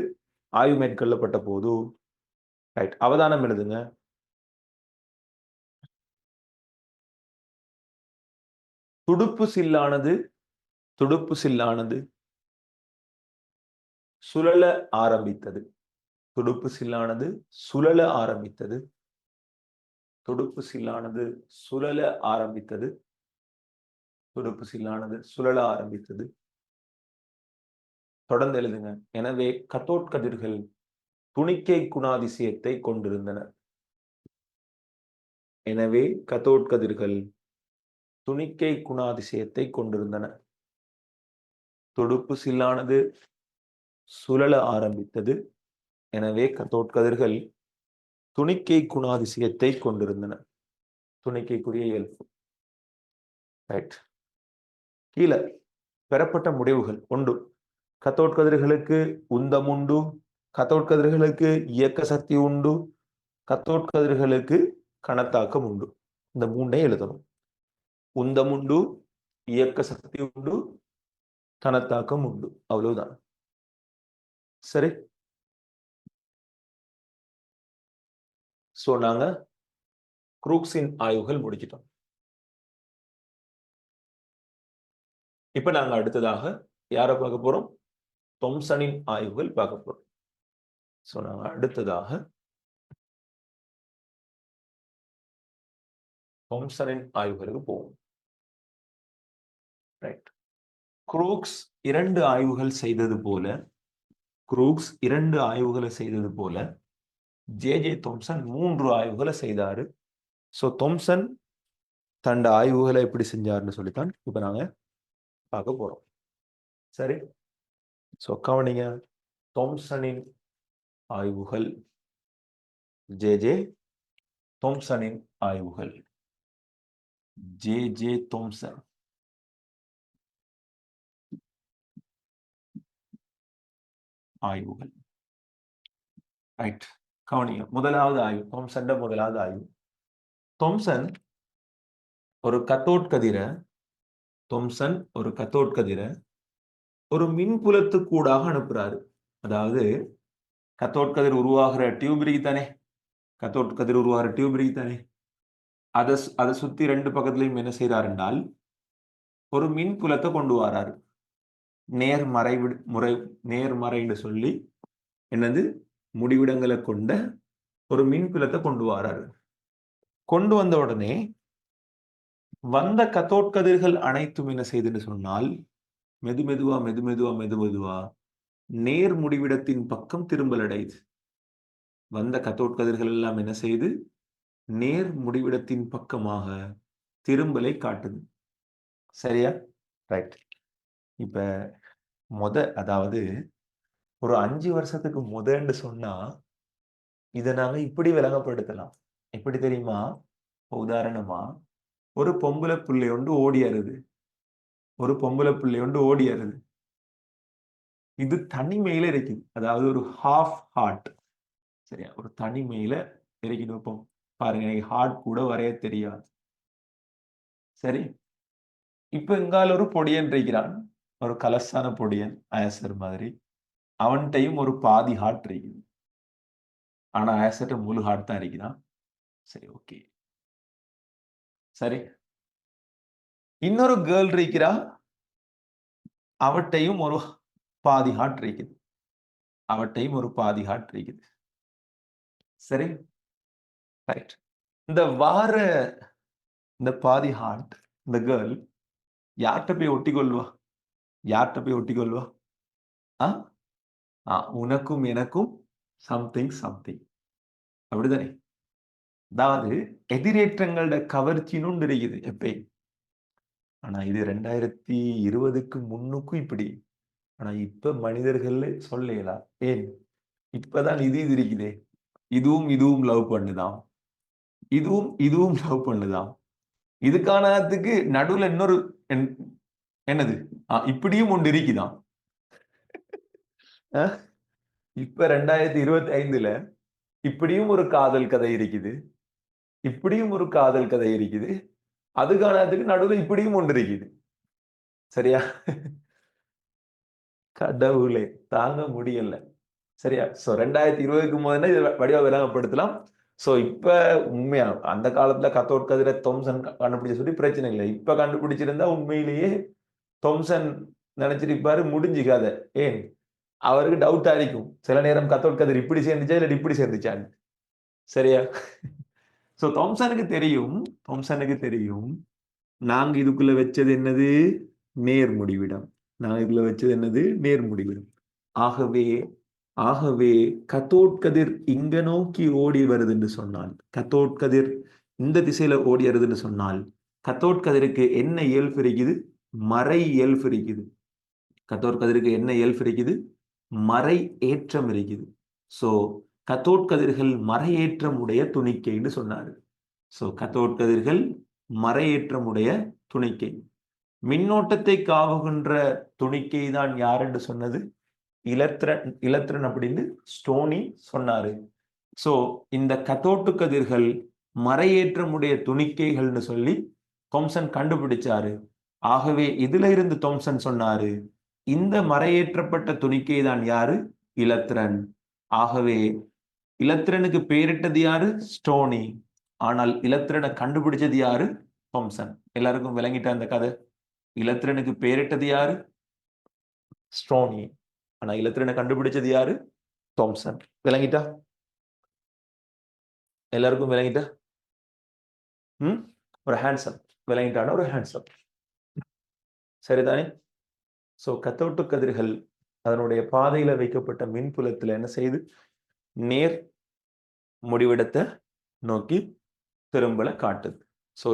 ஆய்வு மேற்கொள்ளப்பட்ட போது, ரைட், அவதானம் எழுதுங்க. துடுப்பு சில்லானது சுழல ஆரம்பித்தது. துடுப்பு சில்லானது சுழல ஆரம்பித்தது. துடுப்பு சில்லானது சுழல ஆரம்பித்தது. துடுப்பு சில்லானது சுழல ஆரம்பித்தது. தொடர்ந்து எழுதுங்க. எனவே கத்தோட் கதிர்கள் துணிக்கை குணாதிசயத்தை கொண்டிருந்தன. எனவே கத்தோட் கதிர்கள் துணிக்கை குணாதிசயத்தை கொண்டிருந்தன. துடுப்பு சில்லானது சுழல ஆரம்பித்தது. எனவே கத்தோட் கதிர்கள் துணிக்கை குணாதிசயத்தை கொண்டிருந்தன. துணிக்கைக்குரிய இயல்பு. ரைட். கீழே பெறப்பட்ட முடிவுகள் உண்டு. கத்தோட் கதிர்களுக்கு உந்தம் உண்டு. கத்தோட் கதிர்களுக்கு இயக்க சக்தி உண்டு. கத்தோட் கதிர்களுக்கு கணத்தாக்கம் உண்டு. இந்த 3ஐ எழுதணும். உந்தம் உண்டு, இயக்க சக்தி உண்டு, கணத்தாக்கம் உண்டு. அவ்வளவுதான். சரி. ஸோ நாங்க குரூக்ஸின் ஆய்வுகள் முடிச்சிட்டோம். இப்ப நாங்க அடுத்ததாக யாரை பார்க்க போறோம்? தொம்சனின் ஆய்வுகள் பார்க்க போறோம். ஸோ நாங்க அடுத்ததாக தொம்சனின் ஆய்வுகளுக்கு போவோம். ரைட். குரூக்ஸ் 2 ஆய்வுகள் செய்தது போல, ஜே தொம்சன் 3 ஆய்வுகளை செய்தாரு. ஸோ தொம்சன் தண்ட ஆய்வுகளை எப்படி செஞ்சாருன்னு சொல்லித்தான் இப்ப நாங்க பார்க்க போறோம். சரி. ஸோ கவனிங்க. தொம்சனின் ஆய்வுகள், ஜே தொம்சனின் ஆய்வுகள். ஜே தொம்சன் ஆய்வுகள். ரைட். கவனிங்க. முதலாவது ஆய்வு, தொம்சன் முதலாவது ஆய்வு. தொம்சன் ஒரு கத்தோட் கதிர தொம்சன் ஒரு கத்தோட் கதிர ஒரு மின்புலத்துக்கூடாக அனுப்புறாரு. அதாவது கத்தோட் கதிர் உருவாகிற டியூப் இருக்குதானே, கத்தோட் கதிர் உருவாகிற டியூப் இருக்குதானே, அதை சுத்தி ரெண்டு பக்கத்துலயும் என்ன செய்யறாரு என்றால் ஒரு மின்புலத்தை கொண்டு வராரு. நேர்மறைன்னு சொல்லி என்னது முடிவிடங்களை கொண்ட ஒரு மின்புலத்தை கொண்டு வராரு. கொண்டு வந்த உடனே வந்த கத்தோட் கதிர்கள் அனைத்தும் என்ன செய்துன்னு சொன்னால் மெதுமெதுவா நேர் முடிவிடத்தின் பக்கம் திரும்பல் அடையுது. வந்த கத்தோட் கதிர்கள் எல்லாம் என்ன செய்து நேர் முடிவிடத்தின் பக்கமாக திரும்பலை காட்டுது. சரியா? ரைட். இப்ப அதாவது ஒரு 5 வருஷத்துக்கு முதன்னு சொன்னா இதை நாங்க இப்படி விளங்கப்படுத்தலாம். எப்படி தெரியுமா? உதாரணமா ஒரு பொம்பளை பிள்ளை ஒன்று ஓடியாருது. இது தனிமையில இருக்குது. அதாவது ஒரு ஹாஃப் ஹார்ட். சரியா? ஒரு தனிமையில இருக்குது. இப்போ பாருங்க, எனக்கு ஹார்ட் கூட வரைய தெரியாது. சரி, இப்ப இங்கால ஒரு பொடியன் இருக்கிறான், ஒரு கலசான பொடியன், ஆயசர் மாதிரி. அவன்கிட்டையும் ஒரு பாதி ஹார்ட் இருக்குது. ஆனா ஆயசர்ட்ட முழு ஹார்ட் தான் இருக்கிறான். சரி, ஓகே. சரி, இன்னொரு கேர்ள் இருக்கிறா, அவட்டையும் ஒரு பாதி ஹார்ட் இருக்குது. சரி, ரைட். இந்த பாதி ஹார்ட், இந்த கேர்ள் யார்கிட்ட போய் ஒட்டிக்கொள்வா? உனக்கும் எனக்கும் சம்திங் அப்படிதானே? அதாவது எதிரேற்றங்களோட கவர்ச்சின்னு இருக்குது எப்பயும். ஆனா இது 2020க்கு முன்னுக்கும் இப்படி. ஆனா இப்ப மனிதர்கள் சொல்லலாம். ஏன்? இப்பதான் இது இருக்குதே, இதுவும் லவ் பண்ணுதான், இதுவும் லவ் பண்ணுதான். இதுக்கானதுக்கு நடுவுல இன்னொரு என்னது இப்படியும் ஒன்று இருக்குதான். இப்ப 2025ல இப்படியும் ஒரு காதல் கதை இருக்குது. அதுக்கானதுக்கு நடுவுல இப்படியும் ஒன்று இருக்குது. சரியா? கடவுளே, தாங்க முடியல. சரியா? 2020க்கு முதல்ல இதை வடிவா விளங்கப்படுத்தலாம். இப்ப உண்மையா அந்த காலத்துல கத்தோட் கதிரை தொம்சன் கண்டுபிடிச்ச சொல்லி பிரச்சனை இல்லை. இப்ப கண்டுபிடிச்சிருந்தா உண்மையிலேயே தொம்சன் நினைச்சிருப்பாரு, முடிஞ்சு கதை. ஏன்? அவருக்கு டவுட்டா இருக்கும் சில நேரம், கத்தோட் கதிர் இப்படி சேர்ந்துச்சா இல்ல இப்படி சேர்ந்துச்சான்னு. சரியா? தொம்சனுக்கு தெரியும் நாங்க இதுக்குள்ள வச்சது என்னது? நேர் முடிவிடம். ஆகவே கத்தோட் கதிர் இங்க நோக்கி ஓடி வருது என்று சொன்னால், கத்தோட் கதிர் இந்த திசையில ஓடி வருதுன்னு சொன்னால், கத்தோட் கதிருக்கு என்ன இயல்பு இருக்குது? மறை இயல்பு இருக்குது. கத்தோட் கதிருக்கு என்ன இயல்பு இருக்குது? மறை ஏற்றம் இருக்குது. கத்தோட் கதிர்கள் மறையேற்றமுடைய துணிக்கைன்னு சொன்னாரு. கத்தோட் கதிர்கள் மறையேற்றமுடைய துணிக்கை. மின்னோட்டத்தை காவுகின்ற துணிக்கை தான் யார் என்று சொன்னது? இலத்திரன் அப்படின்னு ஸ்டோனி சொன்னாரு. இந்த கத்தோட்டு கதிர்கள் மறையேற்றமுடைய துணிக்கைகள்னு சொல்லி தொம்சன் கண்டுபிடிச்சாரு. ஆகவே இதுல இருந்து தொம்சன் சொன்னாரு, இந்த மறையேற்றப்பட்ட துணிக்கை தான் யாரு? இலத்திரன். ஆகவே இலத்திரனுக்கு பெயரிட்டது யாரு? ஸ்டோனி. ஆனால் இலத்திரனை கண்டுபிடிச்சது யாரு? தொம்சன். எல்லாருக்கும் விளங்கிட்ட அந்த கதை? இலத்திரனுக்கு பெயரிட்டது யாரு? ஸ்டோனி. ஆனா இலத்திரனை கண்டுபிடிச்சது யாரு? தாம்சன். விளங்கிட்டா? எல்லாருக்கும் விளங்கிட்டா? ஒரு ஹேண்ட்ஸப். விளங்கிட்டான ஒரு ஹேண்ட்ஸப். சரிதானே? கத்தோட்டு கதிர்கள் அதனுடைய பாதையில வைக்கப்பட்ட மின்புலத்துல என்ன செய்து நேர் முடிவிடத்தை நோக்கி திரும்பல காட்டுது.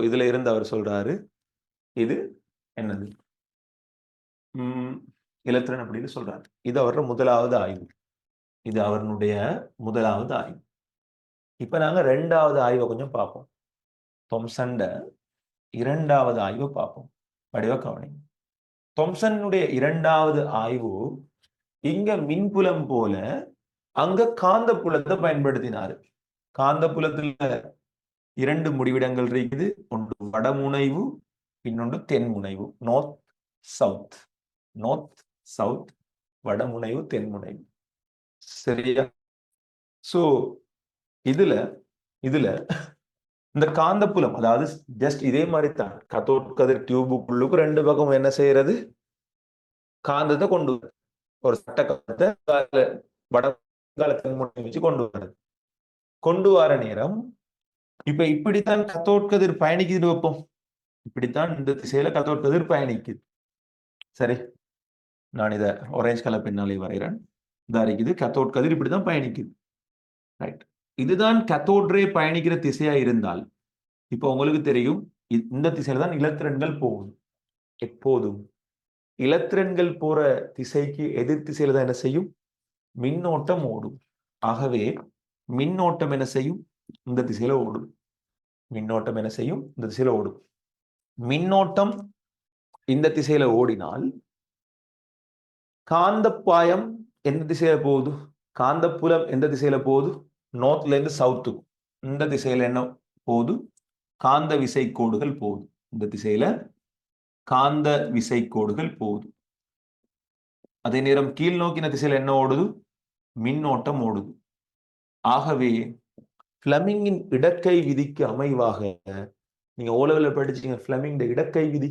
இதுல இருந்து அவர் சொல்றாரு, இது என்னது? இலத்திரன் அப்படின்னு சொல்றாரு. இது அவரோட முதலாவது ஆய்வு. இப்ப நாங்க 2வது ஆய்வை கொஞ்சம் பார்ப்போம். தொம்சன்ட 2வது ஆய்வை பார்ப்போம். வடிவ கவனி. தொம்சனுடைய 2வது ஆய்வு இங்க மின்புலம் போல அங்க காந்த புலத்தை பயன்படுத்தினாரு. காந்த புலத்துல 2 முடிவிடங்கள் இருக்குது. ஒன்று வடமுனைவு, இன்னொன்று தென்முனைவு. நார்த் சவுத், நார்த் சவுத், வடமுனைவு தென்முனைவு. சரியா? சோ இதுல இதுல இந்த காந்தப்புலம், அதாவது ஜஸ்ட் இதே மாதிரி தான் கத்தோட் கதிர் டியூபுக்குள்ளுக்கு 2 பக்கம் என்ன செய்யறது, காந்தத்தை கொண்டு ஒரு சட்ட காந்தத்தை வடகால தென்முனை வச்சு கொண்டு வர்றது. கொண்டு வர நேரம் இப்ப இப்படித்தான் கத்தோட் கதிர் பயணிக்குது வைப்போம். இப்படித்தான் இந்த திசையில கத்தோட் கதிர் பயணிக்குது. சரி, நான் இதை ஆரஞ்சு கலர் பெண்ணாலே வரைகிறேன். இதா இருக்குது கத்தோட் கதிர் இப்படித்தான் பயணிக்குது. ரைட், இதுதான் கத்தோட் ரே பயணிக்கிற திசையா இருந்தால், இப்போ உங்களுக்கு தெரியும் இந்த திசையில தான் இலத்திரன்கள் போகும். எப்போதும் இலத்திரன்கள் போற திசைக்கு எதிர் திசையில தான் என்ன செய்யும், மின்னோட்டம் ஓடும். ஆகவே மின்னோட்டம் என்ன செய்யும், இந்த திசையில ஓடும். மின்னோட்டம் என்ன செய்யும், இந்த திசையில ஓடும். மின்னோட்டம் இந்த திசையில ஓடினால் காந்தப்பாயம் எந்த திசையில போகுது, காந்தப்புலம் எந்த திசையில போகுது, நார்த்ல இருந்து சவுத்து. இந்த திசையில என்ன போகுது, காந்த விசை கோடுகள் போகுது. இந்த திசையில காந்த விசை கோடுகள் போகுது. அதே நேரம் கீழ் நோக்கின திசையில என்ன ஓடுது, மின்னோட்டம் ஓடுது. ஆகவே பிளமிங்கின் இடக்கை விதிக்கு அமைவாக, நீங்க ஓ லெவல்ல படிச்சீங்க பிளமிங் இடக்கை விதி.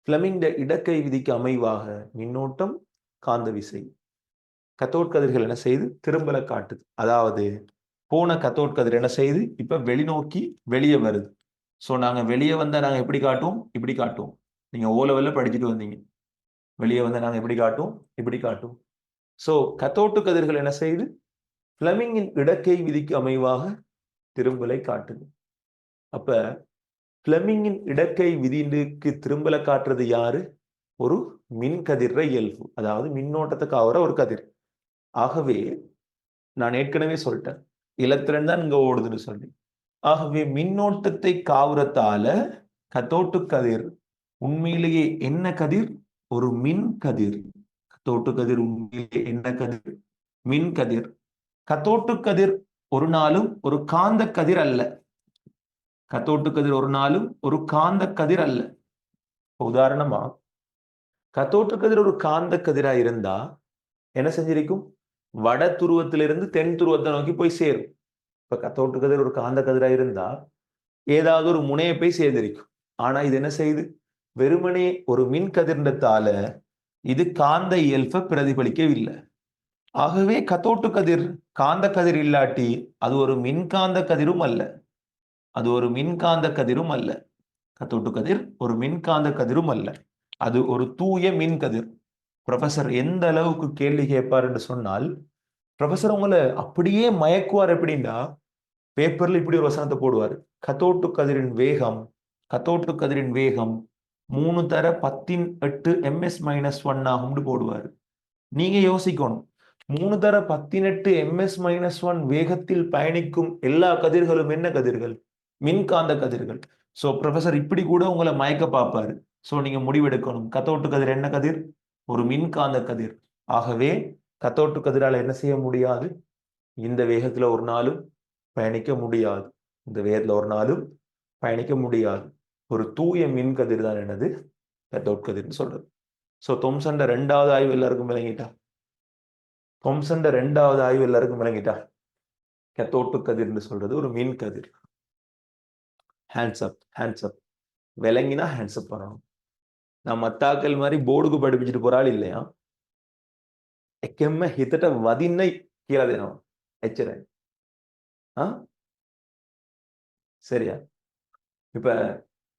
பிளமிங் இடக்கை விதிக்கு அமைவாக மின்னோட்டம், காந்த விசை, கத்தோட் கதிர்கள் என்ன செய்து திரும்பல காட்டுது. அதாவது போன கத்தோட் கதிர் என்ன செய்து இப்ப வெளிநோக்கி வெளியே வருது. சோ நாங்க வெளியே வந்தா நாங்க எப்படி காட்டுவோம், இப்படி காட்டுவோம். நீங்க ஓ லெவல்ல படிச்சுட்டு வந்தீங்க. வெளியே வந்தா நாங்க எப்படி காட்டுவோம், இப்படி காட்டுவோம். சோ கத்தோட்டு கதிர்கள் என்ன செய்து பிளமிங்கின் இடக்கை விதிக்கு அமைவாக திரும்பலை காட்டுது. அப்ப பிளமிங்கின் இடக்கை விதிக்கு திரும்பல காட்டுறது யாரு, ஒரு மின் கதிர இயல்பு, அதாவது மின்னோட்டத்துக்கு ஆகிற ஒரு கதிர். ஆகவே நான் ஏற்கனவே சொல்லிட்டேன், இலத்திரன் தான் இங்க ஓடுதுன்னு சொல்லி. ஆகவே மின்னோட்டத்தை காவுறத்தால கத்தோட்டு கதிர் உண்மையிலேயே என்ன கதிர், ஒரு மின் கதிர். கத்தோட்டு கதிர் உண்மையிலேயே என்ன கதிர், மின் கதிர். கத்தோட்டு கதிர் ஒரு நாளும் ஒரு காந்த கதிர் அல்ல. கத்தோட்டு கதிர் ஒரு நாளும் ஒரு காந்த கதிர் அல்ல. உதாரணமா கத்தோட்டு கதிர் ஒரு காந்த கதிரா இருந்தா என்ன செஞ்சிருக்கும், வட துருவத்திலிருந்து தென் துருவத்தை நோக்கி போய் சேரும். இப்ப கத்தோட்டு கதிர் ஒரு காந்த கதிரா இருந்தா ஏதாவது ஒரு முனையை போய் சேர்ந்திருக்கும். ஆனா இது என்ன செய்யுது, வெறுமனே ஒரு மின் கதிர்ன்றதால இது காந்த இயல்பை பிரதிபலிக்கவில்லை. ஆகவே கத்தோட்டு கதிர் காந்த கதிர் இல்லாட்டி அது ஒரு மின்காந்த கதிரும் அல்ல. அது ஒரு மின்காந்த கதிரும் அல்ல. கத்தோட்டு கதிர் ஒரு மின்காந்த கதிரும் அல்ல. அது ஒரு தூய மின் கதிர். ப்ரொஃபசர் எந்த அளவுக்கு கேள்வி கேட்பார் என்று சொன்னால், ப்ரொஃபசர் உங்களை அப்படியே மயக்குவார். எப்படின்னா பேப்பர்ல இப்படி ஒரு வசனத்தை போடுவார், கத்தோட்டு கதிரின் வேகம், கத்தோட்டு கதிரின் வேகம் 3 தர 10⁸ ms-1 ஆகும்னு போடுவார். நீங்க யோசிக்கணும், 3 தர 10⁸ ms-1 வேகத்தில் பயணிக்கும் எல்லா கதிர்களும் என்ன கதிர்கள், மின்காந்த கதிர்கள். சோ ப்ரொஃபசர் இப்படி கூட உங்களை மயக்க பார்ப்பாரு. சோ நீங்க முடிவெடுக்கணும், கத்தோட்டு கதிர் என்ன கதிர், ஒரு மின்காந்த கதிர். ஆகவே கத்தோட்டு கதிரால என்ன செய்ய முடியாது, இந்த வேகத்துல ஒரு நாளும் பயணிக்க முடியாது. இந்த வேகத்துல ஒரு நாளும் பயணிக்க முடியாது. ஒரு தூய மின் கதிர் தான் என்னது, கத்தோட் கதிர்னு சொல்றது. சோ தொம்சன் 2வது ஆய்வு எல்லாருக்கும் விளங்கிட்டா, தொம்சன் 2வது ஆய்வு எல்லாருக்கும் விளங்கிட்டா, கத்தோட்டு கதிர்னு சொல்றது ஒரு மின் கதிர். Hands up, hands up. விளங்கினா ஹேண்ட்ஸ் அப் பண்ணணும். நான் மத்தாக்கள் மாதிரி போர்டுக்கு படிப்பிச்சுட்டு போறாள் இல்லையா, எக்கெம்ம ஹித்தட்ட வதின்னை කියලා දෙනවා. එච්චරයි. சரியா? இப்ப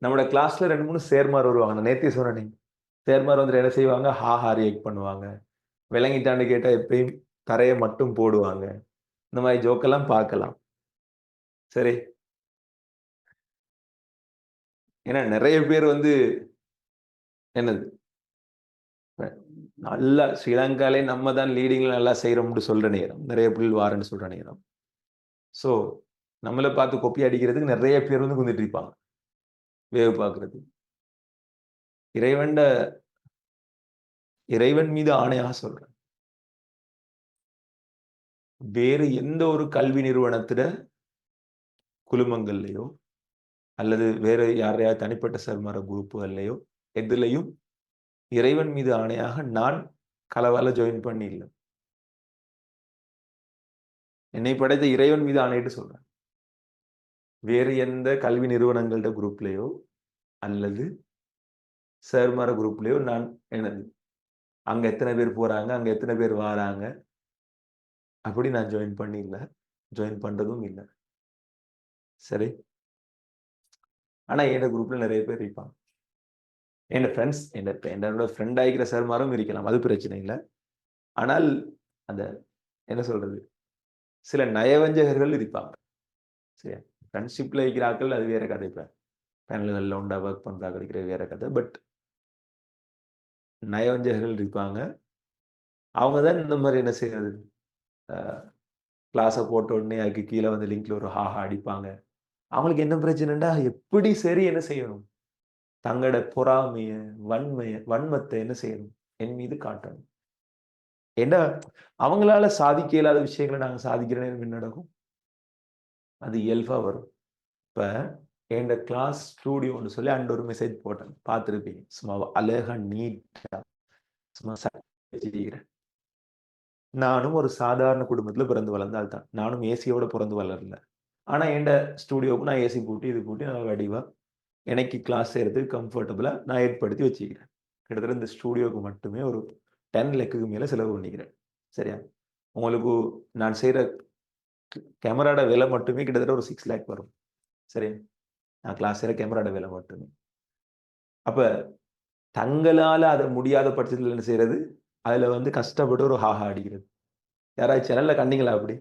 நம்மளோட கிளாஸ்ல 2-3 சேர்மார் வருவாங்க. நான் நேத்தே சொன்னேன், சேர்மார் வந்துட்டு என்ன செய்வாங்க, ஹாஹா ரியாக்ட் பண்ணுவாங்க. விளங்கிட்டான்னு கேட்டா எப்பயும் தரையை மட்டும் போடுவாங்க. இந்த மாதிரி ஜோக்கெல்லாம் பார்க்கலாம். சரி, ஏன்னா நிறைய பேர் வந்து என்னது நல்லா ஸ்ரீலங்காலே நம்ம தான் லீடிங்ல நல்லா செய்யறோம்னு சொல்ற நேரம், நிறைய பிள்ளைகள் வாரன்னு சொல்ற நேரம். சோ நம்மளை பார்த்து கொப்பி அடிக்கிறதுக்கு நிறைய பேர் வந்து குந்திட்டு இருப்பாங்க வேவு பார்க்கறது. இறைவன் மீது ஆணையாக சொல்றேன், வேறு எந்த ஒரு கல்வி நிறுவனத்துல குழுமங்கள்லயோ அல்லது வேறு யாரையாவது தனிப்பட்ட சர்மார குரூப்புகள்லையோ எதுலையும் இறைவன் மீது ஆணையாக நான் கலவால ஜாயின் பண்ணி இல்லை. என்னை படைத்த இறைவன் மீது ஆணையிட்டு சொல்றேன். வேறு எந்த கல்வி நிறுவனங்கள்ட குரூப்லயோ அல்லது சேர்மார குரூப்லயோ நான் எனது அங்க எத்தனை பேர் போறாங்க, அங்க எத்தனை பேர் வாராங்க, அப்படி நான் ஜாயின் பண்ணி இல்லை, ஜாயின் பண்றதும் இல்லை. சரி. ஆனா என்னோட குரூப்ல நிறைய பேர் இருப்பாங்க. என்னோட ஃப்ரெண்ட்ஸ், என்னோட ஃப்ரெண்ட் ஆகிக்கிற சேர்மாரும் இருக்கலாம், அது பிரச்சனை இல்லை. ஆனால் அந்த என்ன சொல்றது, சில நயவஞ்சகர்கள் இருப்பாங்க. சரியா? ஃப்ரெண்ட்ஷிப்ல இருக்கிறார்கள், அது வேற கதை. இப்ப பேனல்களில் உண்டா ஒர்க் பண்றாங்க இருக்கிற வேற கதை. பட் நயவஞ்சகர்கள் இருப்பாங்க. அவங்க தான் இந்த மாதிரி என்ன செய்யறது, கிளாஸை போட்ட உடனே அதுக்கு கீழே வந்து லிங்க்ல ஒரு ஹாஹா அடிப்பாங்க. அவங்களுக்கு என்ன பிரச்சனைன்னா, எப்படி சரி என்ன செய்யணும், தங்களோட பொறாமைய வன்மத்தை என்ன செய்யணும், என் மீது காட்டணும். ஏன்னா அவங்களால சாதிக்க இயலாத விஷயங்களை நாங்க சாதிக்கிற நேரம் என்ன நடக்கும், அது இயல்பா வரும். இப்ப என் கிளாஸ் ஸ்டூடியோன்னு சொல்லி அண்ட் ஒரு மெசேஜ் போட்டேன், பார்த்துருப்பீங்க. சும்மா அழகா நீட்டா சும்மா வச்சிருக்கிறேன். நானும் ஒரு சாதாரண குடும்பத்துல பிறந்து வளர்ந்தால் தான், நானும் ஏசியோட பிறந்து வளரல. ஆனா என் ஸ்டூடியோவுக்கு நான் ஏசி பூட்டி இது பூட்டி நான் வடிவா எனக்கு கிளாஸ் செய்யறதுக்கு கம்ஃபர்டபுளா நான் ஏற்படுத்தி வச்சுக்கிறேன். கிட்டத்தட்ட இந்த ஸ்டூடியோவுக்கு மட்டுமே ஒரு 10 லட்சத்துக்கு மேல செலவு பண்ணிக்கிறேன். சரியா? உங்களுக்கு நான் செய்யற கேமராட விலை மட்டுமே கிட்டத்தட்ட ஒரு 6 லேக் வரும். சரியா? நான் கிளாஸ் செய்யற கேமராட விலை மட்டுமே. அப்ப தங்களால அதை முடியாத பட்சத்தில் என்ன செய்யறது, அதுல வந்து கஷ்டப்பட்டு ஒரு ஹாஹா அடிக்கிறது. யாராச்சும் சேனல்ல கண்டீங்களா அப்படி?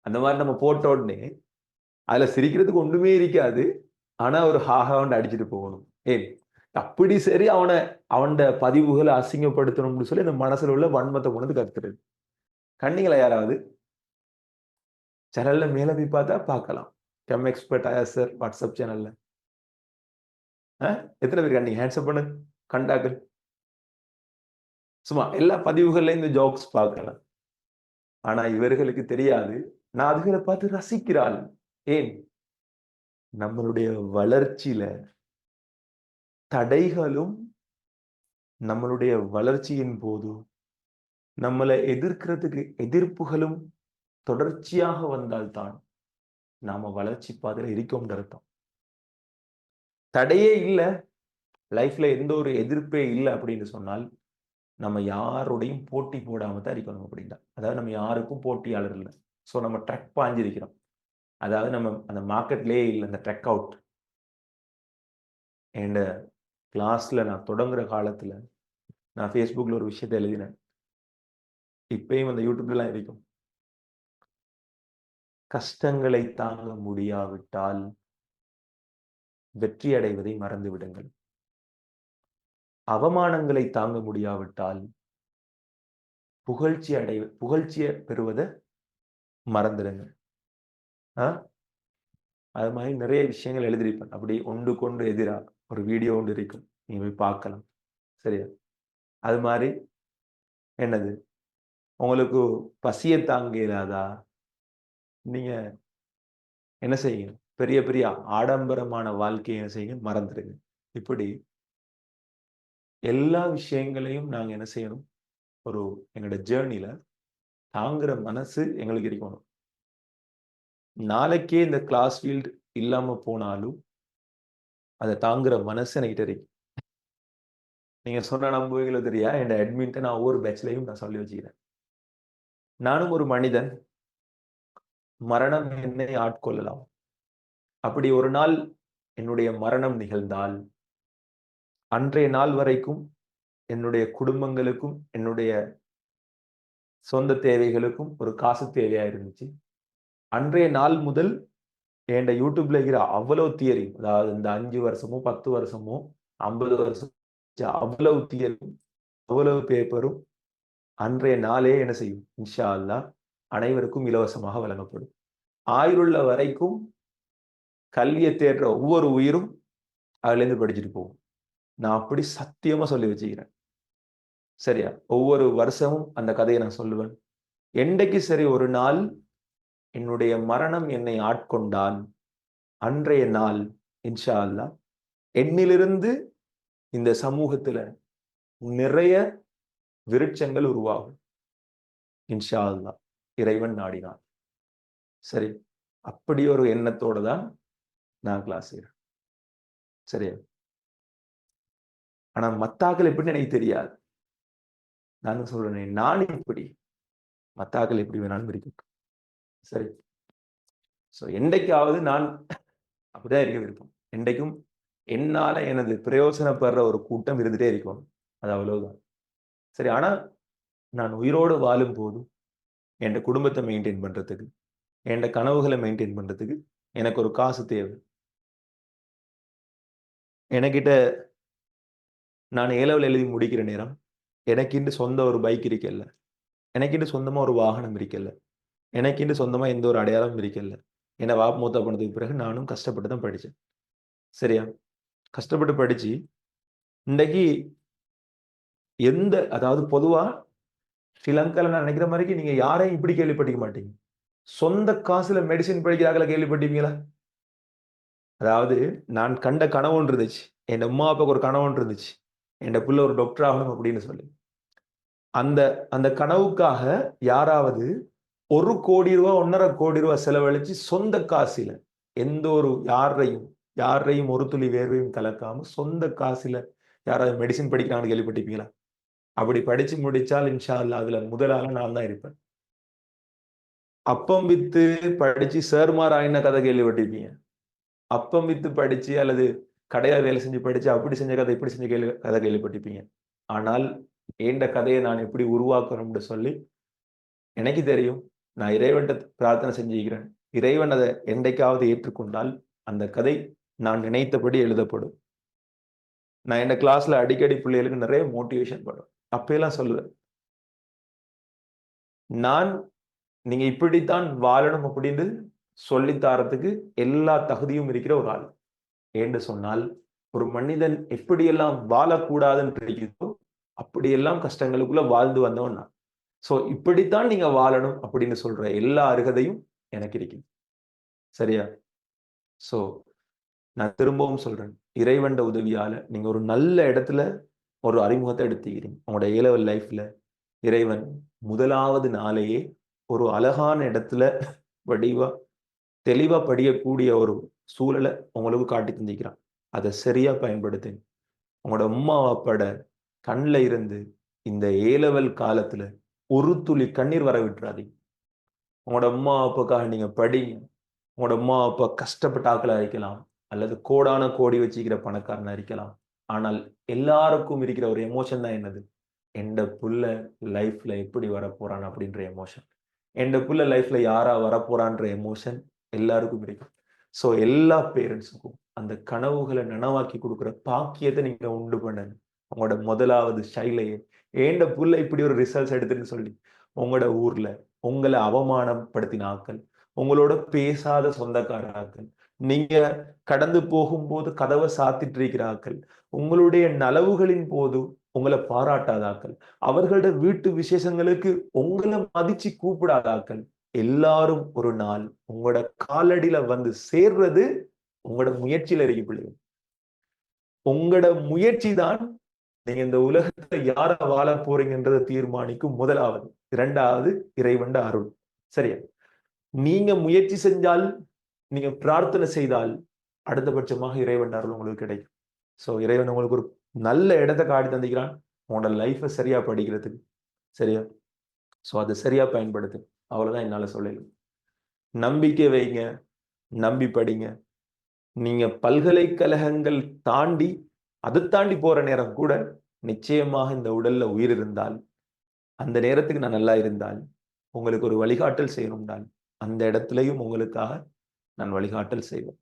அந்த மாதிரி நம்ம போட்ட உடனே அதுல சிரிக்கிறதுக்கு ஒண்ணுமே இருக்காது. ஆனா ஒரு ஹாஹான்னு அடிச்சுட்டு போகணும். ஏன் அப்படி சரி அவன் பதிவுகளை அசிங்கப்படுத்தணும்னு சொல்லி அந்த மனசுல உள்ள வன்மத்தை கொண்டு கத்துறது. கண்டீங்களா யாராவது? சேனல்ல மேல போய் பார்த்தா பார்க்கலாம். கம் எக்ஸ்பர்ட் ஆயா சார் வாட்ஸ்அப் சேனல்ல. எத்தனை பேர் கண்டீங்க? ஹேண்ட்ஸ் அப் பண்ணுங்க. கண்டாக்கள். சும்மா எல்லா பதிவுகள்ல இந்த ஜோக்ஸ் பார்க்கலாம். ஆனா இவர்களுக்கு தெரியாது, நான் அதுகளை பார்த்து ரசிக்கிறாள். ஏன்? நம்மளுடைய வளர்ச்சியில தடைகளும் நம்மளுடைய வளர்ச்சியின் போது நம்மளை எதிர்க்கிறதுக்கு எதிர்ப்புகளும் தொடர்ச்சியாக வந்தால்தான் நாம வளர்ச்சி பாதையில இருக்கோம்னு அர்த்தம். தடையே இல்லை, லைஃப்ல எந்த ஒரு எதிர்ப்பே இல்லை அப்படின்னு சொன்னால் நம்ம யாரோடையும் போட்டி போடாம தான் இருக்கணும் அப்படின்னா. அதாவது நம்ம யாருக்கும் போட்டியாளர் இல்லை. ஸோ நம்ம ட்ரெக் பாஞ்சிருக்கிறோம். அதாவது நம்ம அந்த மார்க்கெட்லேயே இல்லை, அந்த ட்ரெக் அவுட். என் கிளாஸ்ல நான் தொடங்குற காலத்துல நான் ஃபேஸ்புக்ல ஒரு விஷயத்தை எழுதினேன். இப்பயும் அந்த யூடியூப்லாம் இருக்கும். கஷ்டங்களை தாங்க முடியாவிட்டால் வெற்றி அடைவதை மறந்து விடுங்கள். அவமானங்களை தாங்க முடியாவிட்டால் புகழ்ச்சியை பெறுவதை மறந்துடுங்க. அது மாதிரி நிறைய விஷயங்கள் எழுதியிருப்பேன். அப்படி ஒன்று கொண்டு எதிரா ஒரு வீடியோ ஒன்று இருக்கும், நீங்க போய் பார்க்கலாம். சரியா? அது மாதிரி என்னது, உங்களுக்கு பசியை தாங்க இயலாதா, நீங்க என்ன செய்யுங்க, பெரிய பெரிய ஆடம்பரமான வாழ்க்கையை என்ன செய்யுங்க, மறந்துடுங்க. இப்படி எல்லா விஷயங்களையும் நாங்க என்ன செய்யணும், ஒரு எங்களோட ஜேர்னில தாங்குற மனசு எங்களுக்கு இருக்கணும். நாளைக்கே இந்த கிளாஸ் ஃபீல்டு இல்லாம போனாலும் அதை தாங்குற மனசு என்கிட்ட இருக்கு. நீங்க சொன்ன நம்புவீங்களோ தெரியா, என் அட்மின்ட்ட நான் ஒவ்வொரு பேட்ச்லையும் நான் சொல்லி வச்சுக்கிறேன். நானும் ஒரு மனிதன், மரணம் என்னை ஆட்கொள்ளலாம். அப்படி ஒரு நாள் என்னுடைய மரணம் நிகழ்ந்தால் அன்றைய நாள் வரைக்கும் என்னுடைய குடும்பங்களுக்கும் என்னுடைய சொந்த தேவைகளுக்கும் ஒரு காசு தேவையா இருந்துச்சு. அன்றைய நாள் முதல் என் யூடியூப்ல இருக்கிற அவ்வளவு தியரி, அதாவது இந்த 5 வருஷமோ 10 வருஷமோ 50 வருஷம் அவ்வளவு தியரியும் அவ்வளவு பேப்பரும் அன்றைய நாளே என்ன செய்யும், இன்ஷா அல்லாஹ் அனைவருக்கும் இலவசமாக வழங்கப்படும். ஆயுளுள்ள வரைக்கும் கல்வியை தேடுற ஒவ்வொரு உயிரும் அதுல இருந்து படிச்சுட்டு போகும். நான் அப்படி சத்தியமா சொல்லி வச்சுக்கிறேன். சரியா? ஒவ்வொரு வருஷமும் அந்த கதையை நான் சொல்லுவேன். என்றைக்கு சரி ஒரு நாள் என்னுடைய மரணம் என்னை ஆட்கொண்டால் அன்றைய நாள் இன்ஷா அல்லாஹ் என்னிலிருந்து இந்த சமூகத்துல நிறைய விருட்சங்கள் உருவாகும் இன்ஷா அல்லாஹ், இறைவன் நாடினான். சரி, அப்படி ஒரு எண்ணத்தோட தான் நான் கிளாஸ் செய்யறேன். சரியா? ஆனா மத்தாக்கள் எப்படின்னு எனக்கு தெரியாது. நான் சொல்றேன், நான் இப்படி, மத்தாக்கள் எப்படி வேணாலும் இருக்கட்டும். சரி. சோ என்றைக்காவது நான் அப்படிதான் இருக்க விருப்பம். என்றைக்கும் என்னால எனது பிரயோசனப்படுற ஒரு கூட்டம் இருந்துட்டே இருக்கும். அது அவ்வளவுதான். சரி, ஆனா நான் உயிரோடு வாழும் போது என் குடும்பத்தை மெயின்டைன் பண்றதுக்கு, என் கனவுகளை மெயின்டைன் பண்றதுக்கு எனக்கு ஒரு காசு தேவை. எனக்கிட்ட நான் ஏலவில் எழுதி முடிக்கிற நேரம் எனக்கின்று சொந்த ஒரு பைக் இருக்கல்ல, எனக்கின்று சொந்தமா ஒரு வாகனம் இருக்கல்ல, எனக்கின்று சொந்தமா எந்த ஒரு அடையாளமும் இருக்கல்ல. என்ன வாப் மூத்தா போனதுக்கு பிறகு நானும் கஷ்டப்பட்டு தான் படிச்சேன். சரியா? கஷ்டப்பட்டு படிச்சு இன்றைக்கு அதாவது பொதுவா ஸ்ரீலங்கால நான் நினைக்கிற மாதிரி நீங்க யாரையும் இப்படி கேள்விப்பட்டிக்க மாட்டீங்க. சொந்த காசுல மெடிசின் படிக்கிறாங்கள கேள்விப்பட்டீங்களா? அதாவது நான் கண்ட கனவு ஒன்று இருந்துச்சு. என் அம்மா அப்பாவுக்கு ஒரு கனவு ஒன்று இருந்துச்சு. என் புள்ள ஒரு டாக்டர் ஆகணும் அப்படின்னு சொல்லி. அந்த அந்த கனவுக்காக யாராவது ரூ. 1,00,00,000 1,50,00,000 செலவழிச்சு சொந்த காசில எந்த ஒரு யாரையும் ஒரு துளி வேர்வையும் கலக்காம சொந்த காசுல யாராவது மெடிசின் படிக்கிறாங்கன்னு கேள்விப்பட்டிருப்பீங்களா? அப்படி படிச்சு முடிச்சால் இன்ஷா அல்லாஹ் அதுல முதல் ஆளா நான் தான் இருப்பேன். அப்பம் வித்து படிச்சு சேர்மார் ஆயின கதை கேள்விப்பட்டிருப்பீங்க. அப்பம் வித்து படிச்சு அல்லது கடையா வேலை செஞ்சு படிச்சு அப்படி செஞ்ச கதை இப்படி செஞ்ச கதை கேள்விப்பட்டிருப்பீங்க. ஆனால் ஏண்ட கதையை நான் எப்படி உருவாக்கணும்னு சொல்லி எனக்கு தெரியும். நான் இறைவன்ட்ட பிரார்த்தனை செஞ்சுக்கிறேன். இறைவன் அதை என்றைக்காவது ஏற்றுக்கொண்டால் அந்த கதை நான் நினைத்தபடி எழுதப்படும். நான் என் கிளாஸ்ல அடிக்கடி பிள்ளைகளுக்கு நிறைய மோட்டிவேஷன் பண்ணுவேன். அப்பெல்லாம் சொல்லுவேன், நான் நீங்க இப்படித்தான் வாழணும் அப்படின்னு சொல்லி தாரத்துக்கு எல்லா தகுதியும் இருக்கிற ஒரு ஆள். ஏன்னு சொன்னால் ஒரு மனிதன் எப்படியெல்லாம் வாழக்கூடாதுன்னு இருக்குதோ அப்படியெல்லாம் கஷ்டங்களுக்குள்ள வாழ்ந்து வந்தவன் நான். சோ இப்படித்தான் நீங்க வாழணும் அப்படின்னு சொல்ற எல்லா அருகதையும் எனக்கு இருக்கு. சரியா? சோ நான் திரும்பவும் சொல்றேன், இறைவன்ட உதவியால நீங்க ஒரு நல்ல இடத்துல ஒரு அறிமுகத்தை எடுத்துக்கிறீங்க. உங்களோட ஏலவல் லைஃப்ல இறைவன் முதலாவது நாளையே ஒரு அழகான இடத்துல வடிவா தெளிவா படியக்கூடிய ஒரு சூழலை உங்களுக்கு காட்டி தந்திக்கிறான். அதை சரியா பயன்படுத்துங்க. உங்களோட அம்மா அப்பாட கண்ல இருந்து இந்த ஏலவல் காலத்துல ஒரு துளி கண்ணீர் வர விட்டுறாதீங்க. உங்களோட அம்மா அப்பாக்காக நீங்க படிங்க. உங்களோட அம்மா அப்பா கஷ்டப்பட்ட ஆட்களா இருக்கலாம், அல்லது கோடான கோடி வச்சுக்கிற பணக்காரனா இருக்கலாம். ஆனால் எல்லாருக்கும் இருக்கிற ஒரு எமோஷன் தான் என்னது? எந்த புள்ள லைஃப்ல எப்படி வரப்போறான் அப்படின்ற எமோஷன். எந்த புள்ள லைஃப்ல யாரா வரப்போறான்ற எமோஷன் எல்லாருக்கும் இருக்கும். சோ எல்லா பேரண்ட்ஸுக்கும் அந்த கனவுகளை நனவாக்கி கொடுக்குற பாக்கியத்தை நீங்க உண்டு பண்ணுங்க. உங்களோட முதலாவது சைலையை ஏண்ட புள்ள இப்படி ஒரு ரிசல்ட்ஸ் எடுத்துன்னு சொல்லி உங்களோட ஊர்ல உங்களை அவமானப்படுத்தின ஆக்கள், உங்களோட பேசாத சொந்தக்கார ஆக்கள், நீங்க கடந்து போகும்போது கதவை சாத்திட்டு இருக்கிற ஆக்கள், உங்களுடைய நலவுகளின் போது உங்களை பாராட்டாதாக்கள், அவர்களோட வீட்டு விசேஷங்களுக்கு உங்களை மதிச்சு கூப்பிடாதாக்கள், எல்லாரும் ஒரு நாள் உங்களோட காலடியில வந்து சேர்றது உங்களோட முயற்சியில இருக்கு பிள்ளைங்க. உங்களோட முயற்சி தான் நீங்க இந்த உலகத்துல யார வாழ போறீங்கன்றதை தீர்மானிக்கும் முதலாவது. இரண்டாவது இறைவன்ட அருள். சரியா? நீங்க முயற்சி செஞ்சால், நீங்க பிரார்த்தனை செய்தால் அடுத்தபட்சமாக இறைவன் அருள் உங்களுக்கு கிடைக்கும். சோ இறைவன் உங்களுக்கு ஒரு நல்ல இடத்தை காட்டி தந்திக்கிறான் உங்களோட லைஃபை சரியா படிக்கிறதுக்கு. சரியா? சோ அதை சரியா பயன்படுத்து. அவ்வளவுதான் என்னால சொல்லலாம். நம்பிக்கை வைங்க, நம்பி படிங்க. நீங்க பல்கலைக்கழகங்கள் தாண்டி அதை தாண்டி போற நேரம் கூட நிச்சயமாக இந்த உடல்ல உயிர் இருந்தால், அந்த நேரத்துக்கு நான் நல்லா இருந்தால், உங்களுக்கு ஒரு வழிகாட்டல் செய்யணும்னால் அந்த இடத்துலயும் உங்களுக்காக நான் வழிகாட்டல் செய்வேன்.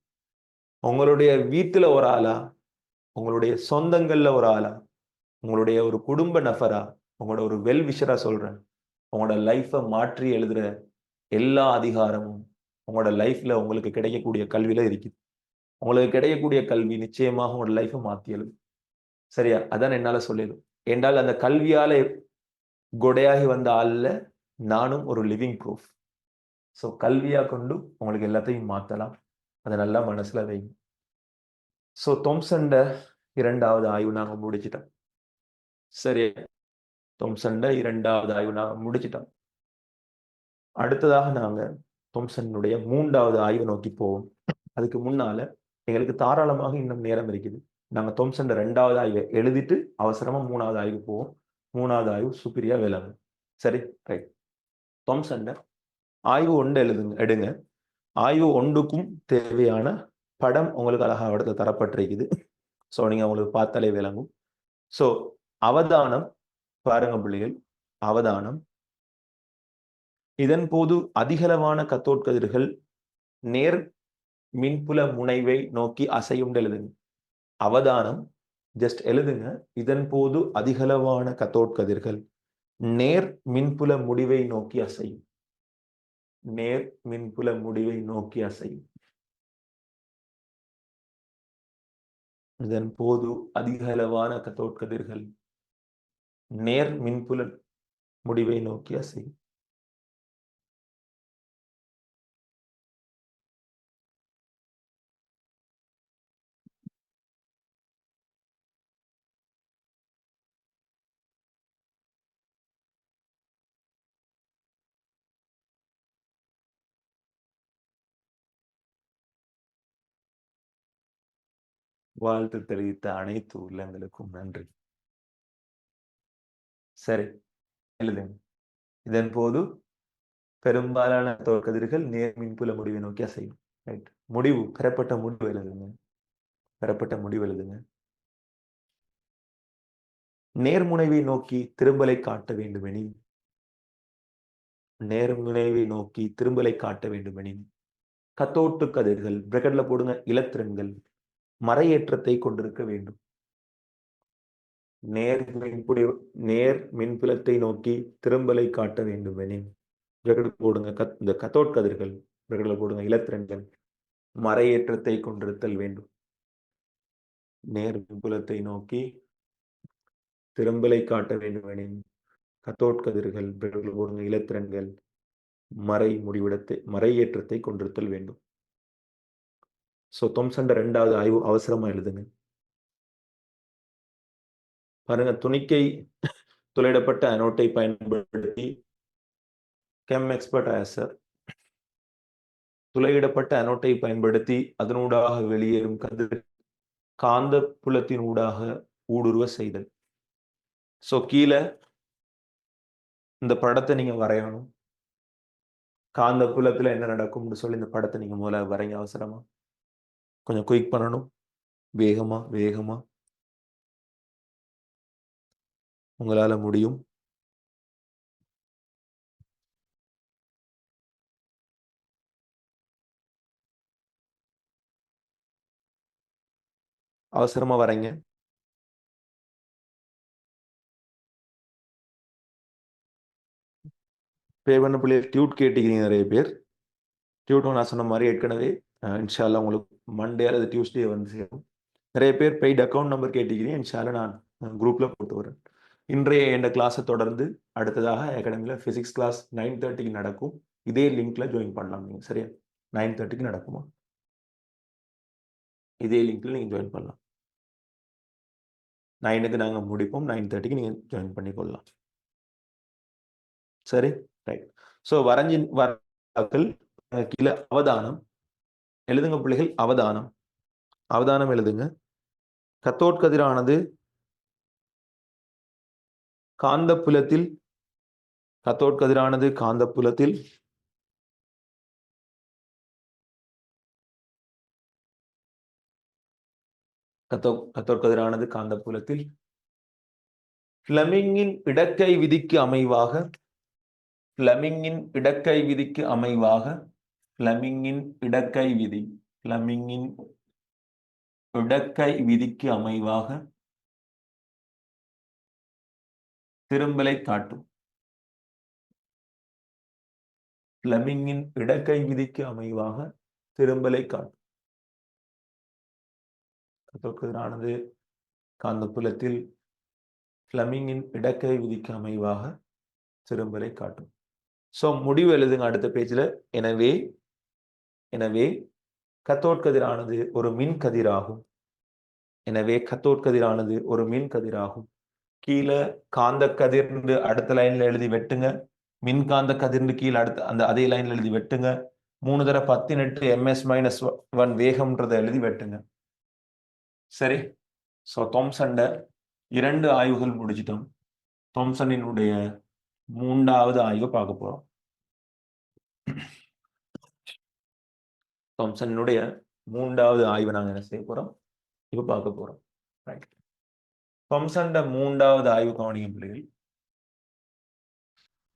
உங்களுடைய வீட்டுல ஒரு ஆளா, உங்களுடைய சொந்தங்கள்ல ஒரு ஆளா, உங்களுடைய ஒரு குடும்ப நபரா, உங்களோட ஒரு வெல் விஷரா சொல்றேன். உங்களோட லைஃப்பை மாற்றி எழுதுற எல்லா அதிகாரமும் உங்களோட லைஃப்ல உங்களுக்கு கிடைக்கக்கூடிய கல்வியில இருக்குது. உங்களுக்கு கிடைக்கக்கூடிய கல்வி நிச்சயமாக உங்களோட லைஃப்பை மாத்தி எழுதும். சரியா? அதான் என்னால சொல்லிடும். என்றால் அந்த கல்வியால கொடையாகி வந்த ஆள்ல நானும் ஒரு லிவிங் ப்ரூஃப். சோ கல்வியா கொண்டு உங்களுக்கு எல்லாத்தையும் மாத்தலாம். அதை நல்லா மனசுல வைங்க. ஸோ தொம்சன்ட 2வது ஆய்வு நாங்க முடிச்சிட்டோம். சரி, தொம்சன்ட 2வது ஆய்வு நாங்க முடிச்சிட்டோம். அடுத்ததாக நாங்க தொம்சனுடைய 3வது ஆய்வு நோக்கி போவோம். அதுக்கு முன்னால எங்களுக்கு தாராளமாக இன்னும் நேரம் இருக்குது. நாங்க தொம்சன் 2வது ஆய்வை எழுதிட்டு அவசரமா 3வது ஆய்வு போவோம். 3வது ஆய்வு சுப்பீரியா விளங்கும். சரி, ரைட். தொம்சன் ஆய்வு 1 எடுங்க. ஆய்வு 1க்கும் தேவையான படம் உங்களுக்கு அழகாக இடத்துல தரப்பட்டிருக்குது. ஸோ நீங்க உங்களுக்கு பார்த்தாலே விளங்கும். ஸோ அவதானம் பாருங்க பிள்ளைகள், அவதானம். இதன் போது அதிகளவான கத்தோட்கதிர்கள் நேர் மின்புல முனைவை நோக்கி அசையும் எழுதுங்க. அவதானம் ஜஸ்ட் எழுதுங்க. இதன் போது அதிகளவான கத்தோட்கதிர்கள் நேர் மின்புல முடிவை நோக்கி அசையும். நேர் மின்புல முடிவை நோக்கி அசையும். இதன் போது அதிகளவான கத்தோட்கதிர்கள் நேர் மின்புல முடிவை நோக்கி அசையும். வாழ்த்து தெரிவித்த அனைத்து உள்ளங்களுக்கும் நன்றி. சரி, எழுதுங்க. இதன் போது பெரும்பாலான கதிர்கள் நேர் மின்புல முடிவை நோக்கி அசையும். ரைட். முடிவு, பெறப்பட்ட முடிவு எழுதுங்க. பெறப்பட்ட முடிவு எழுதுங்க. நேர்முனைவை நோக்கி திரும்பலை காட்ட வேண்டுமெனில், நேர்முனைவை நோக்கி திரும்பலை காட்ட வேண்டுமெனில் கத்தோட்டு கதிர்கள் பிராக்கெட்ல போடுங்க, இலத்திரன்கள் மறையேற்றத்தை கொண்டிருக்க வேண்டும். நேர் மின்புலத்தை நோக்கி திரும்பலை காட்ட வேண்டுமெனில் பிராக்கெட் போடுங்க, இந்த கத்தோட் கதிர்கள் பிராக்கெட்ல போடுங்க, இலத்திரன்கள் மறையேற்றத்தை கொண்டிருத்தல் வேண்டும். நேர் மின்புலத்தை நோக்கி திரும்பலை காட்ட வேண்டுமெனில் கத்தோட் கதிர்கள் பிராக்கெட்ல போடுங்க, இலத்திரன்கள் மறையேற்றத்தை கொண்டிருத்தல் வேண்டும். ஸோ தொம்சன் 2வது ஆய்வு அவசரமா எழுதுங்க. பாருங்க, துணிக்கை துளையிடப்பட்ட அனோட்டை பயன்படுத்தி கெம் எக்ஸ்பர்ட் ஆசர் துளையிடப்பட்ட அனோட்டை பயன்படுத்தி அதனூடாக வெளியேறும் கதிர் காந்த புலத்தின் ஊடாக ஊடுருவ செய்தல். ஸோ கீழே இந்த படத்தை நீங்க வரையணும். காந்த புலத்துல என்ன நடக்கும்னு சொல்லி இந்த படத்தை நீங்க முதல்ல வரைங்க. அவசரமா கொஞ்சம் குயிக் பண்ணணும். வேகமா வேகமா உங்களால முடியும். அவசரமா வரைங்க. பே பண்ண பிள்ளைகள் டியூட் கேட்டுக்கிறீங்க நிறைய பேர். டியூட்டும் நான் சொன்ன மாதிரி ஏற்கனவே இன்ஷால்லா உங்களுக்கு மண்டே அல்லது டியூஸ்டே வந்து சேரும். நிறைய பேர் பெய்ட் அக்கௌண்ட் நம்பர் கேட்டுக்கிறீங்க. இன்ஷால்லா நான் குரூப்ல போட்டு வரேன். இன்றைய எந்த கிளாஸை தொடர்ந்து அடுத்ததாக அகாடமியில் ஃபிசிக்ஸ் கிளாஸ் 9:30 நடக்கும். இதே லிங்க்ல ஜாயின் பண்ணலாம் நீங்க. சரியா? 9:30 நடக்குமா? இதே லிங்க்ல நீங்க ஜாயின் பண்ணலாம். 9க்கு நாங்கள் முடிப்போம். 9:30 நீங்க ஜாயின் பண்ணிக்கொள்ளலாம். சரி, ரைட். ஸோ வரைஞ்சி கீழே அவதானம் எழுதுங்க பிள்ளைகள். அவதானம் அவதானம் எழுதுங்க. கத்தோட்கதிரானது காந்தப்புலத்தில் கத்தோட்கதிரானது காந்தப்புலத்தில் கத்தோட்கதிரானது காந்தப்புலத்தில் ஃப்ளெமிங்கின் இடக்கை விதிக்கு அமைவாக ஃப்ளெமிங்கின் இடக்கை விதிக்கு அமைவாக ஃப்ளெமிங்கின் இடக்கை விதி ஃப்ளெமிங்கின் இடக்கை விதிக்கு அமைவாக திரும்பலை காட்டும். ஃப்ளெமிங்கின் இடக்கை விதிக்கு அமைவாக திரும்பலை காட்டும். கத்தோட்கதிரானது காந்தப்புலத்தில் ஃப்ளெமிங்கின் இடக்கை விதிக்கு அமைவாக திரும்பலை காட்டும். ஸோ முடிவு எழுதுங்க அடுத்த பேஜில். எனவே கத்தோட் கதிரானது ஒரு மின் கதிராகும். எனவே கத்தோட் கதிரானது ஒரு மின் கதிராகும். கீழே காந்த கதிர்ந்து அடுத்த லைன்ல எழுதி வெட்டுங்க. மின்காந்த கதிர்ந்து கீழே அடுத்த அந்த அதே லைன்ல எழுதி வெட்டுங்க. 3 தர 10 ms-1 வேகம்ன்றதை எழுதி வெட்டுங்க. சரி. ஸோ தாம்சன்ட 2 ஆய்வுகள் முடிச்சிட்டோம். தாம்சனினுடைய 3வது ஆய்வை பார்க்க போறோம். தாம்சனுடைய 3வது ஆய்வை நாங்கள் என்ன செய்ய போறோம், இப்போ பார்க்க போறோம். ரைட். தாம்சன்ட 3வது ஆய்வு கவனிக்கும் பிள்ளைகள்.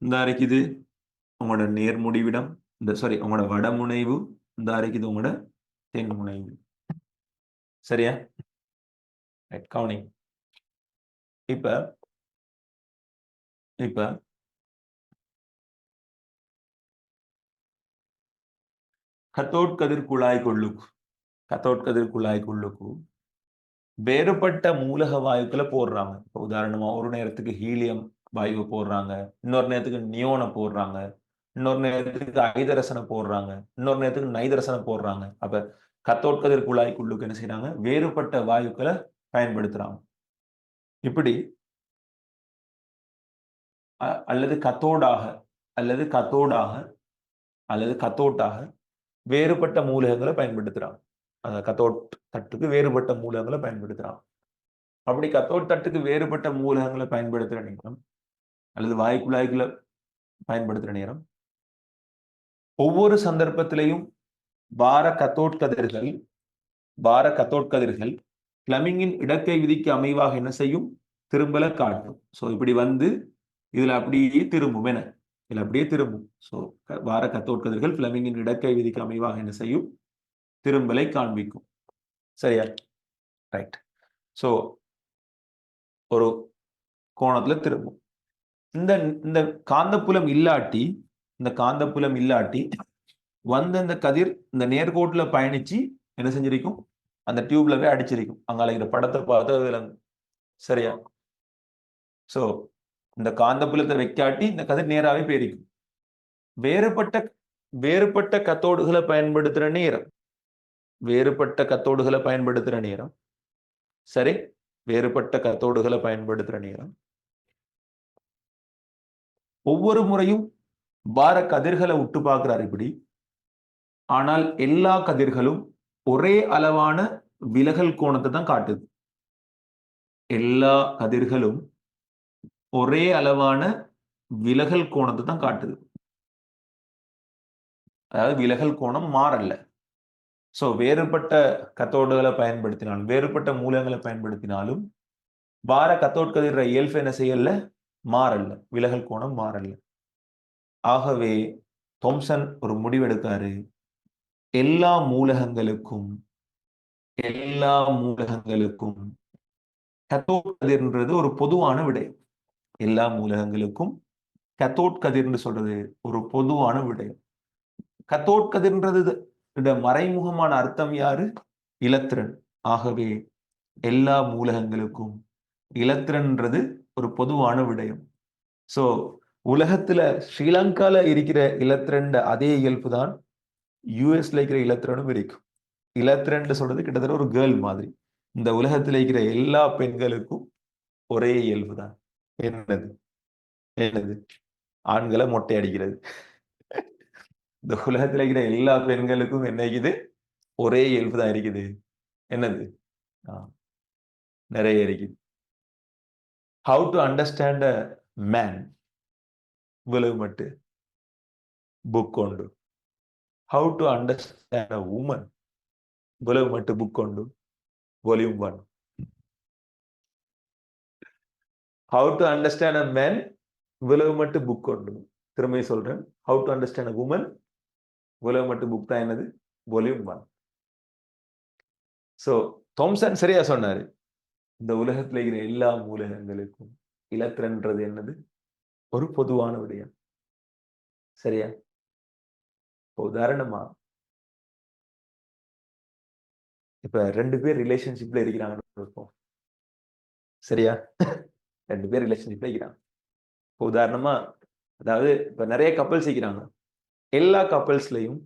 இந்த இருக்குது உங்களோட நேர்முடிவிடம், உங்களோட வடமுனைவு. இந்த இருக்குது உங்களோட தென்முனைவு. சரியா? ரைட். கவனி. இப்ப இப்ப கத்தோட் கதிர் குழாய்க்குள்ளுக்கு வேறுபட்ட மூலக வாயுக்களை போடுறாங்க. இப்போ உதாரணமா ஒரு நேரத்துக்கு ஹீலியம் வாயுவை போடுறாங்க, இன்னொரு நேரத்துக்கு நியோனை போடுறாங்க, இன்னொரு நேரத்துக்கு ஐதரசனை போடுறாங்க, இன்னொரு நேரத்துக்கு நைதரசனை போடுறாங்க. அப்ப கத்தோட் கதிர் குழாய்க்குள்ளுக்கு என்ன செய்யறாங்க, வேறுபட்ட வாயுக்களை பயன்படுத்துறாங்க. இப்படி அல்லது கத்தோட்டாக வேறுபட்ட மூலகங்களை பயன்படுத்துறாங்க. அந்த கத்தோட் தட்டுக்கு வேறுபட்ட மூலகங்களை பயன்படுத்துறாங்க. அப்படி கத்தோட் தட்டுக்கு வேறுபட்ட மூலகங்களை பயன்படுத்துற நேரம் அல்லது வாயுக்குழாய்களை பயன்படுத்துற நேரம் ஒவ்வொரு சந்தர்ப்பத்திலையும் பார கத்தோட் கதிர்கள் பிளமிங்கின் இடக்கை விதிக்கு அமைவாக என்ன செய்யும், திரும்பல காட்டும். ஸோ இப்படி வந்து இதுல அப்படியே திரும்பும். இதுல அப்படியே திரும்பும். ஸோ வார கத்தோட் கதிர்கள் பிளமிங்கின் இடக்கை விதிக்கு அமைவாக என்ன செய்யும், திரும்பலை காண்பிக்கும். சரியா? ரைட். ஸோ ஒரு கோணத்துல திரும்பும். இந்த காந்தப்புலம் இல்லாட்டி வந்து இந்த கதிர் இந்த நேர்கோட்டுல பயணிச்சு என்ன செஞ்சிருக்கும், அந்த டியூப்ல போய் அடிச்சிருக்கும். அங்கால இந்த படத்தை பார்த்து. சரியா? சோ இந்த காந்தப்புலத்தை வைக்காட்டி இந்த கதிர் நேராவே போயிருக்கும். வேறுபட்ட கத்தோடுகளை பயன்படுத்துற நேரம் சரி, வேறுபட்ட கத்தோடுகளை பயன்படுத்துற நேரம் ஒவ்வொரு முறையும் பார கதிர்களை உட்டு பார்க்கிறார் இப்படி. ஆனால் எல்லா கதிர்களும் ஒரே அளவான விலகல் கோணத்தை தான் காட்டுது. எல்லா கதிர்களும் ஒரே அளவான விலகல் கோணத்தை தான் காட்டுது. அதாவது விலகல் கோணம் மாறல. சோ வேறுபட்ட கத்தோடுகளை பயன்படுத்தினாலும் வேறுபட்ட மூலங்களை பயன்படுத்தினாலும் பார கத்தோட் கதிர இயல்பு என்ன செய்யல, மாறல, விலகல் கோணம் மாறல. ஆகவே தாம்சன் ஒரு முடிவெடுக்காரு, எல்லா மூலகங்களுக்கும் கத்தோட் கதிர்ன்றது ஒரு பொதுவான விடயம். எல்லா மூலகங்களுக்கும் கத்தோட் கதிர்னு சொல்றது ஒரு பொதுவான விடயம். கத்தோட் கதிர்ன்றது மறைமுகமான அர்த்தம் யாரு, இலத்திரன். ஆகவே எல்லா மூலகங்களுக்கும் இலத்திரன்றது ஒரு பொதுவான விடயம். சோ உலகத்துல ஸ்ரீலங்கால இருக்கிற இலத்திரன் அதே இயல்பு தான் யூஎஸ்ல இருக்கிற இலத்திரனும் இருக்கும். இலத்திரன் சொல்றது கிட்டத்தட்ட ஒரு கேர்ள் மாதிரி. இந்த உலகத்துல இருக்கிற எல்லா பெண்களுக்கும் ஒரே இயல்பு தான். என்னது ஆண்களை மொட்டை அடிக்கிறது. இந்த உலகத்துல இருக்கிற எல்லா பெண்களுக்கும் என்ன இருக்குது, ஒரே இயல்பு தான் இருக்குது. என்னது? நிறைய இருக்குது. How to understand a man, இவ்வளவு மட்டும் புக் உண்டு. How to understand a woman, இவ்வளவு மட்டும் புக் உண்டு. Volume 1. How to understand a man, இவ்வளவு மட்டும் புக் உண்டு. திரும்ப சொல்றேன், how to understand a woman, இவ்வளவு மட்டும் புக் தான். என்னது? வால்யூம் 1. சோ தாம்சன் சரியா சொன்னாரு, இந்த உலகத்துல இருக்கிற எல்லா மூலகங்களுக்கும் இலத்திரன்றது என்னது, ஒரு பொதுவான விடயம். சரியா? உதாரணமா இப்ப 2 பேர் ரிலேஷன்ஷிப்ல இருக்கிறாங்கன்னு இருப்போம். சரியா? 2 பேர் ரிலேஷன்ஷிப்ல இருக்கிறாங்க. உதாரணமா, அதாவது இப்ப நிறைய கப்பல்ஸ் இருக்கிறாங்க. எல்லா கப்பல்ஸ்லயும்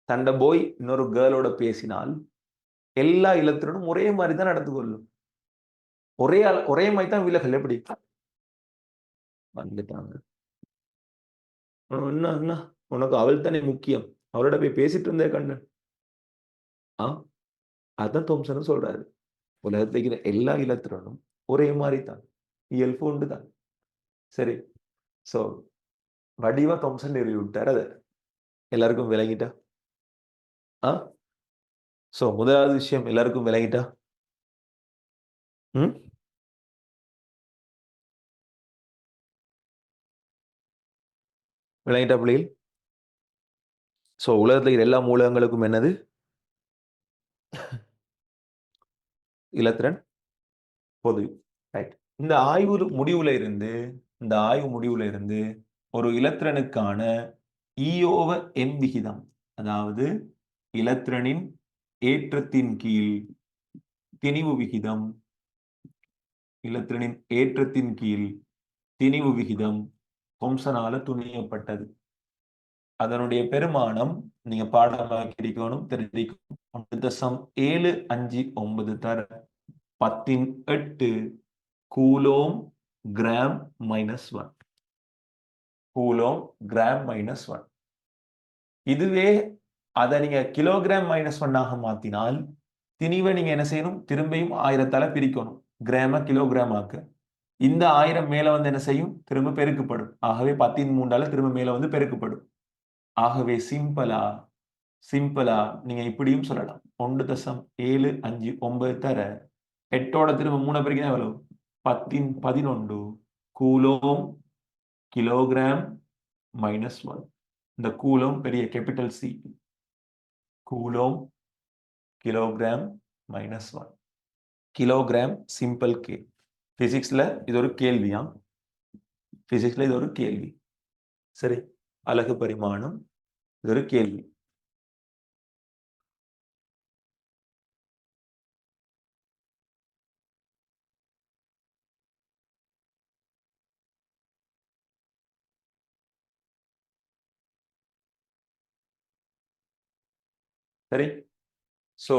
தண்ட போய் இன்னொரு கேர்ளோட பேசினால் எல்லா இலத்திரனும் ஒரே மாதிரி தான் நடந்து கொள்ளும். ஒரே மாதிரி தான் விலகல். எப்படி வந்துட்டாங்க? என்ன என்ன உனக்கு அவள் தானே முக்கியம், அவளோட போய் பேசிட்டு இருந்தே கண்ணு. அதான் தோம்சன் சொல்றாரு, உலகத்தில் இருக்கிற எல்லா இலத்திரனும் ஒரே மாதிரி தான், இயல்பு உண்டு தான். சரி, சோ வடிவா தோம்சன் நிறுவி விட்டார். அதை எல்லாருக்கும் விளங்கிட்டா? சோ முதலாவது விஷயம் எல்லாருக்கும் விளங்கிட்டா? விளங்கிட்டா பிள்ளைகள்? சோ உலகத்தில் எல்லா மூலகங்களுக்கும் என்னது? இலத்திரன் பொது. ரைட். இந்த ஆய்வு முடிவுல இருந்து ஒரு இலத்திரனுக்கான ஈயோவ எம் விகிதம், அதாவது இலத்திரனின் ஏற்றத்தின் கீழ் திணிவு விகிதம், இலத்திரனின் ஏற்றத்தின் கீழ் திணிவு விகிதம் தொம்சனால துணியப்பட்டது. அதனுடைய பெருமானம் நீங்க பாடமாக்கி இருக்கணும், தெரிஞ்சிக்கணும். 1.759 தர 10⁸ கூலோம் கிராம் -1. கூலோம் கிராம் -1. இதுவே அதை நீங்க கிலோகிராம் -1 ஆக மாத்தினால் திணிவை நீங்க என்ன செய்யணும்? திரும்பியும் 1000ஆல பிரிக்கணும், கிராம கிலோகிராம் ஆக்க. இந்த 1000 மேல வந்து என்ன செய்யும்? திரும்ப பெருக்கப்படும். ஆகவே 10⁻3 திரும்ப மேல வந்து பெருக்கப்படும். ஆகவே சிம்பிளா நீங்க இப்படியும் சொல்லலாம். 1.759 தர 8ஓட திரும்ப 3 பெருக்கினா எவ்வளவு? 10⁻11 கூலோம் கிலோகிராம் -1. இந்த கூலோம் பெரிய capital C, coulomb kilogram -1. Kilogram symbol K. பிசிக்ஸ்ல இது ஒரு கேள்வியாம். பிசிக்ஸ்ல இது ஒரு கேள்வி. சரி, அலகு பரிமாணம் இது ஒரு கேள்வி. சரி, சோ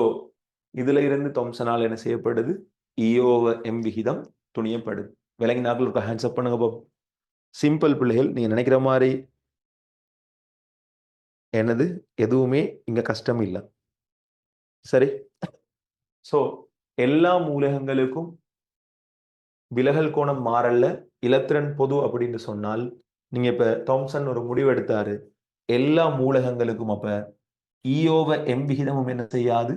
இதுல இருந்து தொம்சனால் என்ன செய்யப்படுது? ஈயோவ எம் விகிதம் துணியப்படுது. விளங்கினாக்கள் ஒரு ஹேண்ட்ஸ் அப் பண்ணுங்க பாப்போம். சிம்பிள் பிள்ளைகள், நீங்க நினைக்கிற மாதிரி என்னது எதுவுமே இங்க கஷ்டம் இல்லை. சரி, சோ எல்லா மூலகங்களுக்கும் விலகல் கோணம் மாறல்ல, இலத்திரன் பொது அப்படின்னு சொன்னால், நீங்க இப்ப தாம்சன் ஒரு முடிவு எடுத்தாரு, எல்லா மூலகங்களுக்கும் அப்ப ஈயோவ எம் விகிதமும் என்ன செய்யாது?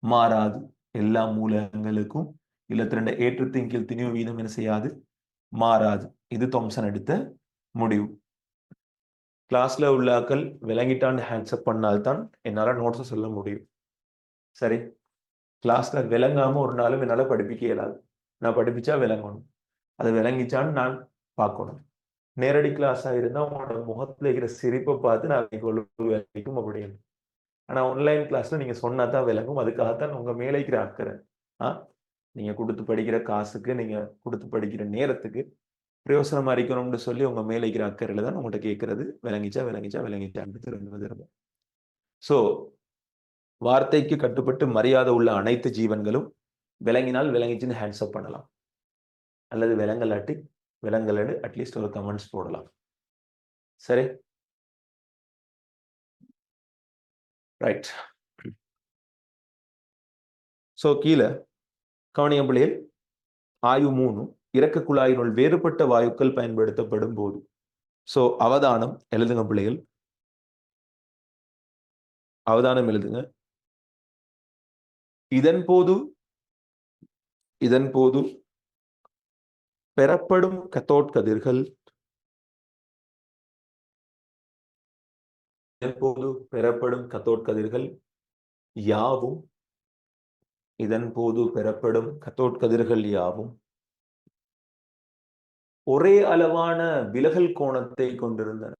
மாறாது. எல்லா மூலகங்களுக்கும் இலத்திரண்ட ஏற்றத்தின் கீழ் திணிவு வீதம் என்ன செய்யாது? மாறாது. இது தாம்சன் எடுத்த முடிவு. கிளாஸ்ல உள்ளாக்கள் விளங்கிட்டான்னு ஹேண்ட்ஸ்அப் பண்ணால்தான் என்னால நோட்ஸ் சொல்ல முடியும். சரி, கிளாஸ்ல விளங்காம ஒரு நாளும் என்னால படிப்பிக்க இயலாது. நான் படிப்பிச்சா விளங்கணும், அது விளங்கிச்சான்னு நான் பார்க்கணும். நேரடி கிளாஸா இருந்தா உங்களோட முகத்துல இருக்கிற சிரிப்பை பார்த்து நான் விளக்கும் அப்படின்னு. ஆனா ஆன்லைன் கிளாஸ்ல நீங்க சொன்னா தான் விளங்கும். அதுக்காகத்தான் உங்க மேலே இருக்கிற அக்கறை. நீங்க கொடுத்து படிக்கிற காசுக்கு, நீங்க கொடுத்து படிக்கிற நேரத்துக்கு பிரயோசனமா இருக்கணும்னு சொல்லி உங்க மேலே இருக்கிற அக்கறையில தான் உங்கள்கிட்ட கேட்கறது. விளங்கிச்சான்னு திரும்ப. சோ வார்த்தைக்கு கட்டுப்பட்டு மரியாதை உள்ள அனைத்து ஜீவன்களும் விளங்கினால் விளங்கிச்சுன்னு ஹேண்ட்ஸ் அப் பண்ணலாம், அல்லது விலங்கலாட்டி விலங்கலடு அட்லீஸ்ட் ஒரு கமெண்ட்ஸ் போடலாம். சரி, ரைட். சோ கீழே கவனியம் பிள்ளைகள், ஆய்வு 3 இறக்க குழாயினுள் வேறுபட்ட வாயுக்கள் பயன்படுத்தப்படும் போது. சோ அவதானம் எழுதுங்க பிள்ளைகள், அவதானம் எழுதுங்க. இதன் போது பெறப்படும் கத்தோட் கதிர்கள் யாவும் ஒரே அளவான விலகல் கோணத்தை கொண்டிருந்தன.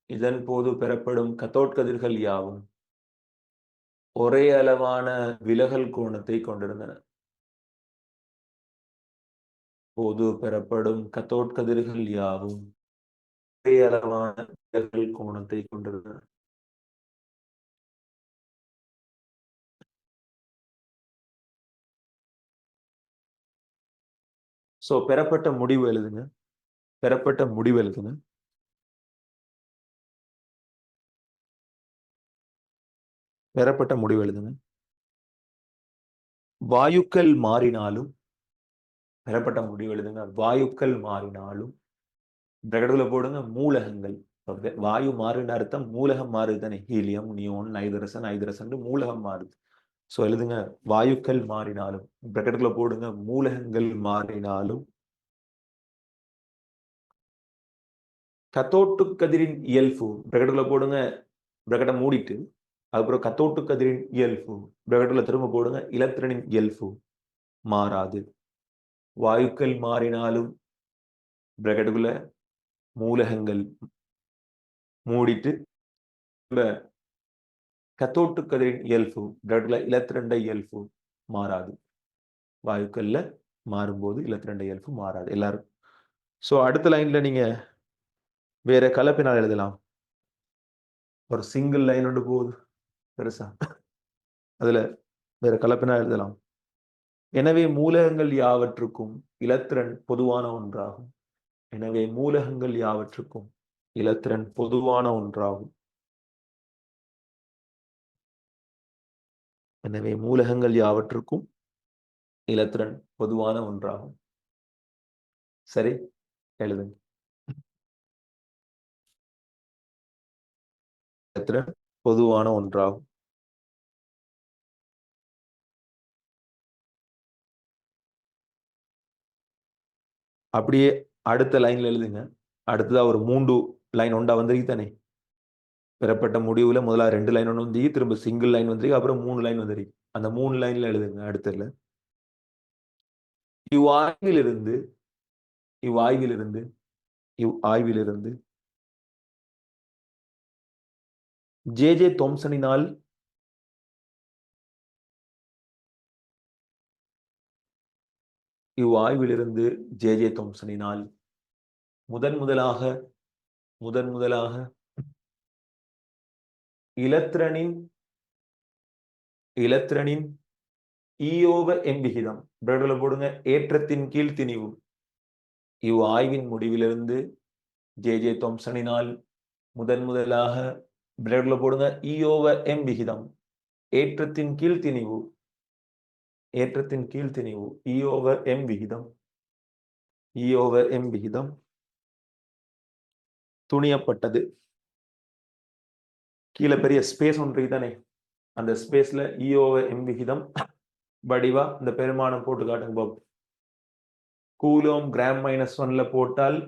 இதன் போது பெறப்படும் கத்தோட் கதிர்கள் யாவும் ஒரே அளவான விலகல் கோணத்தை கொண்டிருந்தன. போது பெறப்படும் கத்தோட் கதிர்கள் யாவும் அளவான கோணத்தை கொண்டிருந்தன. சோ பெறப்பட்ட முடிவு எழுதுங்க. பெறப்பட்ட முடிவு எழுதுங்க. பெறப்பட்ட முடிவு எழுதுங்க. வாயுக்கள் மாறினாலும் பெறப்பட்ட முடிவு எழுதுங்க. வாயுக்கள் மாறினாலும் பிரகடல போடுங்க மூலகங்கள். வாயு மாறுன அர்த்தம் மூலகம் மாறுது தானே. ஹீலியம், நியோன், நைதரசன், ஐதரசன் மூலகம் மாறுது. சோ எழுதுங்க வாயுக்கள் மாறினாலும் பிரகடல போடுங்க மூலகங்கள் மாறினாலும் கத்தோட்டு கதிரின் இயல்பு பிரகடல போடுங்க. பிரகடம் மூடிட்டு அதுக்கப்புறம் கத்தோட்டு கதிரின் இயல்பு பிரகடல திரும்ப போடுங்க. இலத்திரனின் இயல்பு மாறாது. வாயுக்கள் மாறினாலும் பிரகடுல மூலகங்கள் மூடிட்டு கத்தோட்டு கதிரின் இயல்பு பிரகடல இலத்திரண்ட இயல்பு மாறாது. வாயுக்கள்ல மாறும்போது இலத்திரண்ட இயல்பு மாறாது. எல்லாரும் சோ அடுத்த லைன்ல நீங்க வேற கலப்பினால் எழுதலாம். ஒரு சிங்கிள் லைன் ஒன்று போகுது பெருசா, அதுல வேற கலப்பினால் எழுதலாம். எனவே மூலகங்கள் யாவற்றுக்கும் இலத்திரன் பொதுவான ஒன்றாகும். எனவே மூலகங்கள் யாவற்றுக்கும் இலத்திரன் பொதுவான ஒன்றாகும். எனவே மூலகங்கள் யாவற்றுக்கும் இலத்திரன் பொதுவான ஒன்றாகும். சரி, எழுதுங்க. இலத்திரன் பொதுவான ஒன்றாகும். அப்படியே அடுத்த லைன்ல எழுதுங்க. அடுத்ததா ஒரு 3 லைன் ஒண்டா வந்திருக்கு தானே. பெறப்பட்ட முடிவுல முதல்ல 2 லைன் ஒன்று வந்து திரும்ப சிங்கிள் லைன் வந்திருக்கு, அப்புறம் 3 லைன் வந்திருக்கு. அந்த 3 லைன்ல எழுதுங்க. அடுத்ததுல இவ்வாய்விலிருந்து இவ்வாய்விலிருந்து இவ்வாய்விலிருந்து ஜே தோம்சனினால் இவ்வாய்விலிருந்து ஜே தோம்சனினால் முதன் முதலாக இலத்திரனின் ஈயோவ எம்பிகிதம் பிரடல போடுங்க ஏற்றத்தின் கீழ் திணிவு. இவ்வாய்வின் முடிவிலிருந்து ஜே தோம்சனினால் முதலாக பிரடல போடுங்க ஈயோவ எம்பிகிதம் ஏற்றத்தின் கீழ் திணிவு. ஏற்றத்தின் கீழ் திணிவு ஈயோவர் எம் விகிதம். ஈயோவர் எம் விகிதம் துணியப்பட்டது. கீழே பெரிய ஸ்பேஸ் ஒன்று தானே, அந்த ஸ்பேஸ்ல ஈயோவர் எம் விகிதம் வடிவா இந்த பெருமானம் போட்டு காட்டுங்க பாபு. கூலோம் கிராம் -1ல போட்டால்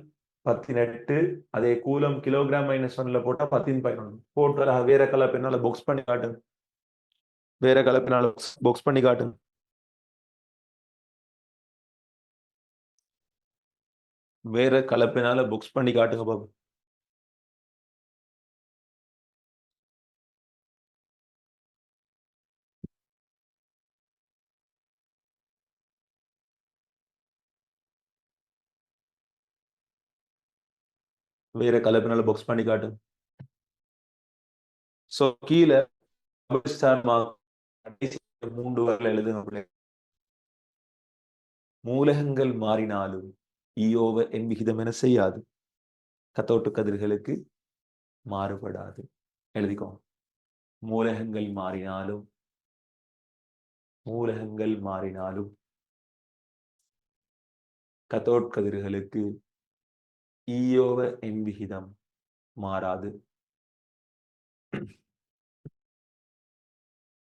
18, அதே கூலம் கிலோகிராம் -1ல போட்டா 10·11 போட்டு வேற கலப்பினால பாக்ஸ் பண்ணி காட்டுங்க. வேற கலப்பினால பாக்ஸ் பண்ணி காட்டுங்க. வேற கலப்பினால புக்ஸ் பண்ணி காட்டுங்க பாபு. வேற கலப்பினால பாக்ஸ் பண்ணி காட்டுங்க. சோ கீழே 3 வரல எழுதுங்க. மூலகங்கள் மாறினாலும் ஈயோவ என் விகிதம் என செய்யாது. கத்தோட்டு கதிர்களுக்கு மாறுபடாது. எழுதிக்கோ. மூலகங்கள் மாறினாலும் கத்தோட்கதிர்களுக்கு ஈயோவ என் விகிதம் மாறாது.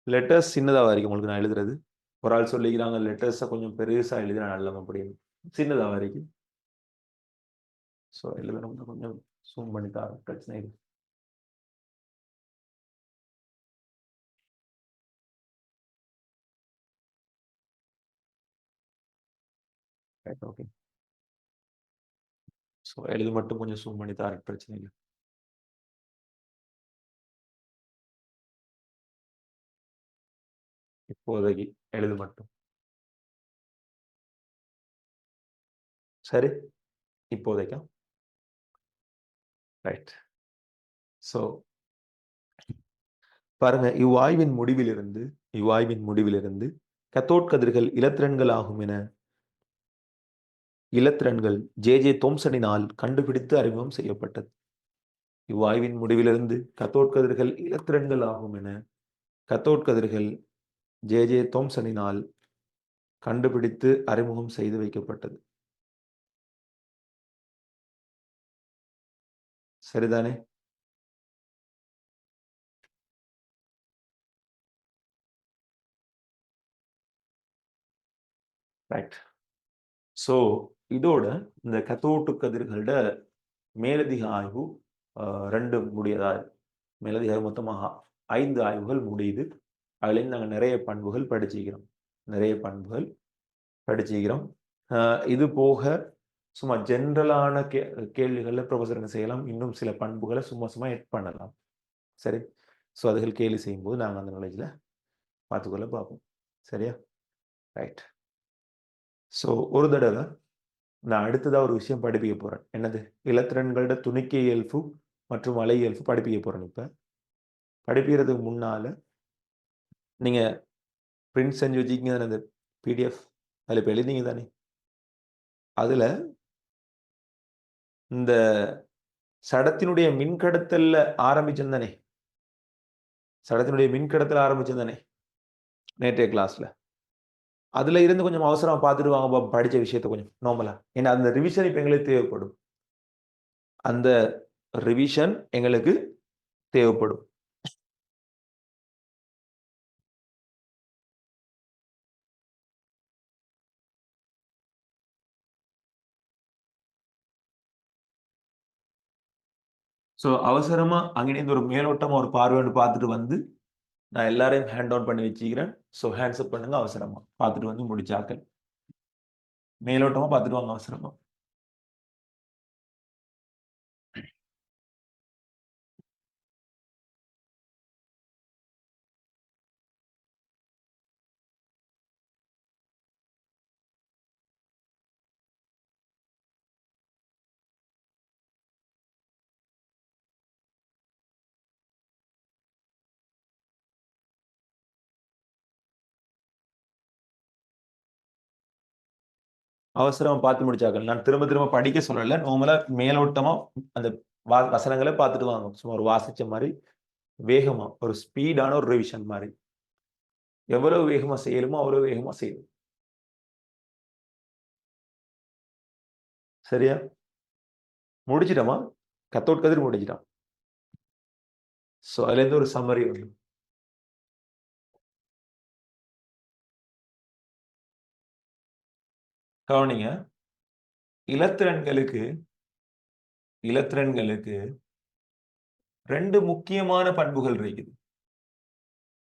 லெட்டர்ஸ் சின்னதாக வரைக்கும் உங்களுக்கு நான் எழுதுறது. ஒரு ஆள் சொல்லிக்கிறாங்க லெட்டர்ஸை கொஞ்சம் பெருசா எழுதினா நல்ல அப்படின்னு. சின்னதாக வரைக்கும் ஸோ எழுதணும். கொஞ்சம் சூம் பண்ணி தர பிரச்சனை இல்லை. ஓகே, ஸோ எழுது மட்டும் கொஞ்சம் சூம் பண்ணி தர பிரச்சனை இல்லை. இப்போதைக்கு எழுது மட்டும். சரி, இப்போதைக்கா ரைட். ஸோ பாருங்க, இவ்வாய்வின் முடிவிலிருந்து கத்தோட் கதிர்கள் இலத்திரன்கள் ஆகும் என இலத்திரன்கள் ஜே தோம்சனினால் கண்டுபிடித்து அறிமுகம் செய்யப்பட்டது. இவ்வாய்வின் முடிவிலிருந்து கத்தோட் கதிர்கள் இலத்திரன்கள் ஆகும் என கத்தோட் கதிர்கள் ஜே தோம்சனினால் கண்டுபிடித்து அறிமுகம் செய்து வைக்கப்பட்டது. சரிதானே? ரைட். ஸோ இதோட இந்த கத்தோட்டு கதிர்களோட மேலதிக ஆய்வு 2 முடியதா. மேலதிக மொத்தமாக 5 ஆய்வுகள் முடியுது. அதுலேருந்து நாங்கள் நிறைய பண்புகள் படிச்சுக்கிறோம். இது போக சும்மா ஜென்ரலான கேள்விகளில் ப்ரொஃபஸர் என்ன செய்யலாம், இன்னும் சில பண்புகளை சும்மா எட் பண்ணலாம். சரி. ஸோ அதுகள் கேள்வி செய்யும்போது நாங்கள் அந்த நாலேஜில் பார்த்துக்கொள்ள பார்ப்போம். சரியா? ரைட். ஸோ ஒரு தடவை நான் அடுத்ததாக ஒரு விஷயம் படிப்பிக்க போகிறேன். என்னது? இலத்திரன்களோட துணிக்கை இயல்பு மற்றும் அலை இயல்பு படிப்பிக்க போகிறேன். இப்போ படிப்பிக்கிறதுக்கு முன்னால் நீங்கள் பிரிண்ட் செஞ்சு வச்சுக்கிங்க தானே, அந்த பிடிஎஃப் அதில் இப்போ எழுதிங்க தானே. அதில் இந்த சடத்தினுடைய மின்கடத்தல்ல ஆரம்பிச்சிருந்தானே, நேற்றைய கிளாஸ்ல. அதுல இருந்து கொஞ்சம் அவசரமா பார்த்துட்டு வாங்க, படிச்ச விஷயத்தை கொஞ்சம் நார்மலா. ஏன்னா அந்த ரிவிஷன் இப்போ எங்களுக்கு தேவைப்படும். ஸோ அவசரமா அங்கிருந்து ஒரு மேலோட்டமா ஒரு பார்வையோடு பார்த்துட்டு வந்து நான் எல்லாரையும் ஹேண்ட் டவுன் பண்ணி வச்சுக்கிறேன். ஸோ ஹேண்ட்ஸ் அப் பண்ணுங்க அவசரமா பார்த்துட்டு வந்து முடிச்சாக்கள். மேலோட்டமா பார்த்துட்டு வாங்க அவசரமா. அவசரமா பார்த்து முடிச்சாக்கள். நான் திரும்ப திரும்ப படிக்க சொல்லல, நார்மலா மேலோட்டமா அந்த வசனங்களை பார்த்துட்டு வாங்க. சும்மா ஒரு வாசிச்ச மாதிரி வேகமா, ஒரு ஸ்பீடான ஒரு ரிவிஷன் மாதிரி. எவ்வளவு வேகமா செய்யலுமோ அவ்வளவு வேகமா செய்யணும். சரியா? முடிச்சிட்டோமா? கத்தோட் கதிர் முடிச்சிட்டான். ஸோ அதுலேருந்து ஒரு சம்மரி வந்து கவனிங்க. இலத்திரன்களுக்கு 2 முக்கியமான பண்புகள் இருக்குது.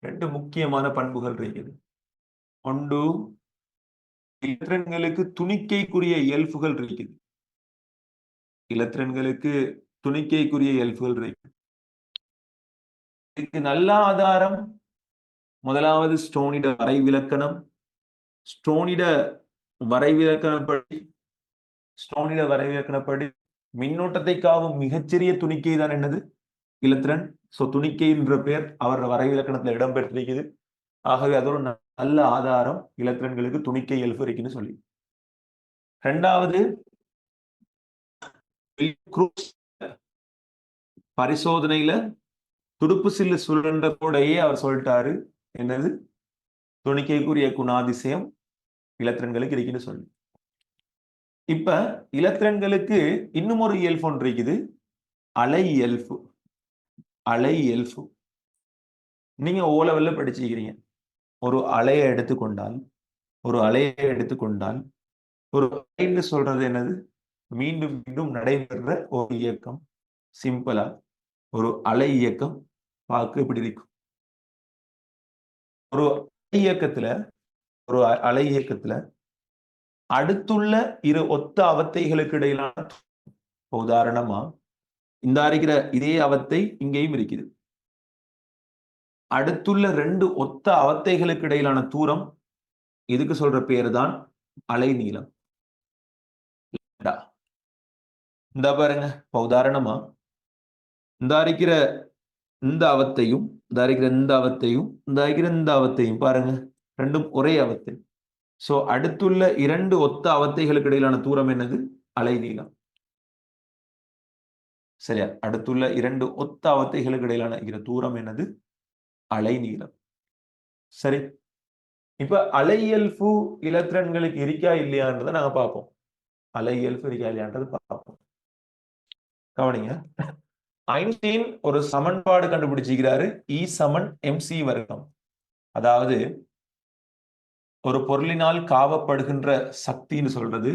2 முக்கியமான பண்புகள் இருக்குது. ஒன்று, இலத்திரன்களுக்கு துணிக்கைக்குரிய இயல்புகள் இருக்குது. இதுக்கு நல்ல ஆதாரம் முதலாவது ஸ்டோனிட வரைவிலக்கணம். ஸ்டோனிட வரைவிலக்கணப்படி மின்னோட்டத்தை காவும் மிகச்சிறிய துணிக்கை தான் என்னது? இலத்திரன். ஸோ துணிக்கை என்ற பெயர் அவர் வரைவிலக்கணத்தில் இடம்பெற்றிருக்குது. ஆகவே அது ஒரு நல்ல ஆதாரம் இலத்திரன்களுக்கு துணிக்கை இயல்பு இருக்குன்னு சொல்லி. இரண்டாவது, பரிசோதனையில துடுப்பு சில்லு சுழன்ற கூடையே அவர் சொல்லிட்டாரு, என்னது? துணிக்கைக்குரிய குணாதிசயம் இலத்திரன்களுக்கு இருக்குன்னு சொல்லி. இப்ப இலத்திரன்களுக்கு இன்னும் ஒரு இயல்பு ஒன்று இருக்குது, அலை இயல்பு. நீங்க ஓ லெவல்ல படிச்சிருக்கிறீங்க. ஒரு அலையை எடுத்துக்கொண்டால் ஒரு அலைன்னு சொல்றது என்னது? மீண்டும் மீண்டும் நடைபெற ஒரு இயக்கம். சிம்பிளா ஒரு அலை இயக்கம் பார்க்க இப்படி இருக்கும். ஒரு அலை இயக்கத்துல அடுத்துள்ள இரு ஒத்த அவத்தைகளுக்கு இடையிலான, உதாரணமா இந்த இருக்கிற இதே அவத்தை இங்கேயும் இருக்குது. அடுத்துள்ள 2 ஒத்த அவத்தைகளுக்கு இடையிலான தூரம், இதுக்கு சொல்ற பேரு தான் அலை நீளம். இந்த பாருங்க, உதாரணமா இந்த இருக்கிற இந்த அவத்தையும் இந்த இருக்கிற இந்த அவத்தையும் இந்த இருக்கிற இந்த அவத்தையும் பாருங்க, ரெண்டும் ஒரே அவத்தை. சோ அடுத்துள்ள இரண்டு ஒத்த அவத்தைகளுக்கு இடையிலான தூரம் என்னது? அலைநீளம். சரியா? அடுத்துள்ள இரண்டு ஒத்த அவத்தைகளுக்கு இடையிலான தூரம் என்னது? அலைநீளம். சரி, இப்ப அலையியல்பு இலத்திரன்களுக்கு இருக்கா இல்லையான்றதை நாங்க பார்ப்போம். அலையியல்பு இருக்கா இல்லையான்றது பார்ப்போம். கவனிங்க, ஐன்ஸ்டீன் ஒரு சமன்பாடு கண்டுபிடிச்சிருக்கிறாரு, E சமன் mc வர்க்கம். அதாவது ஒரு பொருளினால் காவப்படுகின்ற சக்தின்னு சொல்றது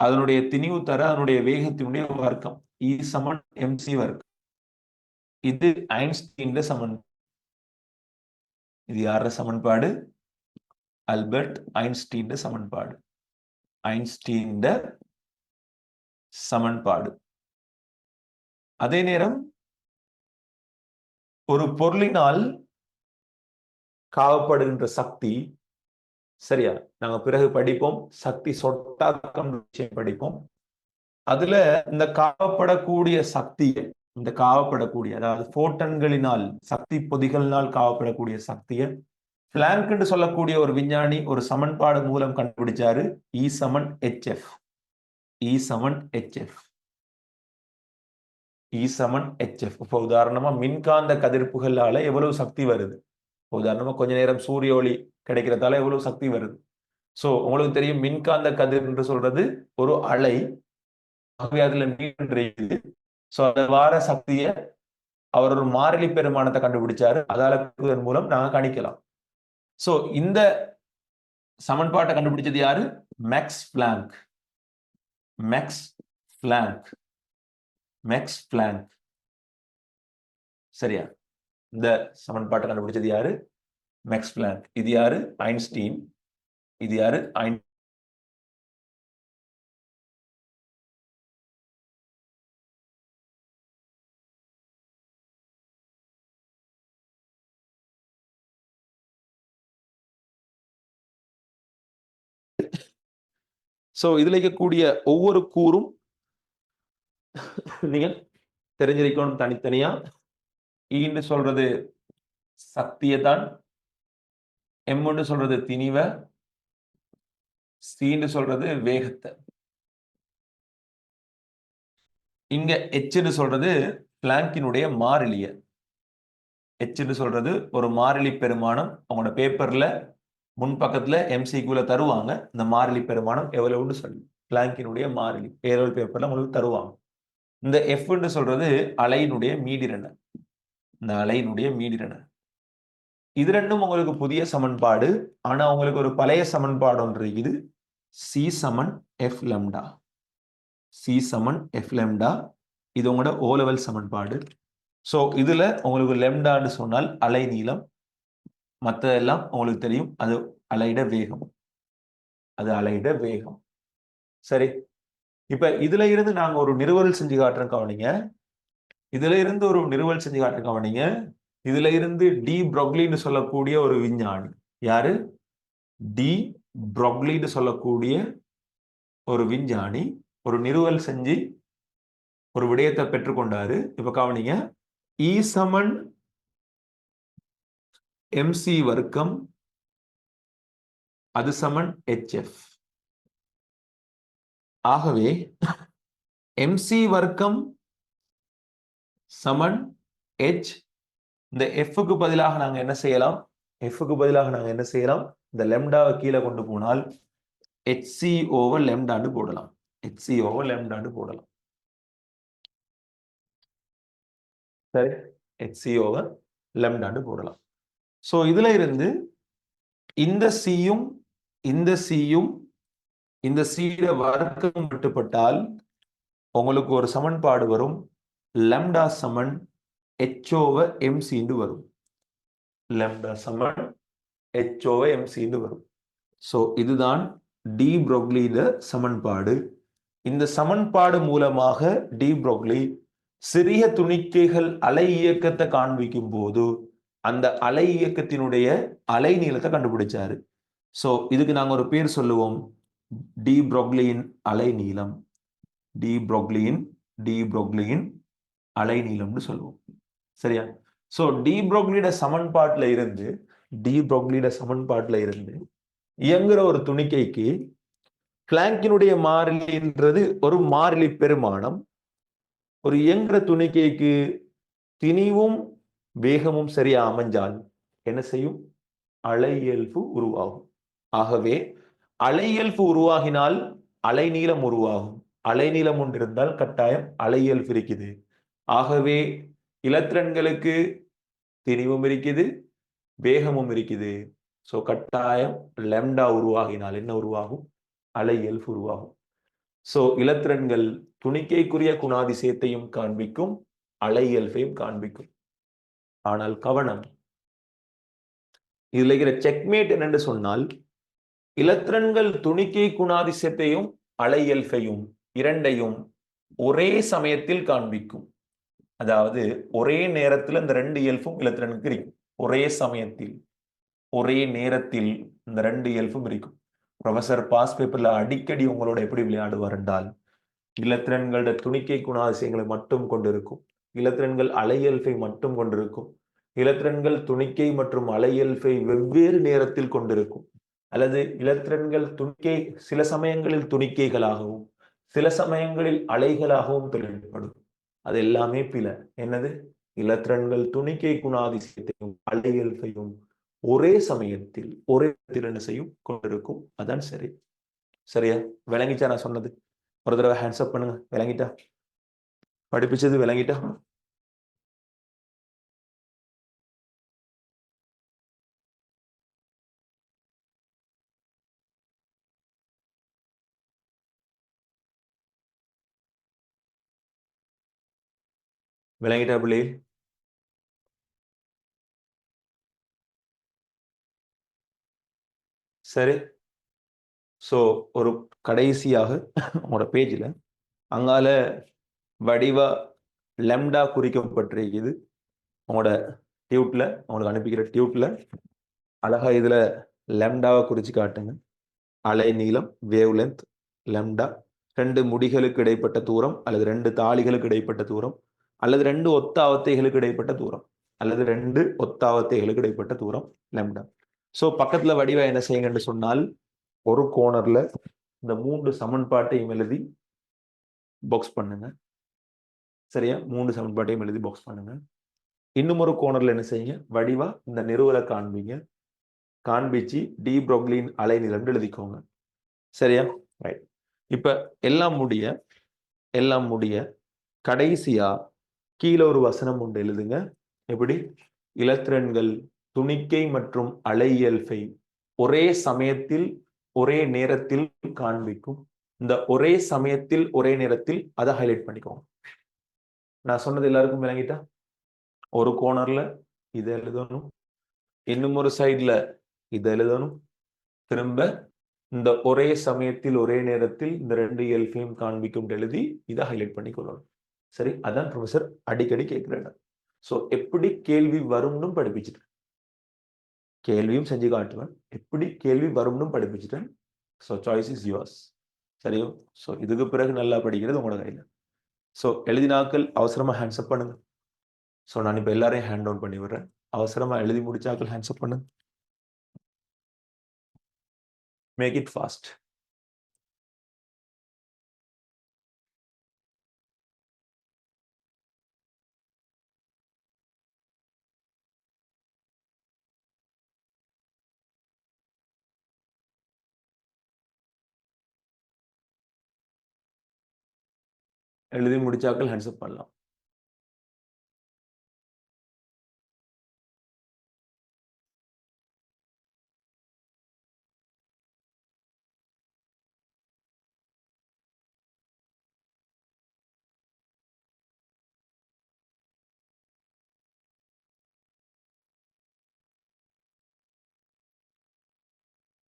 அதனுடைய திணிவு தர அதனுடைய வேகத்தினுடைய வர்க்கம், E சமன் mc வர்க்கம். இது ஐன்ஸ்டீன் சமன். இது யார சமன்பாடு? அல்பர்ட் ஐன்ஸ்டீன் சமன்பாடு. ஐன்ஸ்டீன் சமன்பாடு. அதே நேரம் ஒரு பொருளினால் காவப்படுகின்ற சக்தி, சரியா, நாங்க பிறகு படிப்போம், சக்தி சொட்டாக்கம் விஷயம் படிப்போம். அதுல இந்த காவப்படக்கூடிய சக்தியை, இந்த காவப்படக்கூடிய அதாவது போட்டன்களினால், சக்தி பொதிகளினால் காவப்படக்கூடிய சக்தியை பிளாங்க் என்று சொல்லக்கூடிய ஒரு விஞ்ஞானி ஒரு சமன்பாடு மூலம் கண்டுபிடிச்சாரு, E சமன் hf. E சமன் hf. E சமன் hf. இப்போ உதாரணமா மின்காந்த கதிர்ப்புகளால எவ்வளவு சக்தி வருது? உதாரணமா கொஞ்ச நேரம் சூரிய ஒளி கிடைக்கிறதால எவ்வளவு சக்தி வருது? சோ உங்களுக்கு தெரியும், மின்காந்த கதிர் என்று சொல்றது ஒரு அலை. அதுல நீர். சோ அந்த வார சக்தியை அவர் ஒரு மாறிலி பெருமானத்தை கண்டுபிடிச்சாரு. அதால மூலம் நாங்க கணிக்கலாம். சோ இந்த சமன்பாட்டை கண்டுபிடிச்சது யாரு? Max Planck. Max Planck. Max Planck. சரியா? இந்த சமன்பாட்டை கண்டுபிடிச்சது யாரு? Max Planck. இது யாரு? ஐன்ஸ்டீன். இது யாரு? சோ இதுல இருக்கக்கூடிய ஒவ்வொரு கூறும் நீங்க தெரிஞ்சிருக்கணும் தனித்தனியா. ஈன்னு சொல்றது சக்தியை தான், எம்னு சொல்றது திணிவ, சீன்னு சொல்றது வேகத்தை, இங்க எச்னு சொல்றது பிளாங்கினுடைய மாறிலிய. எச்னு சொல்றது ஒரு மாறிலி பெருமானம். உங்களோட பேப்பர்ல முன் பக்கத்துல MCQல தருவாங்க, இந்த மாறிலி பெருமானம் எவ்வளவுன்னு சொல்லி, பிளாங்கினுடைய மாறிலி ஏரோல் பேப்பர்ல உங்களுக்கு தருவாங்க. இந்த எஃப்னு சொல்றது அலையினுடைய மீடிரண. இந்த அலையினுடைய மீடிரண. இது ரெண்டும் உங்களுக்கு புதிய சமன்பாடு. ஆனா உங்களுக்கு ஒரு பழைய சமன்பாடு ஒன்று இருக்குது, சி சமன் எஃப் லெம்டா. சி சமன் எஃப் லெம்டா. இது உங்களோட ஓ லெவல் சமன்பாடு. சோ இதுல உங்களுக்கு லெம்டான்னு சொன்னால் அலை நீளம், மற்றதெல்லாம் உங்களுக்கு தெரியும், அது அலையிட வேகம். அது அலையிட வேகம். சரி, இப்ப இதுல இருந்து நாங்க ஒரு நிறுவல் செஞ்சு காட்டுறோம். கவனிங்க, இதுல இருந்து ஒரு நிறுவல் செஞ்சு காட்டுறோம். கவனிங்க, இதுல இருந்து டி ப்ரொக்லின்னு சொல்லக்கூடிய ஒரு விஞ்ஞானி, யாரு? டி ப்ரொக்லின்னு சொல்லக்கூடிய ஒரு விஞ்ஞானி ஒரு நிறுவல் செஞ்சு ஒரு விடயத்தை பெற்றுக்கொண்டாரு. இப்ப கவனிங்க, E சமன் mc வர்க்கம் அது சமன் hf. ஆகவே mc வர்க்கம் சமன் h. இந்த f-க்கு பதிலாக நாங்க என்ன செய்யலாம்? f-க்கு பதிலாக நாங்க என்ன செய்யலாம்? இந்த லெம்டாவை கீழே கொண்டு போனால் hc ஓவர் லெம்டான்னு போடலாம். hc ஓவர் லெம்டான்னு போடலாம். சரி, hc ஓவர் லெம்டான்னு போடலாம். சோ இதுல இருந்து இந்த சியும் இந்த சியும் இந்த சீட வர்க்கம் விட்டுப்பட்டால் உங்களுக்கு ஒரு சமன்பாடு வரும், லெம்டா சமன் h ஓவர் mc வரும். லெம்டா சமன் h ஓவர் mc வரும். சோ இதுதான் டி ப்ரொக்லியில சமன்பாடு. இந்த சமன்பாடு மூலமாக டி ப்ரொக்லி சிறிய துணிக்கைகள் அலை இயக்கத்தை காண்பிக்கும் போது அந்த அலை இயக்கத்தினுடைய அலை நீளத்தை கண்டுபிடிச்சாரு. சோ இதுக்கு நாங்க ஒரு பேர் சொல்லுவோம், டி ப்ரொக்லியின் அலை நீளம். டி ப்ரொக்லியின் அலைநீளம்னு சொல்லுவோம். சரியா? சோ டி புரோக்லியோட சமன்பாட்டுல இருந்து இயங்குற ஒரு துணிக்கைக்கு பிளாங்கினுடைய மாறிலின்றது ஒரு மாறிலி பெருமானம். ஒரு இயங்குற துணிக்கைக்கு திணிவும் வேகமும் சரியா அமைஞ்சால் என்ன செய்யும்? அலையியல்பு உருவாகும். ஆகவே அலையியல்பு உருவாகினால் அலைநீளம் உருவாகும். அலைநீளம் ஒன்று இருந்தால் கட்டாயம் அலையியல்பு இருக்குது. ஆகவே இலத்திரன்களுக்கு திணிவும் இருக்குது, வேகமும் இருக்குது. சோ கட்டாயம் லெம்டா உருவாகினால் என்ன உருவாகும்? அலையியல்பு உருவாகும். சோ இலத்திரன்கள் துணிக்கைக்குரிய குணாதிசயத்தையும் காண்பிக்கும், அலையியல்பையும் காண்பிக்கும். ஆனால் கவனம், இதுல இருக்கிற செக்மேட் என்னென்று சொன்னால், இலத்திரன்கள் துணிக்கை குணாதிசயத்தையும் அலையியல்பையும் இரண்டையும் ஒரே சமயத்தில் காண்பிக்கும். அதாவது ஒரே நேரத்தில் இந்த ரெண்டு இயல்பும் இலத்திரனுக்கு இருக்கும். ஒரே சமயத்தில் ஒரே நேரத்தில் இந்த ரெண்டு இயல்பும் இருக்கும். ப்ரொஃபசர் பாஸ் பேப்பர்ல அடிக்கடி உங்களோட எப்படி விளையாடுவார் என்றால், இலத்திரன்களோட துணிக்கை குணாதிசயங்களை மட்டும் கொண்டிருக்கும், இலத்திரன்கள் அலையியல்பை மட்டும் கொண்டிருக்கும், இலத்திரன்கள் துணிக்கை மற்றும் அலையியல்பை வெவ்வேறு நேரத்தில் கொண்டிருக்கும், அல்லது இலத்திரன்கள் துணிக்கை சில சமயங்களில் துணிக்கைகளாகவும் சில சமயங்களில் அலைகளாகவும் தொழில்படும். அது எல்லாமே பில. என்னது? இலத்திரன்கள் துணிக்கை குணாதிசயத்தையும் அலையியல்பையும் ஒரே சமயத்தில் ஒரே என்ன செய்யும்? கொண்டிருக்கும். அதான் சரி. சரியா? விளங்கிச்சா நான் சொன்னது? ஒரு தடவை ஹேண்ட்ஸ் அப் பண்ணுங்க. விளங்கிட்டா? படிப்பிச்சது விளங்கிட்டா? விளங்கிட்டா பிள்ளை? சரி. சோ ஒரு கடைசியாக உங்களோட பேஜ்ல அங்கால வடிவா லெம்டா குறிக்கப்பட்டிருக்குது. உங்களோட டியூட்ல உங்களுக்கு அனுப்பிக்கிற டியூட்ல அழகா இதுல லெம்டாவை குறிச்சு காட்டுங்க. அலை நீளம், வேவ் லென்த், லெம்டா, ரெண்டு முடிகளுக்கு இடைப்பட்ட தூரம் அல்லது ரெண்டு தாளிகளுக்கு இடைப்பட்ட தூரம் அல்லது ரெண்டு ஒத்த அவத்தைகளுக்கு இடைப்பட்ட தூரம் அல்லது ரெண்டு ஒத்த அவத்தைகளுக்கு இடைப்பட்ட தூரம் லெம்டா. சோ பக்கத்துல வடிவா என்ன செய்யுங்கன்னு சொன்னால், ஒரு கோணர்ல இந்த மூன்று சமன்பாட்டையும் எழுதி பாக்ஸ் பண்ணுங்க. சரியா? மூன்று சமன்பாட்டையும் எழுதி பாக்ஸ் பண்ணுங்க. இன்னும் ஒரு கோணர்ல என்ன செய்யுங்க? வடிவா இந்த நிறுவலை காண்பீங்க. காண்பிச்சு டி புரோக்லியின் அலைநீளம் எழுதிக்கோங்க. சரியா? ரைட். இப்ப எல்லாம் முடிய கடைசியா கீழே ஒரு வசனம் ஒன்று எழுதுங்க. எப்படி? இலத்திரன்கள் துணிக்கை மற்றும் அலையியல்பை ஒரே சமயத்தில் ஒரே நேரத்தில் காண்பிக்கும். இந்த ஒரே சமயத்தில் ஒரே நேரத்தில் அதை ஹைலைட் பண்ணிக்கோங்க. நான் சொன்னது எல்லாருக்கும் விளங்கிட்டா? ஒரு கோணர்ல இதை எழுதணும், இன்னும் ஒரு சைட்ல இதை எழுதணும், திரும்ப இந்த ஒரே சமயத்தில் ஒரே நேரத்தில் இந்த ரெண்டு இயல்பையும் காண்பிக்கும் எழுதி இதை ஹைலைட் பண்ணிக்கொள்ளணும். சரி? அதான் ப்ரொஃபசர் அடிக்கடி கேட்கிறேன். சோ எப்படி கேள்வி வரும்னு படிப்பிச்சுட்டேன், கேள்வியும் செஞ்சு காட்டுவேன், எப்படி கேள்வி வரும்னு படிப்பிச்சுட்டேன். So choice is yours. சரியோ? ஸோ இதுக்கு பிறகு நல்லா படிக்கிறது உங்களோட கையில். ஸோ எழுதினாக்கள் அவசரமா ஹேண்ட்ஸ் அப் பண்ணுங்க. ஸோ நான் இப்போ எல்லாரையும் ஹேண்ட் டவுன் பண்ணி விடுறேன். அவசரமா எழுதி முடிச்சாக்கள் ஹேண்ட்ஸ் அப் பண்ணுங்க. Make it fast. எழுதி முடிச்சாக்கள் ஹேண்ட்ஸ் அப் பண்ணலாம்.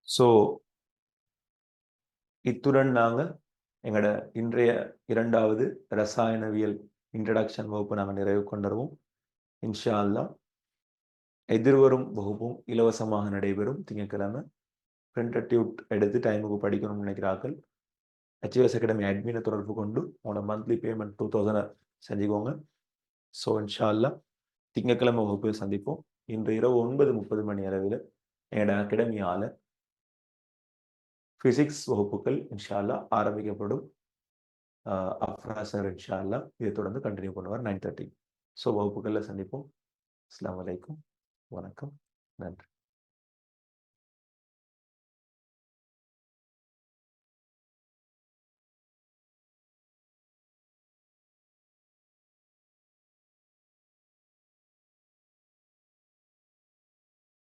ஸோ இத்துடன் நாங்கள் எங்களோட இன்றைய இரண்டாவது ரசாயனவியல் இன்ட்ரடக்ஷன் வகுப்பு நாங்கள் நிறைவு கொண்டுருவோம். இன்ஷா அல்லாஹ் எதிர்வரும் வகுப்பும் இலவசமாக நடைபெறும். திங்கட்கிழமை பிரிண்டட் டியூட் எடுத்து டைமுக்கு படிக்கணும்னு நினைக்கிறார்கள் HVS அகாடமி அட்மினை தொடர்பு கொண்டு உங்களோட மந்த்லி பேமெண்ட் 2000 செஞ்சுக்கோங்க. ஸோ இன்ஷா அல்லாஹ் திங்கட்கிழமை வகுப்பில் சந்திப்போம். இன்று இரவு 9:30 மணி அளவில் என்னோட அகாடமியால பிசிக்ஸ் வகுப்புகள் இன்ஷா அல்லாஹ் ஆரம்பிக்கப்படும். அஃப்ரா சார் இன்ஷா அல்லாஹ் இதை தொடர்ந்து கண்டினியூ பண்ணுவார் 9:30. ஸோ வகுப்புகளில் சந்திப்போம். அஸ்ஸலாமு அலைக்கும். வணக்கம். நன்றி.